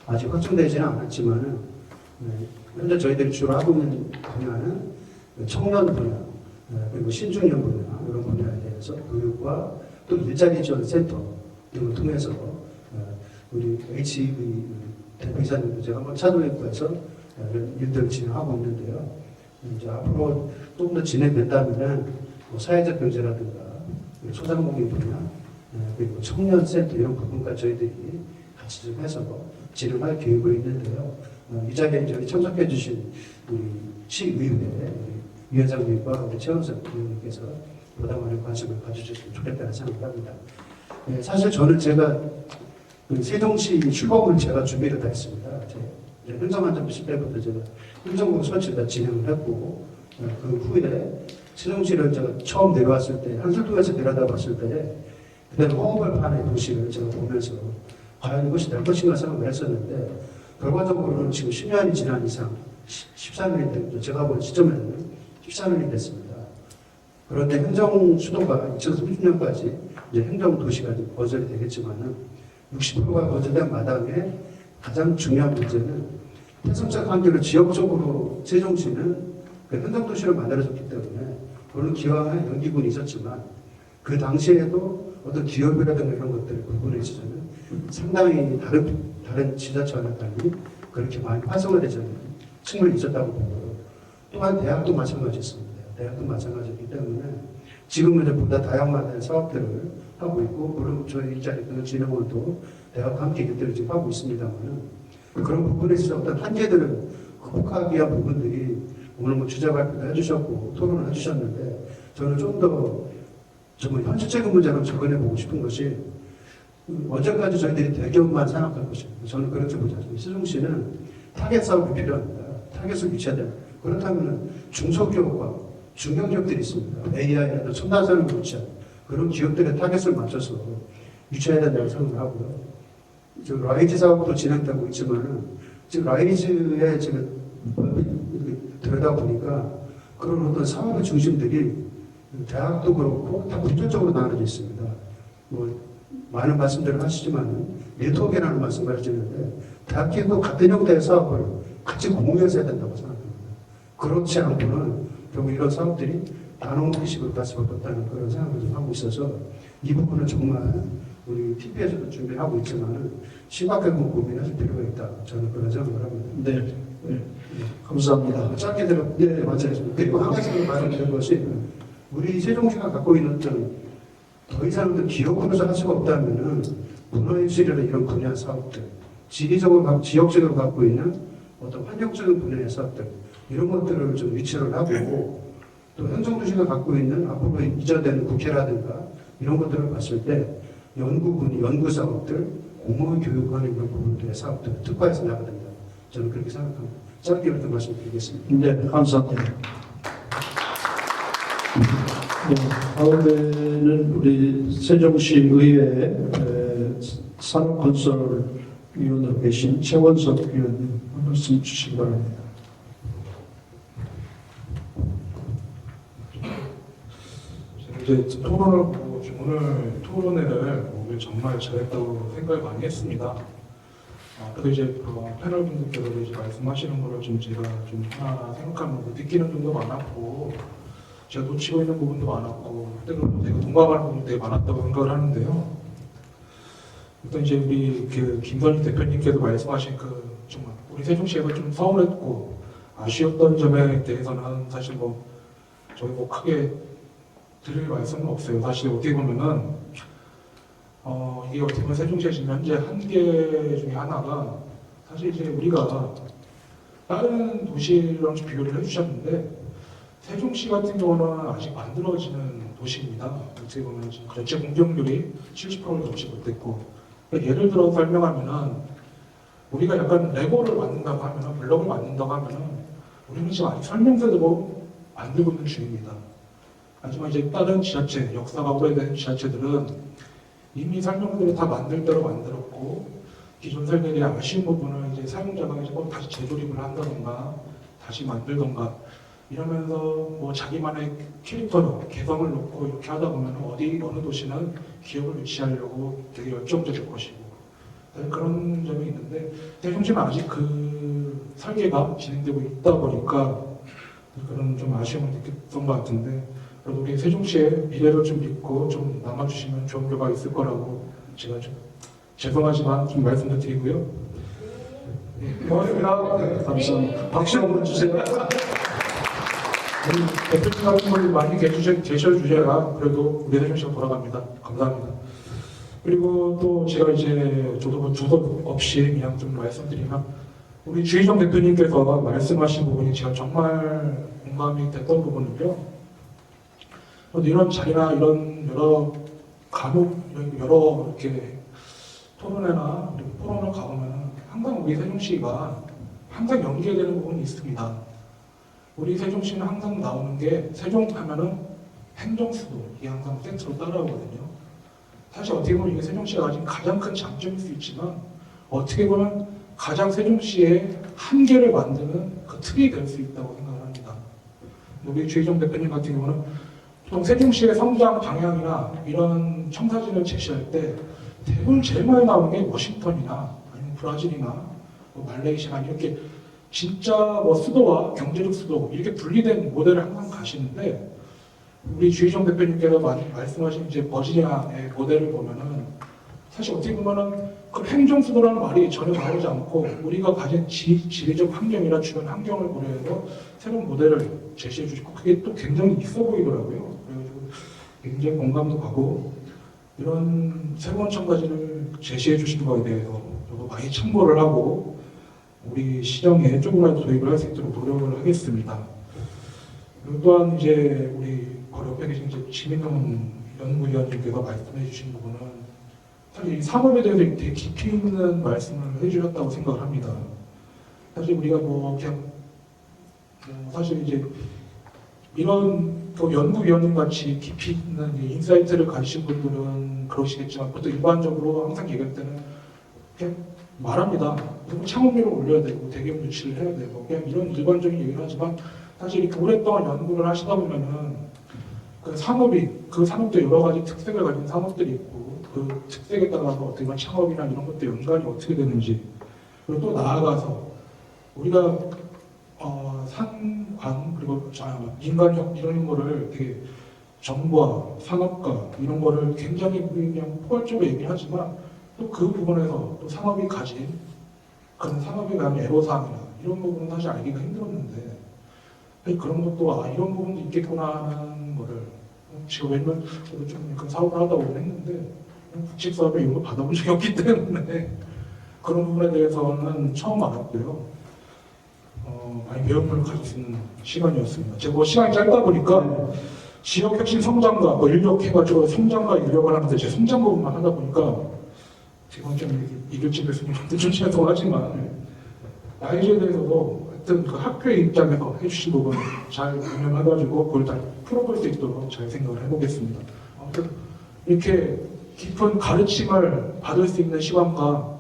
아직 확정되지는 않았지만은 현재 저희들이 주로 하고 있는 분야는 청년 분야, 그리고 신중년 분야, 이런 분야에 대해서 교육과 또 일자리 지원 센터 등을 통해서 우리 HEV 대표이사님도 제가 한번 찾아뵙고 해서 이런 일들을 진행하고 있는데요. 이제 앞으로 조금 더 진행된다면은 사회적 경제라든가 소상공인 분야, 그리고 청년 센터 이런 부분까지 저희들이 같이 좀 해서 진행할 계획이 있는데요. 이 자리에 저희 참석해 주신 우리 시의회 위원장님과 우리 최원석 의원님께서 보다 많은 관심을 가져주셨으면 좋겠다는 생각을 합니다. 네, 사실 저는 제가 그 세종시 출범을 제가 준비를 다 했습니다. 행정안전부 10대부터 제가 행정부 설치를 다 진행을 했고, 그 후에 세종시를 제가 처음 내려왔을 때, 한술동에서 내려다 봤을 때, 그때는 호흡을판의 도시를 제가 보면서 과연 이것이 될 것인가 생각을 했었는데, 결과적으로는 지금 10년이 지난 이상 13일인데 제가 본 시점에는 13일이 됐습니다. 그런데 행정 수도가 2030년까지 이제 행정 도시가 거절이 되겠지만은 60%가 거절된 마당에 가장 중요한 문제는 태성적 관계로 지역적으로 세종시는 그 행정 도시를 만들어졌기 때문에 물론 기왕에 연기군이 있었지만 그 당시에도 어떤 기업이라든가 이런 것들 부분에 있어서는 상당히 다른 지자체와는 달리 그렇게 많이 활성화되지 않는 측면이 있었다고 보고요. 또한 대학도 마찬가지였습니다. 대학도 마찬가지이기 때문에 지금은 이제 보다 다양한 사업들을 하고 있고, 물론 저희 일자리 진흥원도 대학과 함께 일들을 지금 하고 있습니다만은 그런 부분에 있어서 어떤 한계들을 극복하기 위한 부분들이 오늘 뭐 주제 발표도 해주셨고 토론을 해주셨는데 저는 좀 더 정말 현실적인 문제로 접근해보고 싶은 것이 언제까지 저희들이 대기업만 생각할 것입니다. 저는 그렇게 보지 않습니다. 세종시는 타겟 사업이 필요합니다. 타겟을 유치해야 됩니다. 그렇다면 중소기업과 중견기업들이 있습니다. AI라든 첨단산업을 유치한 그런 기업들의 타겟을 맞춰서 유치해야 된다고 생각을 하고요. 지금 라이즈 사업도 진행되고 있지만은 지금 라이즈에 지금 들여다보니까 그런 어떤 사업의 중심들이 대학도 그렇고 다 분전적으로 나눠져 있습니다. 뭐 많은 말씀들을 하시지만은 네트워크라는 말씀을 하시는데 대학교도 같은 형태의 사업을 같이 공유해서 해야 된다고 생각합니다. 그렇지 않고는 결국 이런 사업들이 나눠먹기식으로 갈 수밖에 없다는 그런 생각을 좀 하고 있어서 이 부분은 정말 우리 TP에서도 준비하고 있지만은 심각하게 고민하실 필요가 있다. 저는 그런 생각을 합니다. 네, 네. 감사합니다. 짧게 들어, 네, 맞아요. 그리고 한 가지 말씀드린 것이 우리 세종시가 갖고 있는 더 이상 기업으로서 할 수가 없다면은 문화예술이나 이런 분야 사업들, 지리적으로, 지역적으로 갖고 있는 어떤 환경적인 분야의 사업들, 이런 것들을 좀 유치를 하고 또 행정도시가 갖고 있는 앞으로 이전되는 국회라든가 이런 것들을 봤을 때 연구 사업들, 공무원 교육하는 이런 부분들의 사업들을 특화해서 나가야 된다. 저는 그렇게 생각합니다. 짧게 이렇게 말씀드리겠습니다. 네, 감사합니다. 네, 다음에는 우리 세종시 의회 산업건설위원으로 계신 최원석 위원님 말씀 주시기 바랍니다. 이제 토론을 보고 오늘 토론회를 오늘 정말 잘했다고 생각을 많이 했습니다. 그래도 이제 패널 분들께서 이제 말씀하시는 거를 좀 제가 좀 하나 생각하면 느끼는 점도 많았고 제가 놓치고 있는 부분도 많았고 때로는 제가 동감하는 부분도 되게 많았다고 생각을 하는데요. 일단 이제 우리 그 김선희 대표님께서 말씀하신 그 정말 우리 세종시에서 좀 서운했고 아쉬웠던 점에 대해서는 사실 뭐 저희 뭐 크게 드릴 말씀은 없어요. 사실 어떻게 보면은 이게 어떻게 보면 세종시의 지금 현재 한계 중에 하나가 사실 이제 우리가 다른 도시랑 좀 비교를 해주셨는데 세종시 같은 경우는 아직 만들어지는 도시입니다. 어떻게 보면 전체 공정률이 70%를 넘지 못했고 예를 들어 설명하면은 우리가 약간 레고를 만든다고 하면은 블럭을 만든다고 하면은 우리는 지금 아직 설명서대로 만들고 있는 중입니다. 하지만 이제 다른 지자체, 역사가 오래된 지자체들은 이미 설명서를 다 만들 대로 만들었고 기존 설명에 아쉬운 부분을 이제 사용자가 이제 다시 재조립을 한다던가 다시 만들던가 이러면서 뭐 자기만의 캐릭터로 개성을 놓고 이렇게 하다 보면 어느 도시는 기업을 유치하려고 되게 열정적일 것이고 그런 점이 있는데 세종시는 아직 그 설계가 진행되고 있다 보니까 그런 좀 아쉬움을 느꼈던 것 같은데 그래도 우리 세종시의 미래를 좀 믿고 좀 남아주시면 좋은 결과가 있을 거라고 제가 좀 죄송하지만 좀 말씀을 드리고요. 네, 고맙습니다. 네, 감사합니다. 박수 한번 주세요. 대표님 같은 분이 많이 계셔주셔야 그래도 우리 세종시가 돌아갑니다. 감사합니다. 그리고 또 제가 이제 저도 뭐 두서 없이 그냥 좀 말씀드리면 우리 주희정 대표님께서 말씀하신 부분이 제가 정말 공감이 됐던 부분은요. 이런 자리나 이런 여러 여러 이렇게 토론회나 포럼을 가보면 항상 우리 세종시가 항상 연계되는 부분이 있습니다. 우리 세종시는 항상 나오는 게 세종하면은 행정수도 이게 항상 센터로 따라오거든요. 사실 어떻게 보면 이게 세종시가 가진 가장 큰 장점일 수 있지만 어떻게 보면 가장 세종시의 한계를 만드는 그 틀이 될 수 있다고 생각을 합니다. 우리 주희정 대표님 같은 경우는 보통 세종시의 성장 방향이나 이런 청사진을 제시할 때 대부분 제일 많이 나오는 게 워싱턴이나 아니면 브라질이나 뭐 말레이시아 이렇게 진짜 뭐 수도와 경제적 수도 이렇게 분리된 모델을 항상 가시는데 우리 주희정 대표님께서 말씀하신 이제 버지니아의 모델을 보면은 사실 어떻게 보면은 그 행정 수도라는 말이 전혀 나오지 않고 우리가 가진 지리적 환경이나 주변 환경을 고려해서 새로운 모델을 제시해 주시고 그게 또 굉장히 있어 보이더라고요. 그래가지고 굉장히 공감도 가고 이런 새로운 청사진을 제시해 주신 거에 대해서 저도 많이 참고를 하고 우리 시정에 조금이라도 도입을 할 수 있도록 노력을 하겠습니다. 또한 이제 우리 바로 옆에 계신 이제 지민용 연구위원님께서 말씀해 주신 부분은 사실 이 산업에 대해서 되게 깊이 있는 말씀을 해주셨다고 생각을 합니다. 사실 우리가 뭐 그냥 사실 이제 이런 연구위원님 같이 깊이 있는 인사이트를 가지신 분들은 그러시겠지만 보통 일반적으로 항상 얘기할 때는 그냥 말합니다. 창업률을 올려야 되고 대기업 유치를 해야 되고 그냥 이런 일반적인 얘기를 하지만 사실 이렇게 오랫동안 연구를 하시다 보면은 그 산업도 여러 가지 특색을 가진 산업들이 있고 그 특색에 따라서 어떻게 보면 창업이나 이런 것들 연관이 어떻게 되는지 그리고 또 나아가서 우리가 산관 그리고 인간력 이런 거를 되게 정부와 산업과 이런 거를 굉장히 그냥 포괄적으로 얘기하지만 또 그 부분에서 또 산업이 가진 그런 산업에 대한 애로사항이나 이런 부분은 사실 알기가 힘들었는데 그런 것도 이런 부분도 있겠구나 하는 거를 지금 왜냐면 저도 좀 그 사업을 하다 보긴 했는데 국책 사업에 이런 거 받아본 적이 없기 때문에 그런 부분에 대해서는 처음 알았고요. 많이 배움을 가질 수 있는 시간이었습니다. 제가 뭐 시간이 짧다 보니까 지역 혁신 성장과 뭐 인력 해가지고 성장과 인력을 하는데 제 성장 부분만 하다 보니까 지금 좀 이글집 교수님한테 좀 죄송하지만 나이즈에 대해서도 하여튼 그 학교의 입장에서 해주신 부분 잘 운영해가지고 그걸 다 풀어볼 수 있도록 잘 생각을 해보겠습니다. 아무튼 이렇게 깊은 가르침을 받을 수 있는 시간과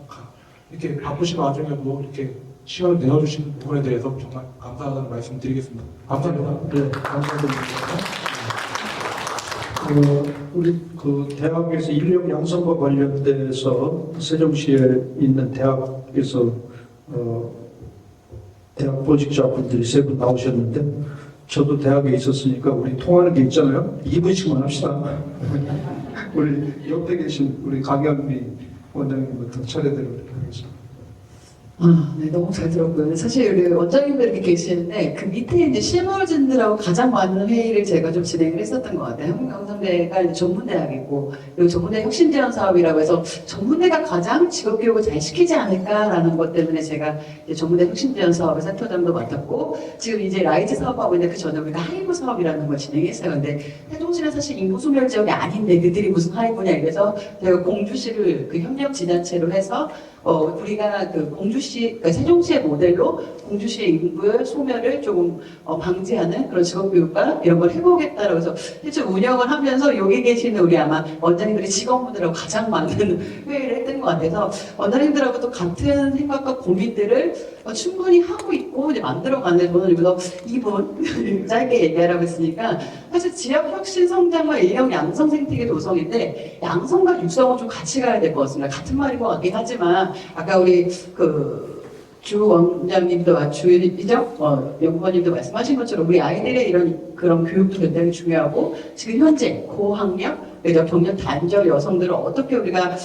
이렇게 바쁘신 와중에도 이렇게 시간을 내어주신 부분에 대해서 정말 감사하다는 말씀 드리겠습니다. 감사합니다. 네, 감사드립니다. 우리 그 대학에서 인력 양성과 관련돼서 세종시에 있는 대학에서 대학 보직자분들이 세 분 나오셨는데 저도 대학에 있었으니까 우리 통하는 게 있잖아요. 2분씩만 합시다. 우리 옆에 계신 우리 강영미 원장님부터 차례대로 하겠습니다. 네, 너무 잘 들었고요. 사실 우리 원장님들 이렇게 계시는데 그 밑에 이제 실무진들하고 가장 많은 회의를 제가 좀 진행을 했었던 것 같아요. 한국영상대가 이제 전문대학이고 그리고 전문대 혁신지원 사업이라고 해서 전문대가 가장 직업교육을 잘 시키지 않을까라는 것 때문에 제가 이제 전문대 혁신지원 사업의 센터장도 맡았고 지금 이제 라이즈 사업하고 있는데 그 전에 우리가 하이브 사업이라는 걸 진행했어요. 근데 세종시는 사실 인구소멸 지역이 아닌데 그들이 무슨 하이브냐 이래서 제가 공주시를 그 협력 지자체로 해서 우리가 그 공주시, 그러니까 세종시의 모델로 공주시의 인구의 소멸을 조금 방지하는 그런 직업교육과 이런 걸 해보겠다라고 해서 실제 운영을 하면서 여기 계시는 우리 아마 원장님들이 직원분들하고 가장 많은 회의를 했던 것 같아서 원장님들하고도 같은 생각과 고민들을 충분히 하고 있고 이제 만들어가는 저는 그래서 이분 짧게 얘기하라고 했으니까 사실 지역 혁신 성장과 인력 양성 생태계 조성인데 양성과 육성은 좀 같이 가야 될 것 같습니다. 같은 말인 것 같긴 하지만 아까 우리 주 원장님도 주이죠 연구원님도 말씀하신 것처럼 우리 아이들의 이런 그런 교육도 굉장히 중요하고 지금 현재 고학력 경력 단절 여성들을 어떻게 우리가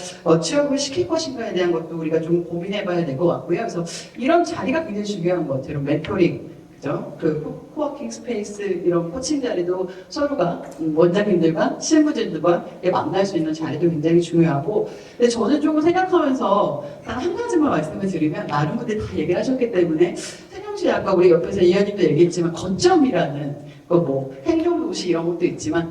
취업을 시킬 것인가에 대한 것도 우리가 좀 고민해봐야 될 것 같고요. 그래서 이런 자리가 굉장히 중요한 것 같아요. 멘토링, 그죠? 그 코워킹 스페이스 이런 코칭 자리도 서로가 원장님들과 실무진들과 만날 수 있는 자리도 굉장히 중요하고, 근데 저는 조금 생각하면서 단 한 가지만 말씀을 드리면 나름 분들 다 얘기를 하셨기 때문에 세종시 아까 우리 옆에서 이현님도 얘기했지만 거점이라는 뭐 행정도시 이런 것도 있지만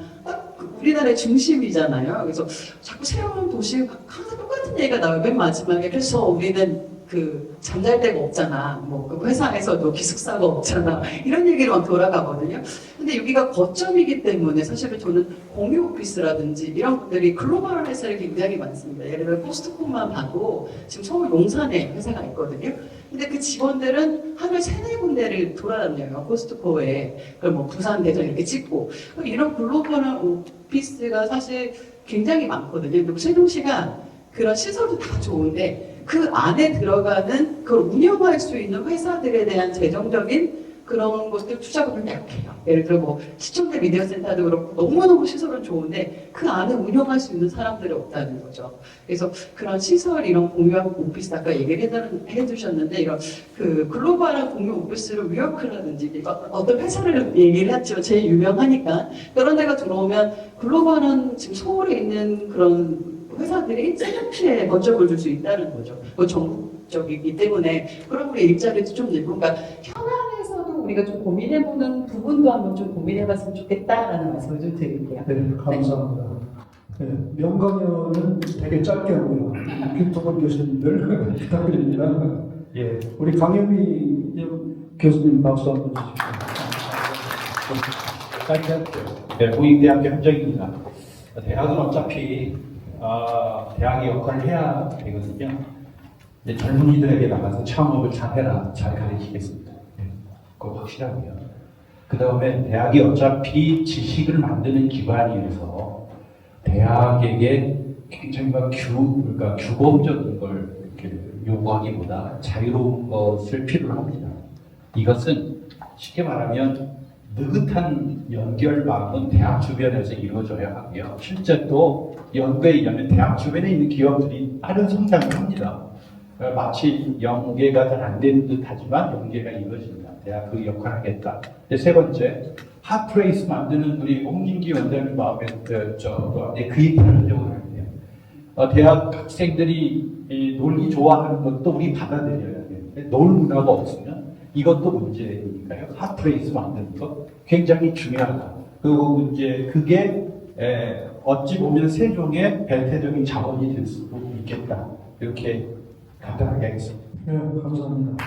우리나라의 중심이잖아요. 그래서 자꾸 새로운 도시 항상 똑같은 얘기가 나와요. 맨 마지막에. 그래서 우리는 그 잠잘 데가 없잖아. 뭐 그 회사에서도 기숙사가 없잖아. 이런 얘기로 막 돌아가거든요. 근데 여기가 거점이기 때문에 사실은 저는 공유 오피스라든지 이런 것들이 글로벌 회사들이 굉장히 많습니다. 예를 들어 코스트코만 봐도 지금 서울 용산에 회사가 있거든요. 근데 그 직원들은 하루에 3-4군데를 돌아다녀요. 코스트코에. 그걸 뭐 부산, 대전 이렇게 찍고. 이런 글로벌한 오피스가 사실 굉장히 많거든요. 그리고 세종시가 그런 시설도 다 좋은데 그 안에 들어가는 그걸 운영할 수 있는 회사들에 대한 재정적인 그런 것들 투자금을 약해요. 예를 들어 뭐 시청대 미디어 센터도 그렇고 너무너무 시설은 좋은데 그 안에 운영할 수 있는 사람들이 없다는 거죠. 그래서 그런 시설 이런 공유한 오피스 아까 얘기를 해주셨는데 이런 그 글로벌한 공유 오피스를 위워크라든지 어떤 회사를 얘기를 했죠. 제일 유명하니까 그런 데가 들어오면 글로벌한 지금 서울에 있는 그런 회사들이 세종시에 거점을 줄 수 있다는 거죠. 뭐 전국적이기 때문에 그런 우리 일자리도 좀 늘고 그러니까 현안에서도 우리가 좀 고민해보는 부분도 한번 좀 고민해봤으면 좋겠다라는 말씀을 좀 드릴게요. 네, 감사합니다. 네, 명강연은 되게 짧게 합니다. 김동원 교수님들 부탁드립니다. 예, 우리 강현미 교수님 박수 한번 주십시오. 짧게 할게요. 네, 고익대학교 현정입니다. 대학은 어차피 대학의 역할을 해야 되거든요. 이제 젊은이들에게 나가서 창업을 잘해라, 잘 가르치겠습니다. 네, 그거 확실하고요. 그 다음에 대학이 어차피 지식을 만드는 기관이어서 대학에게 굉장히 그러니까 규범적인 걸 이렇게 요구하기보다 자유로운 것을 필요로 합니다. 이것은 쉽게 말하면 느긋한 연결망은 대학 주변에서 이루어져야 하고요. 실제 또 연구에 의하면 대학 주변에 있는 기업들이 빠른 성장을 합니다. 마치 연계가 잘 안 되는 듯 하지만 연계가 이루어집니다. 대학 그 역할을 하겠다. 세 번째, 핫플레이스 만드는 우리 홍진기 원장님 마음에 그 입장을 적으로 할게요. 대학 학생들이 놀기 좋아하는 것도 우리 받아들여야 돼요. 놀 문화가 없으면 이것도 문제니까요. 핫플레이스 만드는 것 굉장히 중요하다. 그리고 이제 그게 어찌 보면 세종의 배태적인 자원이 될 수도 있겠다. 이렇게 간단하게 하겠습니다. 네, 감사합니다.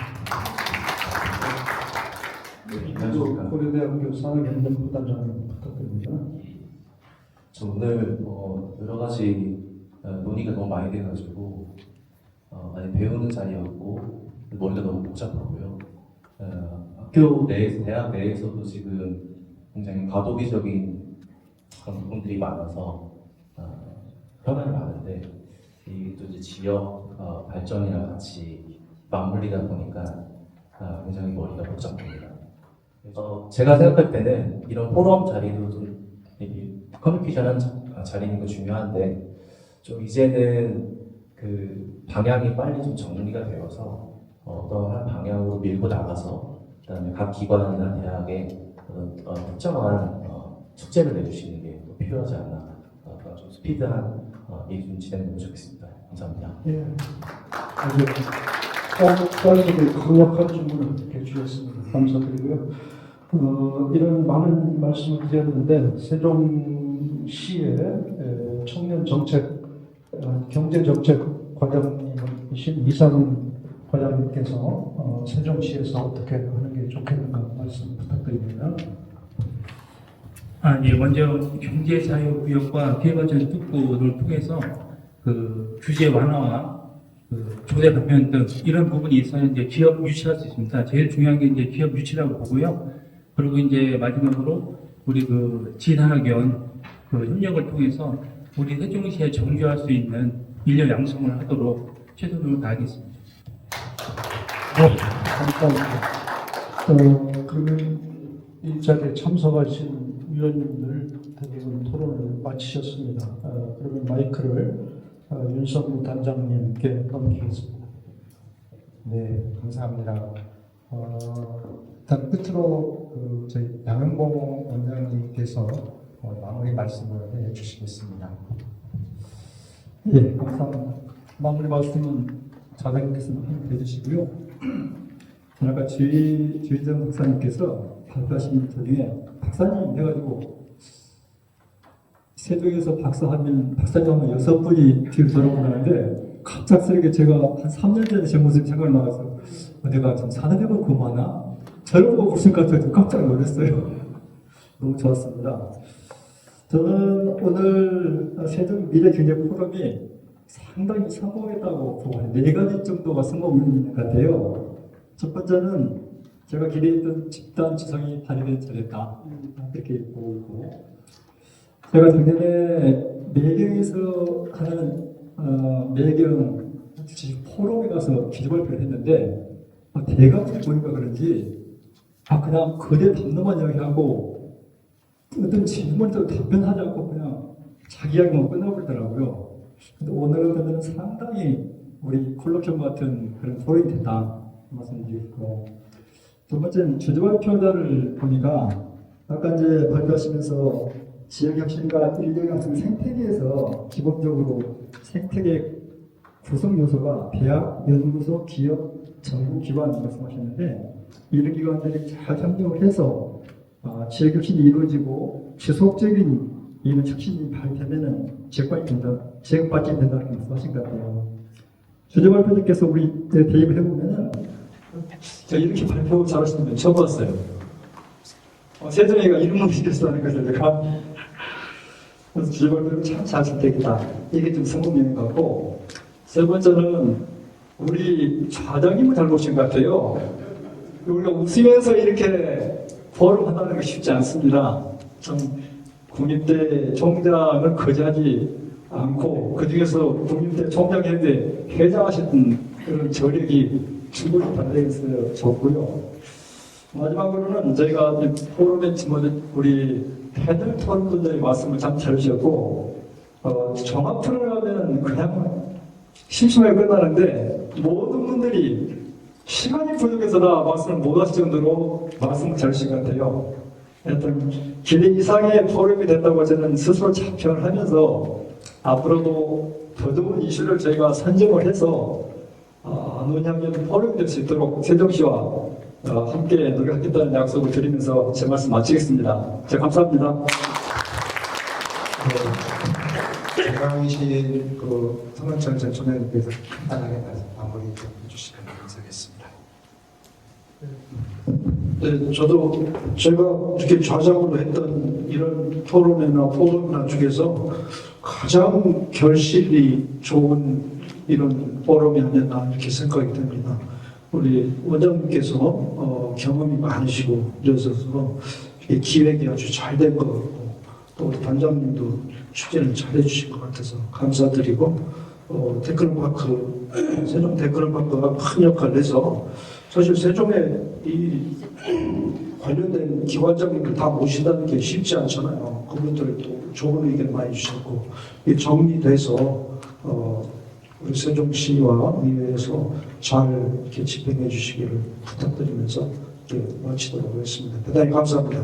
고려대학교 산학연구부단장 부탁드립니다. 저 오늘 여러 가지 논의가 너무 많이 돼가지고 많이 배우는 자리였고 머리가 너무 복잡하고요. 학교 내에서 대학 내에서도 지금 굉장히 과도기적인 그런 부분들이 많아서 현안이 많은데 이게 또 이제 지역 발전이랑 같이 맞물리다 보니까 굉장히 머리가 복잡합니다. 그래서 제가 생각할 때는 이런 포럼 자리도 좀 커뮤니케이션한 자리인 거 중요한데 좀 이제는 그 방향이 빨리 좀 정리가 되어서 어떠한 방향으로 밀고 나가서 그다음에 각 기관이나 대학에 특정한 숙제를 내주시는 게 또 필요하지 않나 좀 스피드한 일이 좀 진행되면 좋겠습니다. 감사합니다. 예. 아주 강력한 질문을 이렇게 주셨습니다. 감사드리고요. 이런 많은 말씀을 드렸는데 세종시의 청년 정책 경제 정책 과장님이신 이상 과장님께서 세종시에서 어떻게 하는 게 좋겠는가 말씀 부탁드립니다. 예, 먼저 경제자유구역과 기회발전 특구를 통해서 그 규제 완화와 그 조대 방면 등 이런 부분이 있어야 이제 기업 유치할 수 있습니다. 제일 중요한 게 이제 기업 유치라고 보고요. 그리고 이제 마지막으로 우리 그 지산학연 그 협력을 통해서 우리 세종시에 정주할 수 있는 인력 양성을 하도록 최선을 다하겠습니다. 감사합니다. 그러면 이 자리에 참석하신 위원님들 대부분 토론을 마치셨습니다. 그러면 마이크를 윤석무 단장님께 넘기겠습니다. 네, 감사합니다. 일단 끝으로 저희 양현봉 원장님께서 마무리 말씀을 해주시겠습니다. 예, 감사합니다. 마무리 말씀은 자장님께서 해주시고요. 아까 주의정 박사님께서 발표하신 도중에 박사님 해가지고 세종에서 박사하면 박사님하면 6분이 뒤로 돌아오는데 갑자기 갑작스럽게 제가 한 3년 전에 제 모습이 생각나서 내가 좀 사내력을 구마나 저를 보고 보신 것 같아서 깜짝 놀랐어요. 너무 좋았습니다. 저는 오늘 세종 미래경제 포럼이 상당히 성공했다고 보고 한 4가지 정도가 성공인 것 같아요. 첫 번째는 제가 기대했던 집단 지성이 발휘된 잘했다. 그렇게 보고 있고, 제가 작년에 매경에서 하는 매경 포럼에 가서 기조 발표를 했는데 대가들이 보니까 그런지 그냥 거대 담론만 이야기하고 어떤 질문도 답변하지 않고 그냥 자기 이야기만 끝나버리더라고요. 근데 오늘은 상당히 우리 콜로키움 같은 그런 포럼이 됐다 말씀드리고, 두 번째는 주제 발표자를 보니까 아까 이제 발표하시면서 지역혁신과 인력양성 생태계에서 기본적으로 생태계 구성 요소가 대학, 연구소, 기업, 정부기관 말씀하셨는데 이런 기관들이 잘 협력을 해서 지역혁신이 이루어지고 지속적인 이런 혁신이 발휘되면 지역발전이 된다, 지역발전이 된다고 말씀하신 것 같아요. 주제 발표자께서 우리 대입을 해보면은 제가 이렇게 발표 잘하시는 분 처음 봤어요. 세종이가 이름만 시켰다는 것을 내가 그래서 주제 발표를 참 잘 선택했다. 이게 좀 성공인 것 같고, 세 번째는 우리 좌장님을 잘 보신 것 같아요. 우리가 웃으면서 이렇게 포럼 한다는 게 쉽지 않습니다. 참 국립대 총장을 거절하지 않고 그 중에서 국립대 총장했는데 회장하셨던 그런 저력이 충분히 발휘해서 좋고요. 마지막으로는 저희가 포럼에 우리 패널 토론분들이 말씀을 참 잘해주셨고, 종합 토론하면 그냥 심심하게 끝나는데 모든 분들이 시간이 부족해서 다 말씀을 못 하실 정도로 말씀을 잘하신 것 같아요. 하여튼 기대 이상의 포럼이 된다고 저는 스스로 자평을 하면서 앞으로도 더 좋은 이슈를 저희가 선정을 해서 논의하는 포럼이 될 수 있도록 세종시와 함께 노력하겠다는 약속을 드리면서 제 말씀 마치겠습니다. 감사합니다. 건강이신 성원철 전 총장님께서 간단하게 마무리 좀 해주시면 감사하겠습니다. 네, 저도 제가 이렇게 좌장으로 했던 이런 토론회나 포럼이나 중에서 가장 결실이 좋은 이런 포럼이 아니었나 이렇게 생각이 듭니다. 우리 원장님께서 경험이 많으시고 이러셔서 기획이 아주 잘 된 것 같고, 또 우리 단장님도 취재를 잘 해주신 것 같아서 감사드리고, 테크노파크, 세종 테크노파크가 큰 역할을 해서 사실 세종에 이 관련된 기관장님들 다 모신다는 게 쉽지 않잖아요. 그분들 또 좋은 의견 많이 주셨고, 이게 정리돼서 우리 세종시와 의회에서 잘 이렇게 집행해 주시기를 부탁드리면서 이렇게 마치도록 하겠습니다. 대단히 감사합니다.